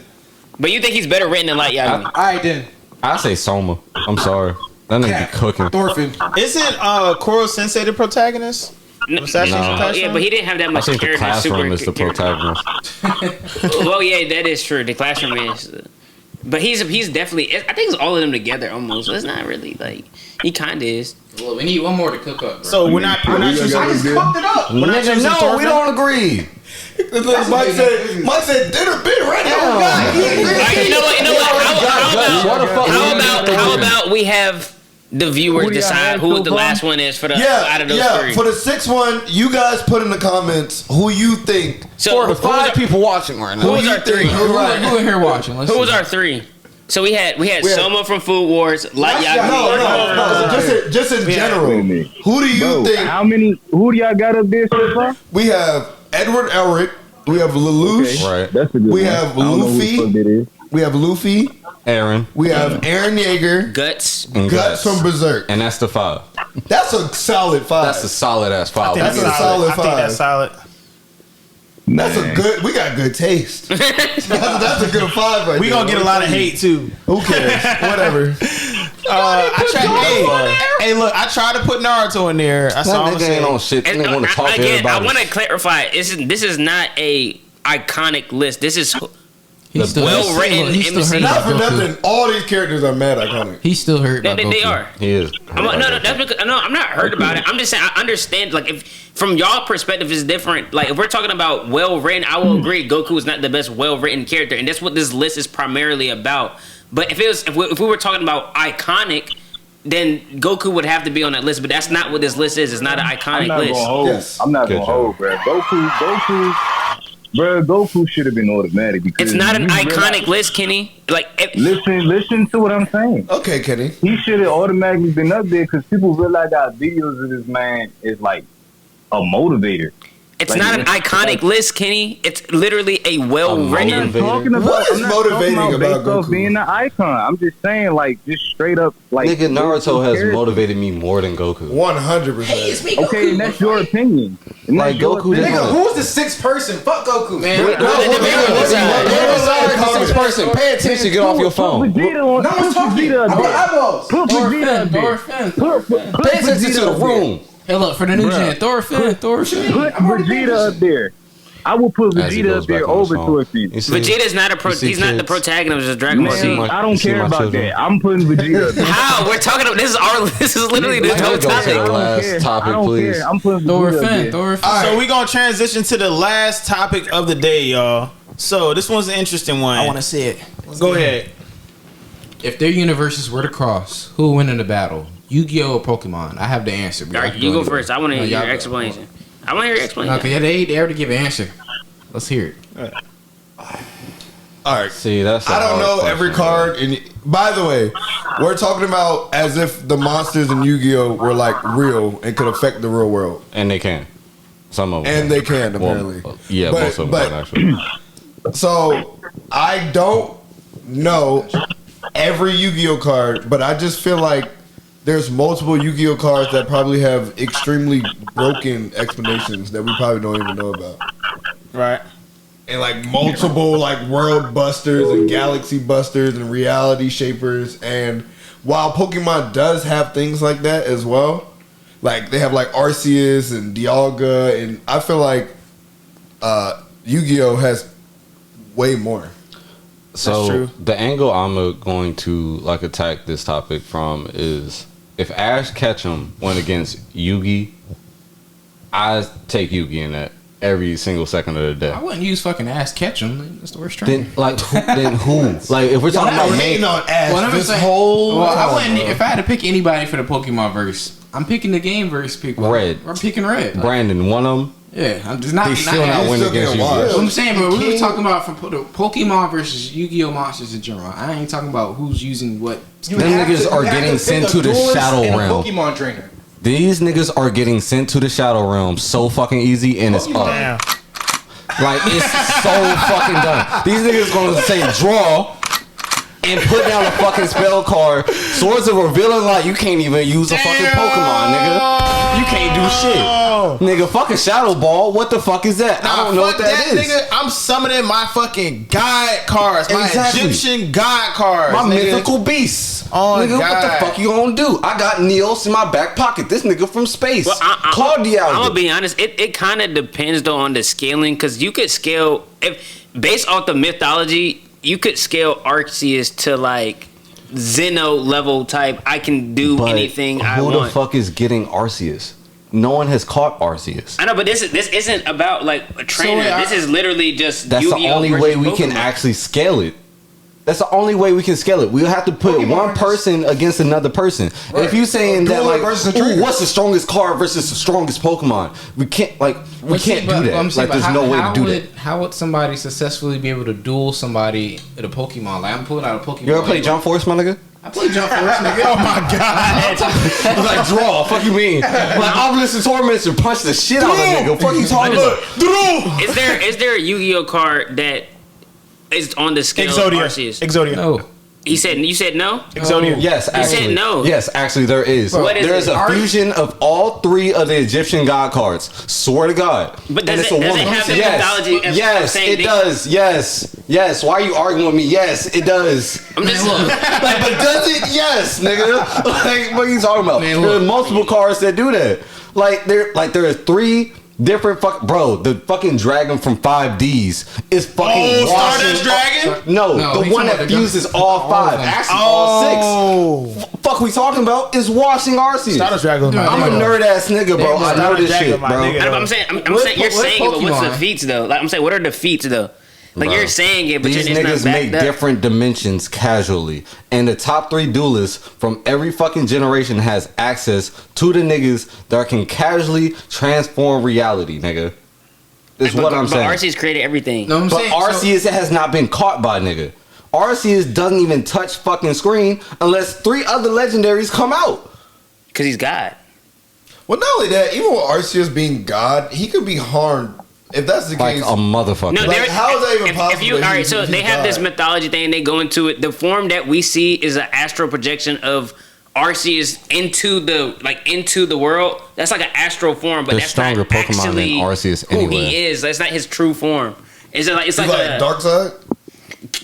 but you think he's better written than Light Yagami? I did. I say Soma. I'm sorry. That nigga be cooking. Thorfinn. Isn't Koro Sensei the protagonist? Was that No. his protagonist? Yeah, but he didn't have that I much think the character. classroom is the character. protagonist. Well, yeah, that is true. The classroom is, but he's definitely. I think it's all of them together almost. But it's not really like he kind of is. Well, we need one more to cook up, bro. So we're not choosing. I just cooked it up. We're not Nigga, choosing no, we Thorfinn? don't agree. Mike said dinner been ready. Oh God, All right, you know what? How about we have the viewers Who do y'all decide have who so the far? last one is for the out of those three. For the sixth one, you guys put in the comments who you think. So For the 5 people watching right now. who was you our three? think- Who in here watching? Let's Who was see. our three? So we had had- Soma from Food Wars, Light No, Yagami. no. Just in general. Wait a minute. Who do you Bro, think? how many? Who do y'all got up there so far? We have Edward Elric. We have Lelouch. Right. That's a good We one. have I don't know who the Luffy. fuck that is. We have Luffy. Aaron. We have Eren Yeager. Guts. And Guts from Berserk. And that's the 5. That's a solid 5. That's a solid ass 5. That's a solid I think that's 5. solid. That's a good. We got good taste. that's a good 5 right We there. gonna get a lot of hate too. Who cares? Whatever. Hey, look, I tried to put Naruto in there. That's all I'm saying. On shit. They want to talk to Again, I everybody. want to clarify. This is not a iconic list. This is well written. Not for nothing. All these characters are mad iconic. He's still hurt. They are. He is. No, that's because I'm not hurt about it. I'm just saying I understand. Like if from y'all perspective is different. Like if we're talking about well written, I will agree. Goku is not the best well written character, and that's what this list is primarily about. But if we were talking about iconic, then Goku would have to be on that list. But that's not what this list is. It's not an iconic list. I'm not gonna hold, bro. Goku should have been automatic because it's not an iconic list, Kenny. Like, listen to what I'm saying. Okay, Kenny. He should have automatically been up there because people realize that videos of this man is like a motivator. It's like, not an iconic list, Kenny. It's literally a well-written. What is motivating about Goku? Being an icon. I'm just saying, like, just straight up, like. Nigga, Naruto has motivated me more than Goku. 100%. Hey, it's me, Goku. Okay, and that's your opinion. And like Goku. Nigga, who's the sixth person? Fuck Goku, man. Sixth person. Pay attention. Get off your phone. Put Vegeta Pay attention to the room. Hey, look, for the new gen, Thorfinn. Put Vegeta up there. I will put Vegeta up there over Thorfinn. Vegeta's not he's not the protagonist of Dragon Ball Z. I don't care about that. I'm putting Vegeta up there. How? We're talking about this is literally the whole topic. Last topic, please. I'm putting Thorfinn. So we're gonna transition to the last topic of the day, y'all. So this one's an interesting one. I want to see it. Go ahead. If their universes were to cross, who would win in the battle? Yu-Gi-Oh! Or Pokemon? I have the answer. All right, you go first. I want to hear your explanation. I want to hear your explanation. Okay, they already give an answer. Let's hear it. All right. See, that's. I don't know every card. And by the way, we're talking about as if the monsters in Yu-Gi-Oh were like real and could affect the real world, and they can. Some of them. And they can apparently. Well, yeah, most of them can actually. So I don't know every Yu-Gi-Oh card, but I just feel like there's multiple Yu-Gi-Oh cards that probably have extremely broken explanations that we probably don't even know about. Right. And like multiple like world busters and galaxy busters and reality shapers. And while Pokemon does have things like that as well, like they have like Arceus and Dialga, and I feel like Yu-Gi-Oh has way more. So the angle I'm going to like attack this topic from is if Ash Ketchum went against Yugi, I take Yugi in that every single second of the day. I wouldn't use fucking Ash Ketchum. That's the worst trainer. Then who? Like if we're talking about main on Ash, well, this whole I wouldn't. If I had to pick anybody for the Pokemon verse, I'm picking the game verse people. Red. I'm picking Red. Brandon, one of them. Yeah, I'm just not. They still not winning against you. I'm saying, but we were talking about from the Pokemon versus Yu-Gi-Oh monsters in general. I ain't talking about who's using what. Them niggas are getting sent to the Shadow Realm. Pokemon trainer. These niggas are getting sent to the Shadow Realm so fucking easy, and it's up. Damn. Like it's so fucking done. These niggas gonna say draw and put down a fucking spell card. Swords of Revealing Light. You can't even use a fucking Pokemon, nigga. You can't do shit. Nigga, fucking Shadow Ball. What the fuck is that? I don't know what that is. Nigga, I'm summoning my fucking god cards. My Egyptian god cards. My nigga. mythical beasts. Oh, nigga, God. what the fuck you gonna do? I got Neos in my back pocket. This nigga from space. Well, Claudia. I'm gonna be honest. It kind of depends though on the scaling, because you could scale if based off the mythology. You could scale Arceus to like Zeno level type. I can do anything I want. Who the fuck is getting Arceus? No one has caught Arceus. I know, but this isn't about like a trainer. This is literally just That's Yu-Gi-Oh! The only way we Pokemon. can actually scale it. That's the only way we can scale it. We'll have to put one person against another person. Right. If you saying that like, what's the strongest card versus the strongest Pokemon? We can't do that. Like, there's no way to do that. How would somebody successfully be able to duel somebody at a Pokemon? Like I'm pulling out a Pokemon. You ever play Jump Force, my nigga? I play Jump Force, nigga. Oh my god! Like draw. Fuck you mean? Like Obelisk and Torments and punch the shit out of nigga. Fuck you talking about? Is there a Yu-Gi-Oh card that is on the scale of Arceus? Exodia. No. You said no? Exodia. Yes, actually. said no. Yes, actually, there is. What is there is it? a fusion of all 3 of the Egyptian god cards. Swear to God. But And does it's it a woman. have the Yes. mythology of Yes, saying it does. Yes. Why are you arguing with me? Yes, it does. I'm just Like, but does it? Yes, nigga. Like, what are you talking about? Man, There are look. multiple cards that do that. There are 3 different bro, the fucking dragon from 5Ds is fucking Stardust Dragon? No, the he's one talking that about fuses all 5. of them. Actually, all 6. Fuck, we talking about is washing Arceus. Stardust Dragon. I'm a nerd ass nigga, bro. I know this shit, bro. I'm saying you're saying it, but what's the feats though? Like I'm saying, what are the feats though? Like Bro, you're saying it, but these it's niggas not make backed up. different dimensions casually, and the top 3 duelists from every fucking generation has access to the niggas that can casually transform reality, nigga. Is what I'm saying. But Arceus created everything. No, I'm But saying, Arceus has not been caught by nigga. Arceus doesn't even touch fucking screen unless 3 other legendaries come out. Because he's God. Well, not only that, even with Arceus being God, he could be harmed. If that's the Like case, a motherfucker. No, Like, how is that even possible that all right, he's- so he's they have this God? mythology thing. They go into it. The form that we see is an astral projection of Arceus into the world. That's like an astral form, but There's that's stronger not Pokemon than actually Arceus who anyway. he is. That's not his true form. It's like Dark Side.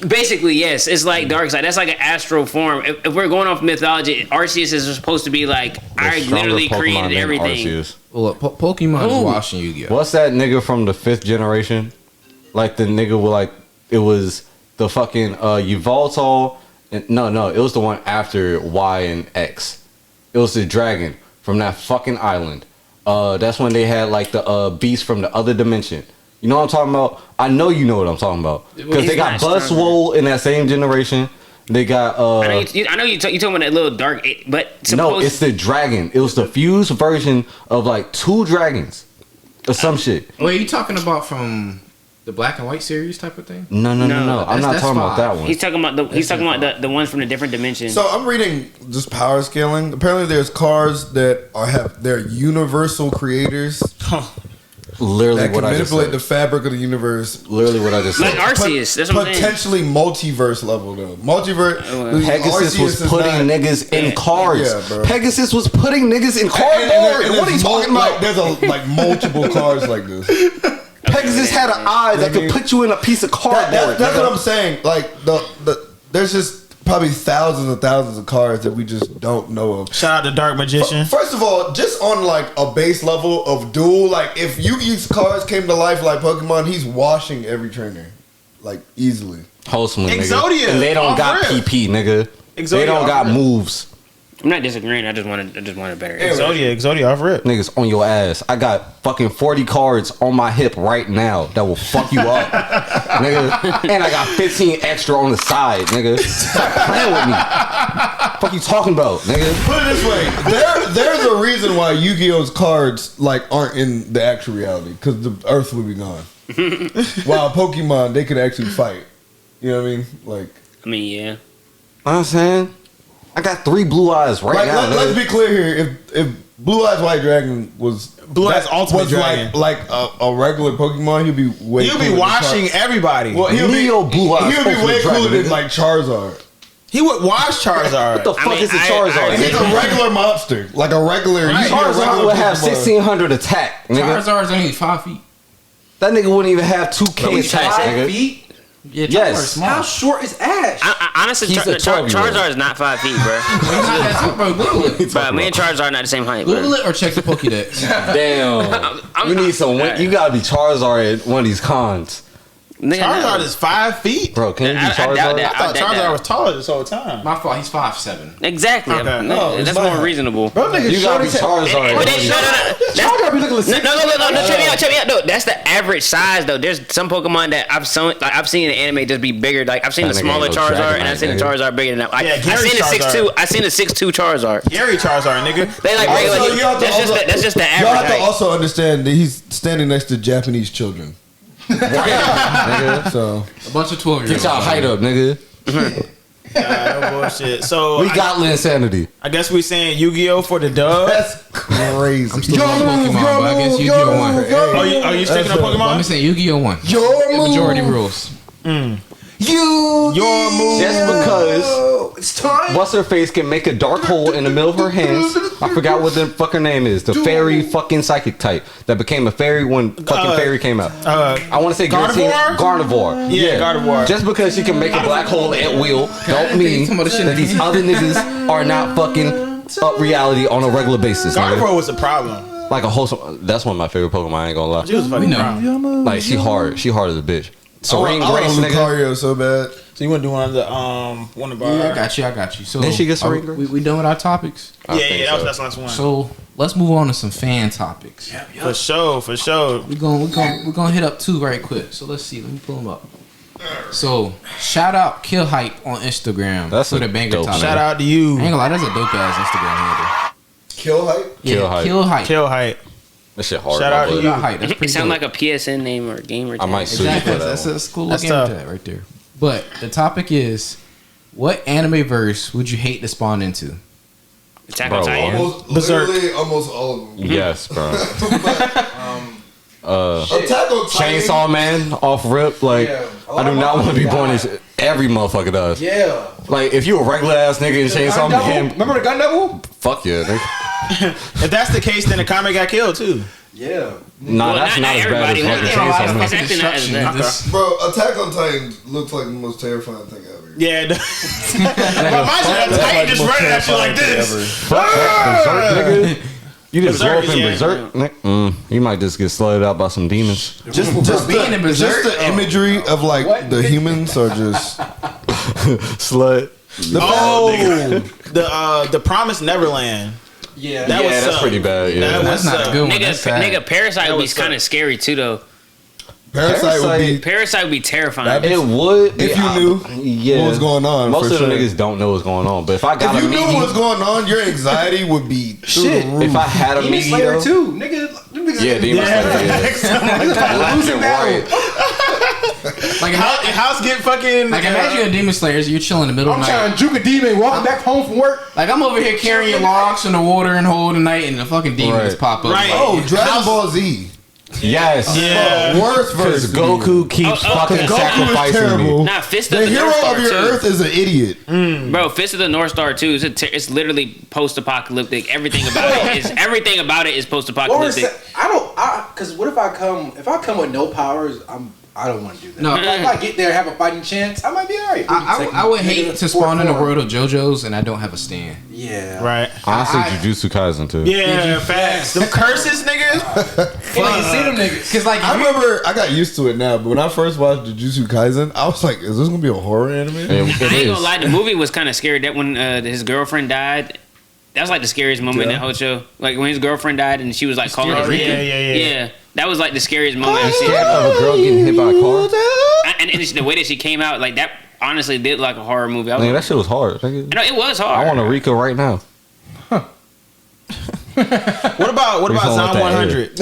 basically yes. It's like Dark Side. That's like an astral form. If we're going off mythology, Arceus is supposed to be like I There's stronger literally Pokemon created than everything. Arceus. well, look, Pokemon is washing Yu-Gi-Oh. What's that nigga from the 5th generation? Like the nigga with like it was the fucking Yveltal. No, it was the one after Y and X. It was the dragon from that fucking island. That's when they had like the beast from the other dimension. You know what I'm talking about? I know you know what I'm talking about because He's they got not Buzzwole in that same generation. They got I know you talking about that little dark, but no, it's the dragon. It was the fused version of like 2 dragons or some shit. Wait, you talking about from the Black and White series type of thing? No. I'm not that's talking about fine. that one. He's talking about the ones from the different dimensions. So I'm reading just power scaling. Apparently, there's cards that have their universal creators Literally that can what I just manipulate said. the fabric of the universe. Literally what I just Like said. Arceus, that's what I'm saying. Potentially multiverse level though. Multiverse. Pegasus Arceus was is putting not- niggas in cards. Yeah, bro. Pegasus was putting niggas in And cardboard. What are you there's talking about? There's like multiple cards like this. Pegasus had an eye that could put you in a piece of cardboard. That's what I'm saying. Like there's just probably thousands and thousands of cards that we just don't know of. Shout out to Dark Magician. First of all, just on like a base level of duel, like if Yu-Gi's cards came to life like Pokemon, he's washing every trainer, like easily. Wholesome, nigga. Exodia, And they don't off got rip. PP, nigga. Exodia They don't off got rip. moves. I'm not disagreeing. I just wanted better. Exodia off rip. Niggas on your ass. I got fucking 40 cards on my hip right now that will fuck you up. Nigga. And I got 15 extra on the side, nigga. Stop playing with me. Fuck you talking about, nigga? Put it this way, there's a reason why Yu-Gi-Oh's cards like aren't in the actual reality because the Earth would be gone. While Pokemon, they could actually fight. You know what I mean? Like, I mean, yeah. You know what I'm saying? I got 3 blue eyes right like now. let's nigga. be clear here. If Blue Eyes White Dragon was Blue Eyes Ultimate was Dragon. like a regular Pokemon, he'd be way. He'll cooler be than washing everybody. Well, Neo Blue Eyes He'll be Ultimate way Dragon, cooler than nigga. like Charizard. He would wash Charizard. What the fuck is a Charizard? He's a regular monster, like a regular. Right. Charizard would have Pokemon. 1600 attack, nigga. Charizard's only 5 feet. That nigga wouldn't even have 2K attack, 5 nigga. feet? Yeah, Yes. Charizard's small. How short is Ash? Honestly, He's a 12-year-old. Charizard is not 5 feet, bro. Bro, Google it. But me and Charizard are not the same height, Google bro. it or check the Pokédex. Damn. You need some. You gotta be Charizard at one of these cons. Nigga, Charizard no. is 5 feet. Bro, can you be I doubt Charizard? that. I thought doubt Charizard that. was taller this whole time. My fault, he's 5'7". Exactly. Okay. No, That's it's more fine. reasonable. Bro, nigga, You gotta be shorty Charizard. But at they, one of no, these- no, Charizard be looking like no, check me out. No, that's the average size though. There's some Pokemon that I've seen in anime just be bigger. Like I've seen That the nigga smaller ain't no Charizard and I've seen the Dragonite, Charizard bigger than that. Yeah, I've Gary seen the Charizard. 6'2". I've seen the 6'2" Charizard. Gary Charizard, nigga. They like regular. Also, you have to That's just the Y'all average have to height. also understand that he's standing next to Japanese children. Nigga. So A bunch of 12-year-olds. Get y'all height up, nigga. No bullshit. So We got insanity. I guess we saying Yu-Gi-Oh for the dub. that's crazy. I'm still on Pokemon, but I guess Yu-Gi-Oh! 1. Are you sticking on I'm Pokemon? just saying Yu-Gi-Oh! 1. The majority rules. Your move. Just because It's time. what's her face can make a dark hole in the middle of her hands. I forgot what the fucking name is. The fairy fucking psychic type that became a fairy when fucking fairy came out. I want to say Gardevoir. Yeah, Gardevoir. Just because she can make a black hole at will, don't mean that these other niggas are not fucking up reality on a regular basis. Gardevoir was a problem. Like a wholesome. That's one of my favorite Pokemon. I ain't gonna lie. She was a fucking problem. Like she hard. She hard as a bitch. Serene I Grace, want nigga. Lucario so bad. So you want to do one of the one of our? Yeah, I got you. So Then she gets Serene Grace. we done with our topics. Yeah, that's the last one. So let's move on to some fan topics. For sure. We're gonna hit up two right quick. So let's see. Let me pull them up. So shout out Kill Hype on Instagram. That's for a the banger dope topic. Shout out to you. I ain't gonna lie, that's a dope ass Instagram handle. Kill Hype? Yeah, Kill Hype. Kill Hype. That shit hard. Shout out to you. Hype. That's It pretty sounds dope. like a PSN name or gamer I tag. might sue you Exactly. for that. That's a cool That's little game tough. tag right there. But the topic is, what anime verse would you hate to spawn into? Attack Bro, on Titan. Literally almost all of them. Yes, bro. Attack on Titan. Chainsaw Man off rip. Like I do not want to be born as every motherfucker does. Yeah. Like if you a regular ass nigga in Chainsaw Man, Remember the gun devil? fuck yeah, nigga. If that's the case, then the comic got killed too. Yeah. Nah, that's not as bad as fucking Chainsaw Man. It's actually not as bad. Bro, Attack on Titan looks like the most terrifying thing ever. Yeah. But imagine a Titan just running at you like this. Fuck that Berserk, nigga. You just Berserk grow up in is- yeah. Berserk, nigga. You might just get slutted out by some demons. Just being in Berserk? the imagery of like the humans are just Slut. The Promised Neverland. Yeah. That was that's pretty bad. Yeah. That That's was not a good one. That's sad. Nigga, Parasite would be was kind of scary too, though. Parasite would be Parasite would be terrifying. It would if you knew what was going on. Most for of the sure. niggas don't know what's going on. But if I got If a you knew Migi, what was going on, your anxiety would be through the roof. if I had a Demon Migi Slayer though, too. Nigga, them niggas yeah, Demon Slayer. Left and right. Like, House get fucking. like imagine you're a demon slayer, so you're chilling in the middle of I'm the night. trying to juke a demon, walking back home from work. Like I'm over here carrying logs in the water and whole the night, and the fucking demons Right. pop up. Right. Like, Oh, Dragon Ball Z. Yes. Yeah. Worst Because version. Goku keeps fucking Goku is sacrificing terrible. me. Nah, Fist of The the hero North Star of your too. Earth is an idiot. Bro, Fist of the North Star too. It's literally post-apocalyptic. Everything about it is What post-apocalyptic. because what if I come with no powers? I don't want to do that. No. If I get there and have a fighting chance, I might be alright. I would hate to spawn in the world of JoJo's and I don't have a stand. Yeah. Right. Honestly, Jujutsu Kaisen too. Yeah, facts. Them curses, nigga. You see them niggas. Cause like I remember I got used to it now, but when I first watched Jujutsu Kaisen, I was like, "Is this gonna be a horror anime?" It I ain't is. gonna lie, the movie was kind of scary. That when his girlfriend died, that was like the scariest moment in that whole show. Like when his girlfriend died and she was like calling him. Yeah. That was like the scariest moment I've seen. Of a girl getting hit by a car. And the way that she came out, like that, honestly did like a horror movie. I was Nigga, that like, shit was hard. Nigga. no, it was hard. I want a Rika right now. What about He's on Zom with that 100?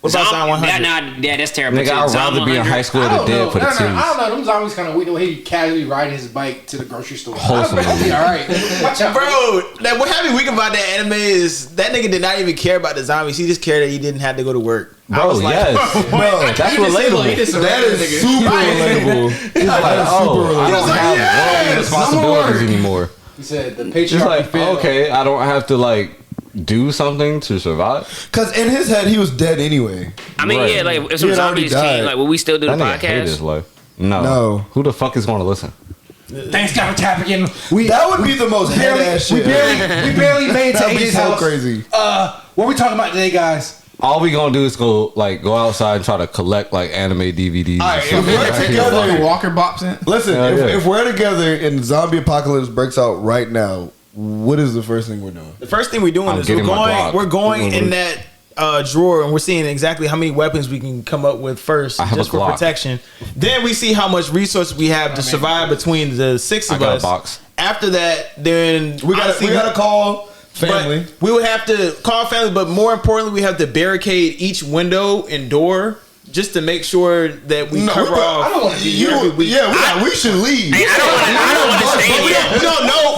What about Zom 100? Yeah, that's terrible. Nigga, too. I'd Zom rather be in 100. high school I than don't dead know. for the I teams. don't know. Them zombies kind of weak the way he casually riding his bike to the grocery store. Wholesome. I'll be alright. Watch out, Bro, what had me weak about that anime is that nigga did not even care about the zombies. He just cared that he didn't have to go to work. Bro, yes. Bro, That's relatable. that is super relatable. He's like, oh, I don't have world responsibilities anymore. He said the Just patriarchy like, failed. okay, I don't have to like do something to survive. Because in his head, he was dead anyway. I mean, Right. yeah, like if He some had already zombies came, died. like will we still do the That nigga hate his podcast? life. No. Who the fuck is going to listen? Thanks, God, for tapping in. That would be the most head ass shit. We barely made it to That'd be AJ's so house. crazy. What we talking about today, guys? All we gonna do is go outside and try to collect like anime DVDs. All right, and if stuff. we're together, fucking Walker bops in. listen, Hell yeah. if we're together and zombie apocalypse breaks out right now, what is the first thing we're doing? The first thing we're doing I'm is getting my Glock. we're going in that drawer and we're seeing exactly how many weapons we can come up with first I have just a for Glock. protection. Then we see how much resources we have to survive between the six I of got a us. box. After that, then We gotta call family. But we would have to call family, but more importantly, we have to barricade each window and door just to make sure that we cover off. I don't want to be You, here. yeah, we should leave. I don't want to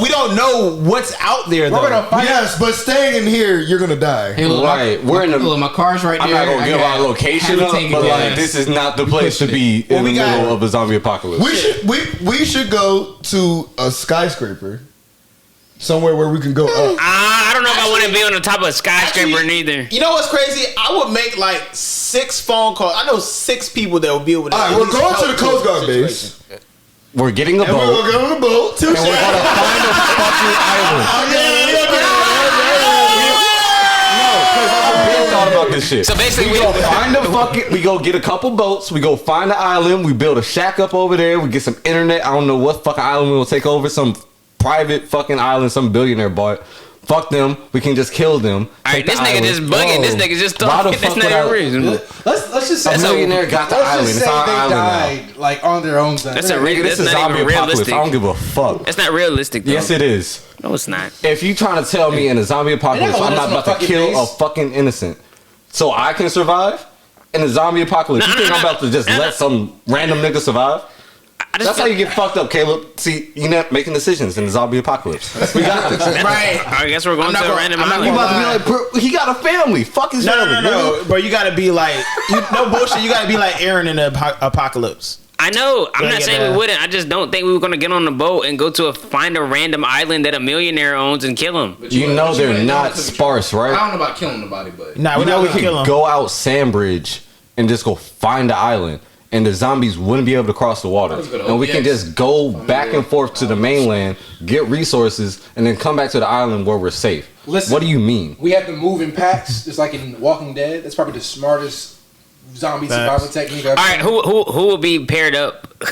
We don't know what's out there though. We're gonna fight. Yes, but staying in here, you're gonna die. Hey, look, We're in the. Look, my car's right there. I'm not gonna give our location up, but like this is not the place to be in the middle of a zombie apocalypse. We should go to a skyscraper, somewhere where we can go up. I don't know if I want to be on the top of a skyscraper neither. You know what's crazy? I would make like 6 phone calls. I know 6 people that would be able to. All right, we're going to the Coast Guard base. We're getting a boat. We're gonna get on the boat. And we're gonna find a fucking island. Thought about this shit. So basically, we go find a fucking. We go get a couple boats. We go find an island. We build a shack up over there. We get some internet. I don't know what fucking island we will take over. Some private fucking island. Some billionaire bought. Fuck them. We can just kill them. Alright, this nigga just bugging. This nigga just talking. That's not a reason. Let's just say a millionaire got the island. Let's It's just our say they island died like on their own. That's This is not zombie even apocalypse. realistic. I don't give a fuck. That's not realistic. Though. Yes, it is. No, it's not. If you trying to tell me in a zombie apocalypse, I'm not about to kill a fucking innocent, so I can survive in a zombie apocalypse. You think I'm about to just let some random nigga survive? That's how you get fucked up, Caleb. See, you're not making decisions in the zombie apocalypse. We got this. Right. I guess we're going to a random island. You about to be like, bro, he got a family. Fuck his family. No. Bro, you gotta be like, no bullshit. You gotta be like Eren in the apocalypse. I know. I'm not saying we wouldn't. I just don't think we were going to get on the boat and go to find a random island that a millionaire owns and kill him. You know they're not sparse, right? I don't know about killing nobody, but nah, we know we can go out Sandbridge and just go find the island. And the zombies wouldn't be able to cross the water. And we can just go back and forth to the mainland, get resources, and then come back to the island where we're safe. Listen, what do you mean? We have to move in packs, just like in Walking Dead. That's probably the smartest zombie survival technique I've seen. All right, who will be paired up?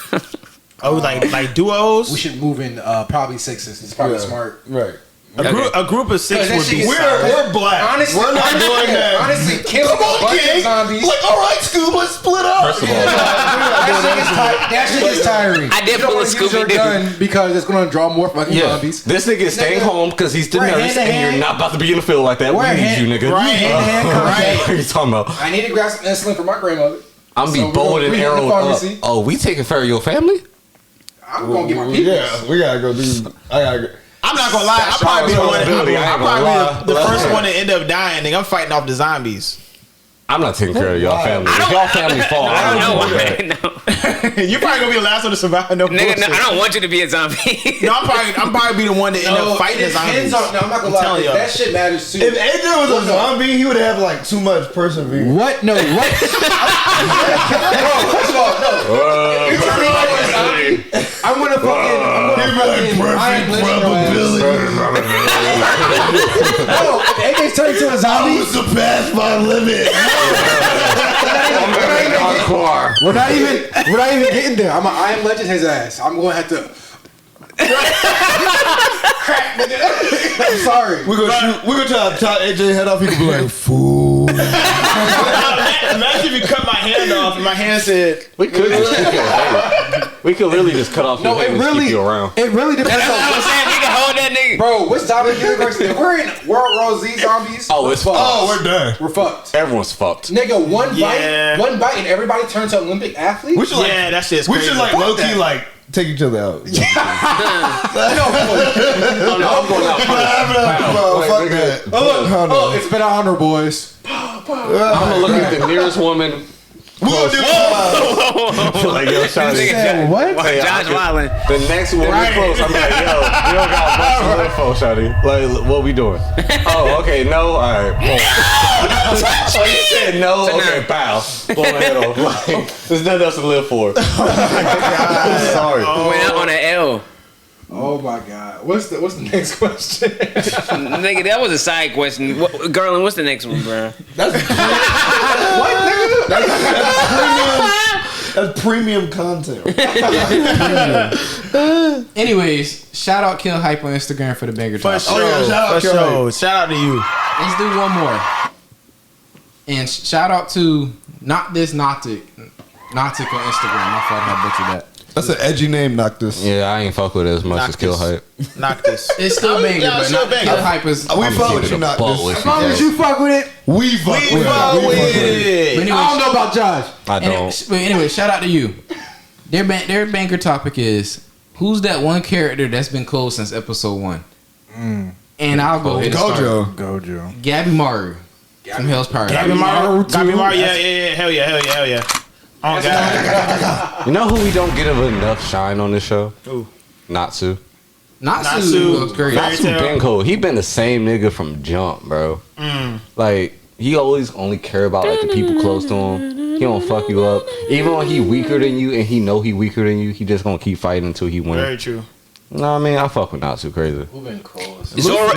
Oh, like duos? We should move in probably 6s. It's probably smart. Right. A group of 6 would be. We're black. Honestly, we're not doing that. Honestly, killing a bunch of zombies. Like, all right, Scoob, let's split up. First of all, that shit is tiring. I did pull a Scooby gun because it's going to draw more fucking zombies. This nigga is staying home because he's the nurse, and you're not about to be in the field like that. We need you, nigga. Right. What are you talking about? I need to grab some insulin for my grandmother. I'm be bold and arrowed up. Oh, we taking care of your family? I'm going to get my people. Yeah, we got to go do. I got to go. I'm not gonna lie. I'll probably be the one. I'm probably the first one to end up dying. Nigga, I'm fighting off the zombies. I'm not taking care of y'all family. If y'all family fall, I don't know. You're probably gonna be the last one to survive. No, nigga, no, I don't want you to be a zombie. No, I'm probably be the one to end up fighting the zombies. No, I'm not gonna lie. That shit matters too. If AJ was a zombie, he would have like too much perseverance. What? No, what? First of all, no. If you turn me into a zombie, I'm gonna fucking probability. No, if AJ's turned into a zombie, I was surpassed my limit. We're not even getting there. I am legend his ass. I'm gonna have to crack. I'm sorry. We're gonna try to chop AJ head off. He could be like, fool. Imagine if you cut my hand off and my hand said, we could just keep your hand. We could really just cut off your hand and keep you around. It really depends. That's what I'm saying. We can hold that nigga. Bro, which zombie universe? If we're in World War Z zombies, it's fucked. Oh, we're done. We're fucked. Everyone's fucked. Nigga, one bite, and everybody turns to Olympic athletes. We should that shit's crazy. We should like low key like take each other out. No, I'm going out first. Fuck that. Oh, it's been an honor, boys. I'm gonna look at the nearest woman. We'll do like, yo, Shawty. What? Josh Wildin. The next woman close, I'm like, yo, you don't got much to live for, Shawty. Like, what we doing? Oh, okay, no, all right. Oh, you said no? Okay, bow. Blow my head off. Like, there's nothing else to live for. Sorry. Went out on an L. Oh my God! What's the next question? Nigga, that was a side question. Garland, what's the next one, bro? That's what, nigga? That's premium content. Anyways, shout out Kill Hype on Instagram for the banger For talk. sure. Shout out to you. Let's do one more. And shout out to Not This Nautic on Instagram. My fault, I butchered that. That's an edgy name, Noctis. Yeah, I ain't fuck with it as much as Kill Hype. Noctis. It's still banger, but Kill Hype is. We fuck with you, Noctis. As long as you fuck with it, we fuck with it. But anyway, I don't know about Josh. I don't. But anyway, shout out to you. Their banker topic is Who's that one character that's been cold since episode 1? And I'll go ahead and start. Gojo. Gabby Maru from Hell's Paradise. Gabby Maru. Yeah. Hell yeah. Oh God. You know who we don't get enough shine on this show? Who? Natsu. Natsu was great. Natsu been cool. He been the same nigga from jump, bro. Like he always only care about like the people close to him. He don't fuck you up. Even when he weaker than you and he know he weaker than you, he just gonna keep fighting until he wins. Very true. No, I mean I fuck with Natsu crazy. Who been cold? Zoro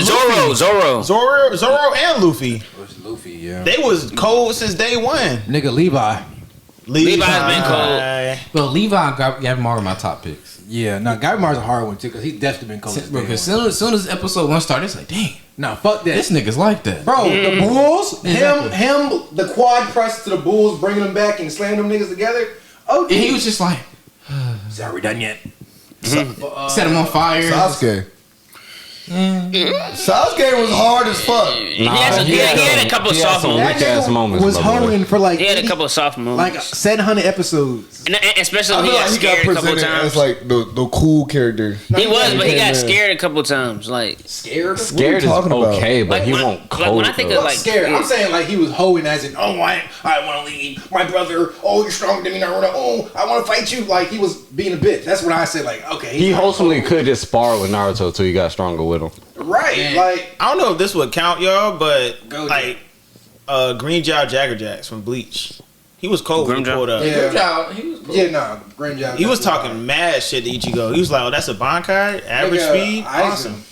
and Luffy. Luffy, yeah. They was cold since day one. Nigga, Levi's been cold. But Levi and Gabby Maru are my top picks. Yeah, no, Gabby Maru's a hard one too because he's definitely been cold. Because as soon as episode 1 started, it's like, dang, nah, fuck that. this nigga's like that. Bro, the Bulls, Exactly. him, the quad press to the Bulls, bringing them back and slamming them niggas together. Oh, And he was just like, Are we done yet? set him on fire. Sasuke. Sasuke was hard as fuck. He had a couple of soft moments. That nigga was hoeing for like He had a couple of soft moments. like 700 episodes. And especially I when he feel got like he got scared a couple presented times. as like the cool character. He was, but he got Yeah. scared a couple times. Like scared. Scared is talking about? okay, but he when I- won't cold. when I think though. of like Scared. I'm saying like he was hoeing as in, oh, I want to leave my brother. Oh, you're stronger than me, Naruto. Oh, I want to fight you. Like he was being a bitch. That's what I said. Like, okay, He wholesomely could just spar with Naruto till he got stronger with him. right. Man. Like I don't know if this would count, y'all, but Gojo. like Green Jow Jagger from Bleach. He was cold when he Grimjaw? pulled up. Yeah. Good job. He was cool. yeah, nah, Grand Job. He was talking mad shit to Ichigo. He was like, "Oh, that's a Bankai, average speed, awesome."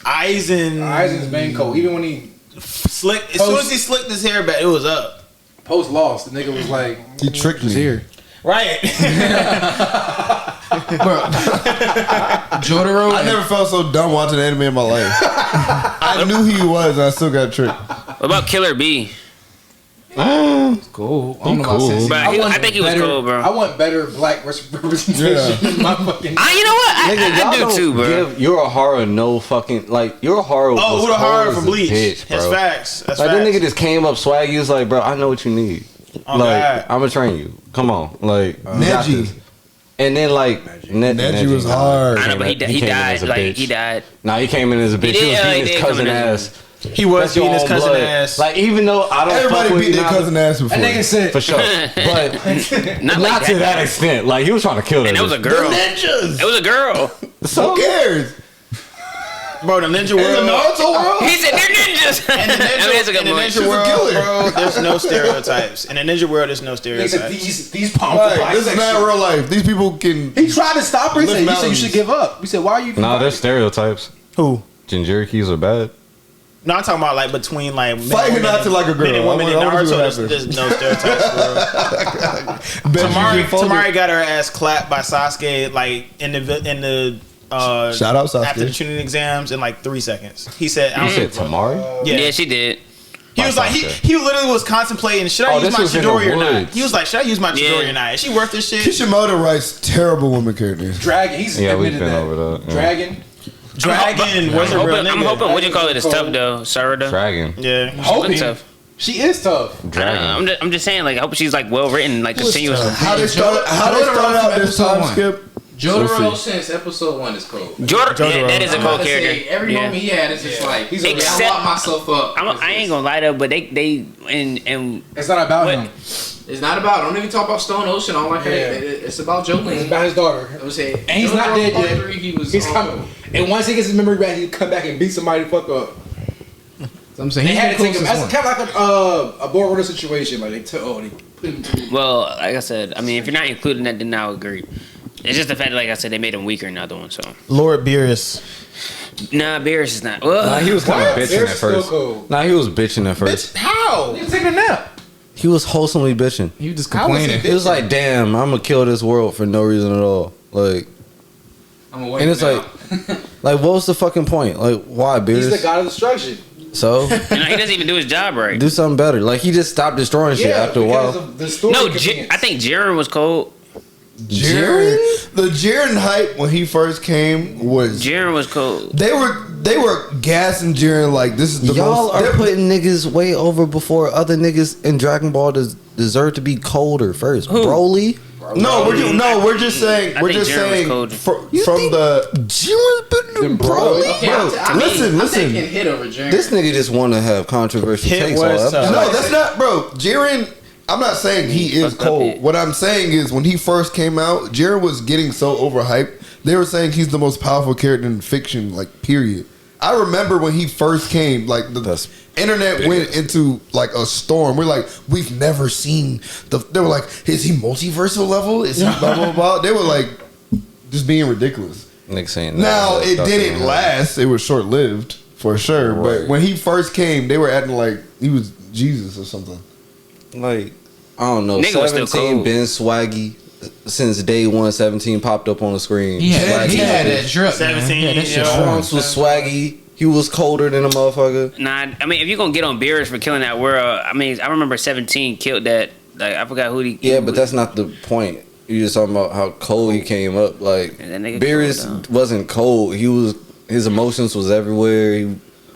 Aizen's been cold. Even when he Slick. As soon as he slicked his hair back, it was up. post lost, the nigga was like, He tricked me. Here. Right. Jotaro. I never felt so dumb watching anime in my life. I knew who he was, and I still got tricked. what about Killer B? Cool. I don't know about cool. Sensei. Bro, I think he was cool, bro. I want better black representation in my fucking. You know what? I do too, bro. Give Urahara no fucking like Urahara. Oh, was Urahara cold from as a Bleach. bitch, bro. That's facts. That's Like facts. that nigga just came up swaggy. He was like, bro, I know what you need. Oh, like God. I'm gonna train you. Come on, like you got Neji. this. And then like Neji was hard. I know, but he came in died. as a Like bitch. he died. Nah, he came in as a bitch. He He, did, was he beating did his come cousin in as ass. He was That's your beating his own cousin blood. ass. Like even though I don't fuck Everybody with beat their Hinata- cousin ass before. That nigga said for sure, but Not not like to that. that extent. Like he was trying to kill that. And it was a bitch. girl. Ninjas. It was a girl. So Who cares? Bro, the Ninja In the World. Naruto world? He said they're ninjas. In the I mean, that's a good point. Ninja World, killer. bro, there's no stereotypes. In the Ninja World, there's no Nigga said stereotypes. these palms. Like, this is not real life. These people can. He tried to stop her. He Lift said, "You said you mountains. should give up." We said, "Why are you?" Nah, there's stereotypes. Who? Jinjurikis are bad. No, I'm talking about like between like men Fight and women. Hinata like a girl. Men and women in I wanna see Naruto, what there's happens. no stereotypes, bro. Tamari got her ass clapped by Sasuke like in the Shout out Sasuke. after the Chunin exams in like 3 seconds. He said, You said Tamari? Yeah, she did. He was like, he literally was contemplating, should I Oh, use this my was in the Chidori or not? woods. He was like, should I use my Chidori Yeah. or not? Is she worth this shit? Kishimoto writes terrible woman characters. Dragon. He's Yeah, we've admitted been that. over that. Yeah. Dragon. Dragon was a real nigga. I'm hoping what you call it is tough though. Sarada. Dragon. Yeah. She look Hoping. tough. She is tough. Dragon. I'm just saying, like, I hope she's like well written, like continuously. How they started out this Episode time one. skip? Jotaro since episode 1 is cold. That is a cold character. Every Yeah. moment he had is just like he's okay. Except- I lock myself up. I ain't gonna lie though, but they and It's not about what- him. It's not about. Don't even talk about Stone Ocean. All like that. It's about Jolene. It's about his daughter. I would say, And he's not dead Part yet. 3, he was. He's coming. And once he gets his memory back, he'll come back and beat somebody the fuck up. So I'm saying They he's had the to take him. closest That's one. kind of like a Boruto situation. Like they put him through. well, like I said, I mean, if you're not including that, then I would agree. It's just the fact that, like I said, they made him weaker in the other one. So Lord Beerus. nah, Beerus is not. Well, Nah, he was kind of bitching Beerus at still first. cool. Nah, he was bitching at first. How? He's taking a nap. He was wholesomely bitching. He was just complaining. It was like, damn, I'm gonna kill this world for no reason at all. Like, I'm awake and it's now. like, what was the fucking point? Like, why, He's the Beerus? god of destruction. So he doesn't even do his job right. do something better. Like, he just stopped destroying shit after a because while. of the story. No, convenience. I think Jiren was cold. Jiren? The Jiren hype when he first came was Jiren was cold. they were gassing Jiren like this is the Y'all most. are they're- putting niggas way over before other niggas in Dragon Ball deserve to be colder first. Who? Broly. We're just saying. I We're think just Jiren was saying cold. from the Jiren's been bro. Listen. I'm taking Hit over Jiren. This nigga just want to have controversial Hit takes. was tough. No, that's not, bro. Jiren. I'm not saying he is fucked up cold. Hit. What I'm saying is when he first came out, Jiren was getting so overhyped. They were saying he's the most powerful character in fiction, like period. I remember when he first came, like the internet went into like a storm. We're like, we've never seen they were like, is he multiversal level? Is he blah blah blah? They were like just being ridiculous. Nigga saying Now it didn't last. It was short lived for sure. Right. But when he first came, they were acting like he was Jesus or something. Like, I don't know. Nigga was still 17 cold. been swaggy since day one. 17 popped up on the screen. He had Swaggy. that drip. 17, Man. Yeah, that shit yeah. Trunks was swaggy. He was colder than a motherfucker. Nah, I mean, if you're gonna get on Beerus for killing that world, I mean, I remember 17 killed that. Like, I forgot who he. Yeah, but that's not the point. You just talking about how cold he came up. Like, That nigga Beerus cold, wasn't cold. His emotions was everywhere. He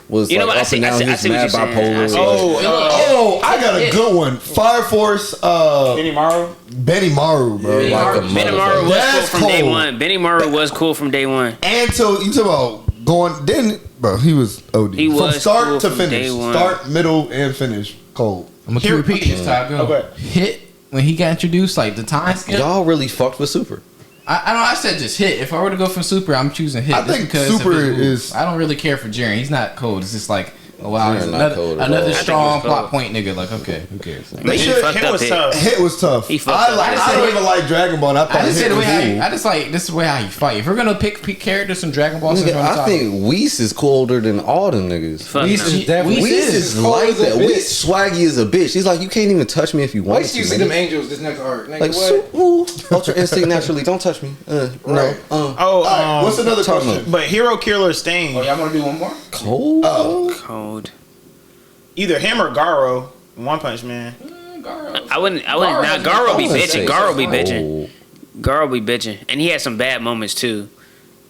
was You know like what? I up see- and I down. see- I He's see what mad you're saying. I bipolar. see. Like, I got a good one. Fire Force. Benny Maru. Benny Maru, bro. like a Benny Maru motherfucker. was That's cool from day cold. one. Benny Maru was cool from day one. And so you talk about going. Then, bro, he was OD. He from was start cool to from finish. day one. Start, middle, and finish. Cold. I'm gonna keep repeating this time. Go. Okay. Hit when he got introduced, like the time skip. Y'all really fucked with Super. I know. I said just Hit. If I were to go from Super, I'm choosing Hit. I just think because Super of his moves. is- I don't really care for Jiren. He's not cold. It's just like, oh wow, he's Jiren not cold at all. another I think strong he's cold. plot point nigga. Like, okay, who cares? They He should. fucked Hit up was Hit. tough. Hit was tough. He fucked up. I don't even like Dragon Ball. And I thought I just Hit said the was way cool. I just like this is the way how you fight. If we're gonna pick characters from Dragon Ball, since Nigga, we're on I topic, think Whis is colder than all them niggas. Fuck Whis no. is definitely Whis Whis is cold like as a that. bitch. Whis swaggy as a bitch. He's like, you can't even touch me if you want Wait to. till you see nigga. them angels this next arc. Nigga, Like, what? ooh, Ultra Instinct naturally. Don't touch me. Right. Oh, All right, what's another talking question? about? But Hero Killer Stain, oh, y'all want to do one more? Cold? Cold. either him or Garo, One Punch Man. I wouldn't. Now Garo be bitching. Garo be bitching. Garo be bitching, and he had some bad moments too.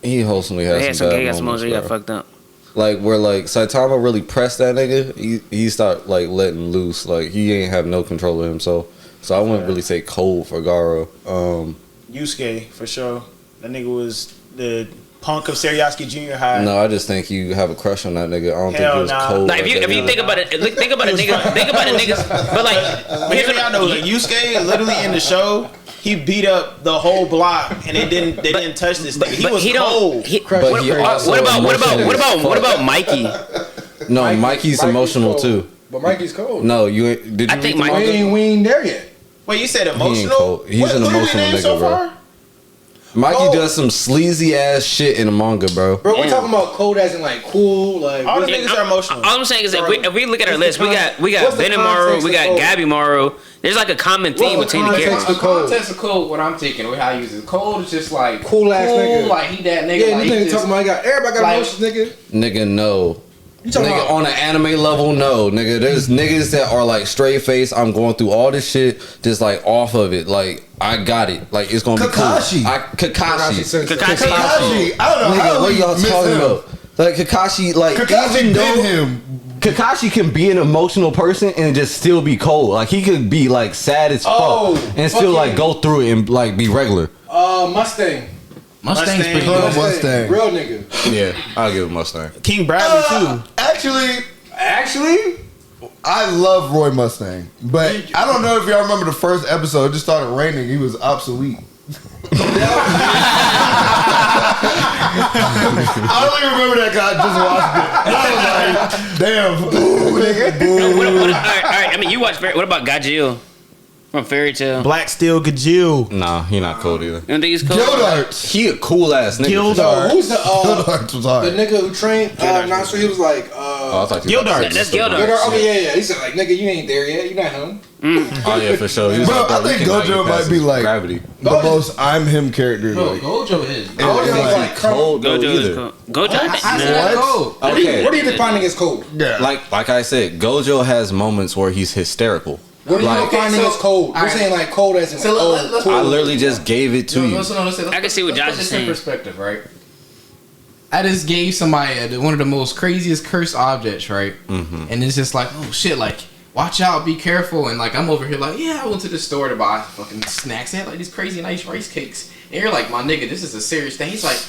He wholesomely He had had some some. bad He got some moments moments, where he got bro. fucked up. Like where like Saitama really pressed that nigga, he stopped like letting loose. Like he ain't have no control of himself. So I wouldn't really say cold for Garo. Yusuke for sure. That nigga was the punk of Seriosky Junior High. No, I just think you have a crush on that nigga. I don't think Hell he was nah. cold. Like if you think about it, think about a nigga, think about a niggas. But like, But here's what y'all know: like Yusuke, literally in the show, he beat up the whole block, and they didn't touch this nigga. He was cold. But he also What about Mikey? No, Mikey's emotional cold. too. But Mikey's cold. No, you ain't. Did you I think read the Mikey- manga? We ain't there yet. Wait, you said He ain't emotional? cold. He's What an are your emotional names nigga, so bro. far? Mikey Oh. does some sleazy ass shit in the manga, bro. Bro, we're Damn. talking about cold as in like cool, like All the this- niggas are emotional. All I'm saying is that if we look at our list, we got What's the Benimaru, context we of got cold? Gabimaru. There's like a common theme What's the between the context characters. of cold? Context of cold. What I'm taking, or how I use it. Cold is just like Cool ass nigga. Like he that nigga. Yeah, like, you he nigga just- talking about everybody got like- emotions, nigga. Nigga, no. You talking Nigga, about on an anime level, no, nigga. There's niggas that are like straight face. I'm going through all this shit, just like off of it. Like I got it. Like it's gonna Kakashi. be cool. Kakashi. Kakashi. I don't know Nigga, how what we y'all miss talking him. about? Like Kakashi, like Kakashi even did though him. Kakashi can be an emotional person and just still be cold. Like he could be like sad as fuck and still like go through it and like be regular. Mustang. Mustang's pretty Bro, good. Mustang. Real nigga. Yeah, I'll give him Mustang. King Bradley too. Actually, I love Roy Mustang, but I don't know if y'all remember the first episode. It just started raining. He was obsolete. I only remember that guy just watched it. And I was like, damn, boo, nigga, boo. All right. I mean, you watch. What about Gajil from Fairy Tail? Black Steel Gajil. Nah, he not cold either. You don't think he's cool? Gildarts. He a cool ass nigga. So who's the Gildarts was hard. the nigga who trained Nasser? He was like Oh, I thought you were about to Gildarts. say That's Gildarts. Gildarts. Okay, yeah. He said like, nigga, you ain't there yet. You not him. Oh yeah, for sure. He was Bro, like, I we think cannot Gojo get past might be this like gravity. the most I'm him character. Bro, Like, Gojo is. in Gojo is life. like Cold though Gojo is either. cool. Gojo. I see that cold. Okay. What are you defining as cold? Yeah. Like I said, Gojo has moments where he's hysterical. What are you Like, defining as cold? We're alright. saying like cold as in So cold. let's- cool. I literally just gave it to you. Let's I can see what Josh put is this saying. in perspective, right? I just gave somebody one of the most craziest cursed objects, right? Mm-hmm. And it's just like, oh shit, like watch out, be careful. And like, I'm over here like, yeah, I went to the store to buy fucking snacks. They had like these crazy nice rice cakes. And you're like, my nigga, this is a serious thing. He's like,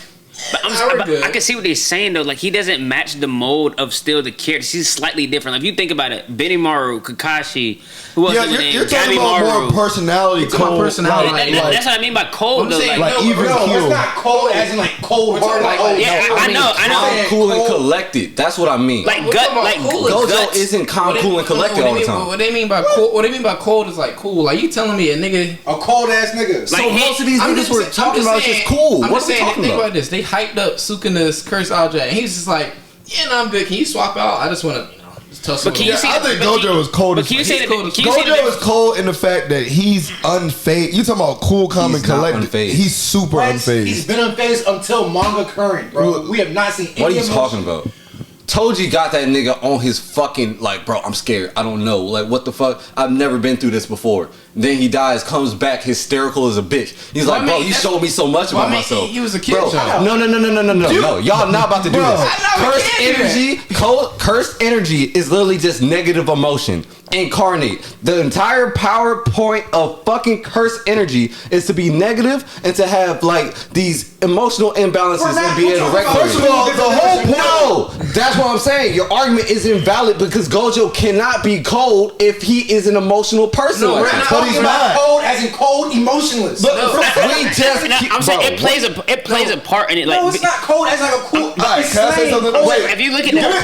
I can see what they're saying though. Like, he doesn't match the mold of still the character. He's slightly different. Like, if you think about it, Benimaru, Kakashi, who else? You're talking about more personality. Cold personality. That's what I mean by cold though. It's not cold as in like cold heart. I know. Calm, cool, and collected. That's what I mean. Like Gojo isn't calm, cool, and collected all the time. What they mean by cold? What they mean by cold is like cool. Like, you telling me a nigga, a cold ass nigga. So most of these niggas we're talking about is just cool. What are we talking about? Think about this. They hyped up Sukuna's curse object, and he's just like, yeah, no, I'm good. Can you swap out? I just want to, just tell someone. I think Gojo is cold. Gojo is cold in the fact that he's unfazed. You talking about cool, calm, and collected? He's super unfazed. He's been unfazed until manga current, bro. We have not seen any. What are you talking about? Toji got that nigga on his fucking, like, bro, I'm scared. I don't know. Like, what the fuck? I've never been through this before. Then he dies, comes back, hysterical as a bitch. He's like, bro, you showed me so much about myself. He was a kid. Bro, no. Y'all not about to do this. Cursed energy is literally just negative emotion. Incarnate. The entire PowerPoint of fucking cursed energy is to be negative and to have, like, these emotional imbalances and be able to regulate. First of all, the whole point. No, that's what I'm saying. Your argument is invalid because Gojo cannot be cold if he is an emotional person. No, but he's not cold as in cold, emotionless. I'm saying it plays a part in it. Like, no, it's not cold as like a cool. Can I say something? Wait, if you look at that,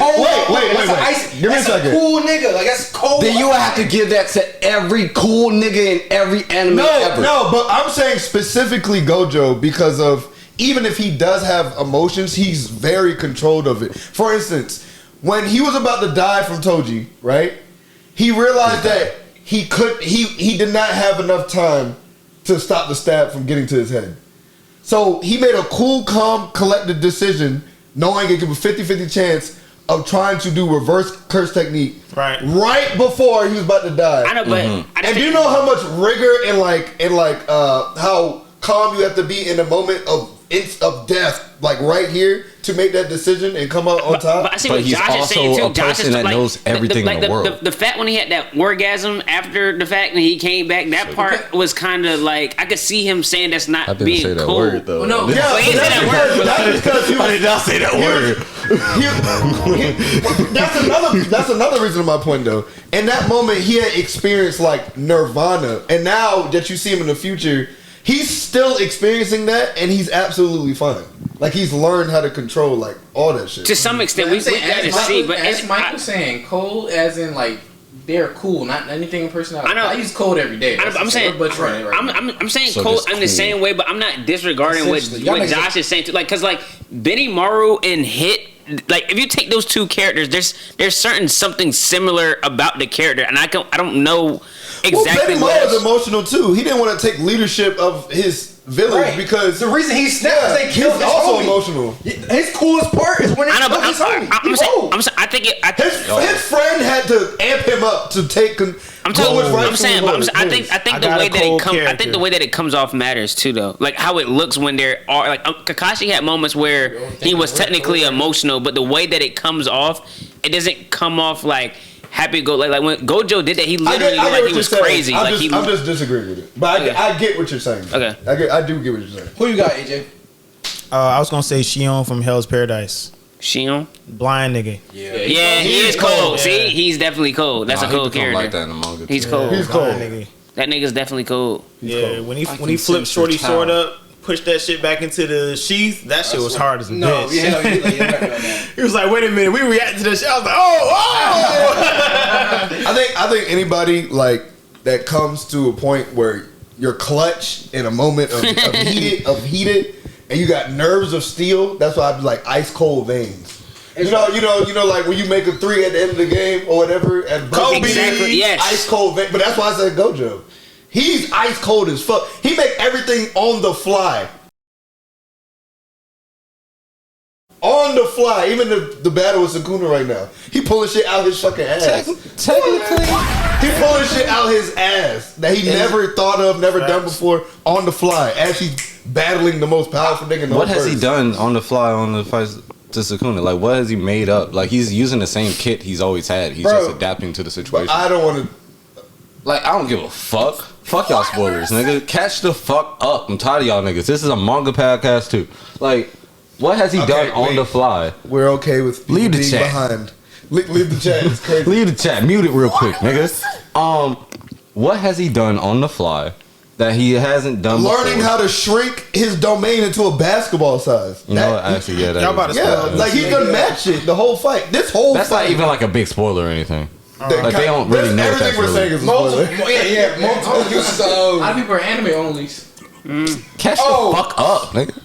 wait. Give me a second. Cool nigga, like that's cold. Then you would have to give that to every cool nigga in every anime ever. No, but I'm saying specifically Gojo because of, even if he does have emotions, he's very controlled of it. For instance, when he was about to die from Toji, right? He realized that he did not have enough time to stop the stab from getting to his head. So he made a cool, calm, collected decision, knowing it was a 50-50 chance of trying to do reverse curse technique right before he was about to die. I know, but and do you know how much rigor and how calm you have to be in the moment of death, like right here, to make that decision and come out on top? But I see what Josh is saying too. Josh is like, knows everything in the world. The fact when he had that orgasm after the fact and he came back, that part was kind of like, I could see him saying that's not being say that cool. word, though. Well, no, he didn't say that word. That's because he did not say that word. That's another reason of my point, though. In that moment, he had experienced like nirvana, and now that you see him in the future, he's still experiencing that, and he's absolutely fine. Like, he's learned how to control like all that shit. To some extent, we gotta see, but as Mike was saying, cold as in like they're cool, not anything in personality. I know. I use cold every day. I'm saying cold in the same way, but I'm not disregarding what Josh is saying too. Like, cause like Benimaru and Hit, like if you take those two characters, there's certain something similar about the character, and I don't know exactly. Well, Benimaru was emotional too. He didn't want to take leadership of his village because the reason he snapped is they killed his also homie. emotional. His coolest part is when they killed his homie. His friend had to amp him up to take. I think the way that it comes off matters too, though. Like how it looks when there are like Kakashi had moments where he was technically emotional, but the way that it comes off, it doesn't come off like happy go like when Gojo did that, he literally looked like he was crazy. I'm just disagreeing with it, but I get what you're saying. Okay, I do get what you're saying. Who you got, AJ? I was gonna say Shion from Hell's Paradise. Shion, blind nigga. Yeah, he is cold. Yeah. See, he's definitely cold. That's a cold character. Like that in the manga. He's cold. He's cold. Nigga. That nigga's definitely cold. Yeah, when he flipped Shorty sword up, pushed that shit back into the sheath, that shit was hard as a bitch. He was like, wait a minute, we reacted to that shit. I was like, oh. I think anybody like that comes to a point where you're clutch in a moment of heated, and you got nerves of steel. That's why I'd be like ice cold veins. You know, like when you make a 3 at the end of the game or whatever. At Kobe, exactly, yes. Ice cold veins. But that's why I said Gojo. He's ice cold as fuck. He make everything on the fly. On the fly. Even the battle with Sukuna right now. He pulling shit out his fucking ass. Technically. He pulling shit out his ass that he never thought of, never done before on the fly. As he's battling the most powerful nigga in the What whole has he done on the fly on the fights? to Sukuna? Like, what has he made up? Like, he's using the same kit he's always had. He's just adapting to the situation. But I don't want to. Like, I don't give a fuck. Fuck y'all spoilers, nigga. Catch the fuck up. I'm tired of y'all niggas. This is a manga podcast too. Like, what has he done on the fly? We're okay with leave the being chat behind. Leave the chat. It's crazy. Leave the chat. Mute it real quick, niggas. What has he done on the fly that he hasn't done Learning before? how to shrink his domain into a basketball size. You know what? Actually, yeah, that Y'all about to spoil like he's gonna match it the whole fight. This whole That's fight. not even like a big spoiler or anything. Like, they don't really know what that's everything we're saying is a spoiler. Multiple uses of. A lot of people are anime onlys. Catch the fuck up, nigga.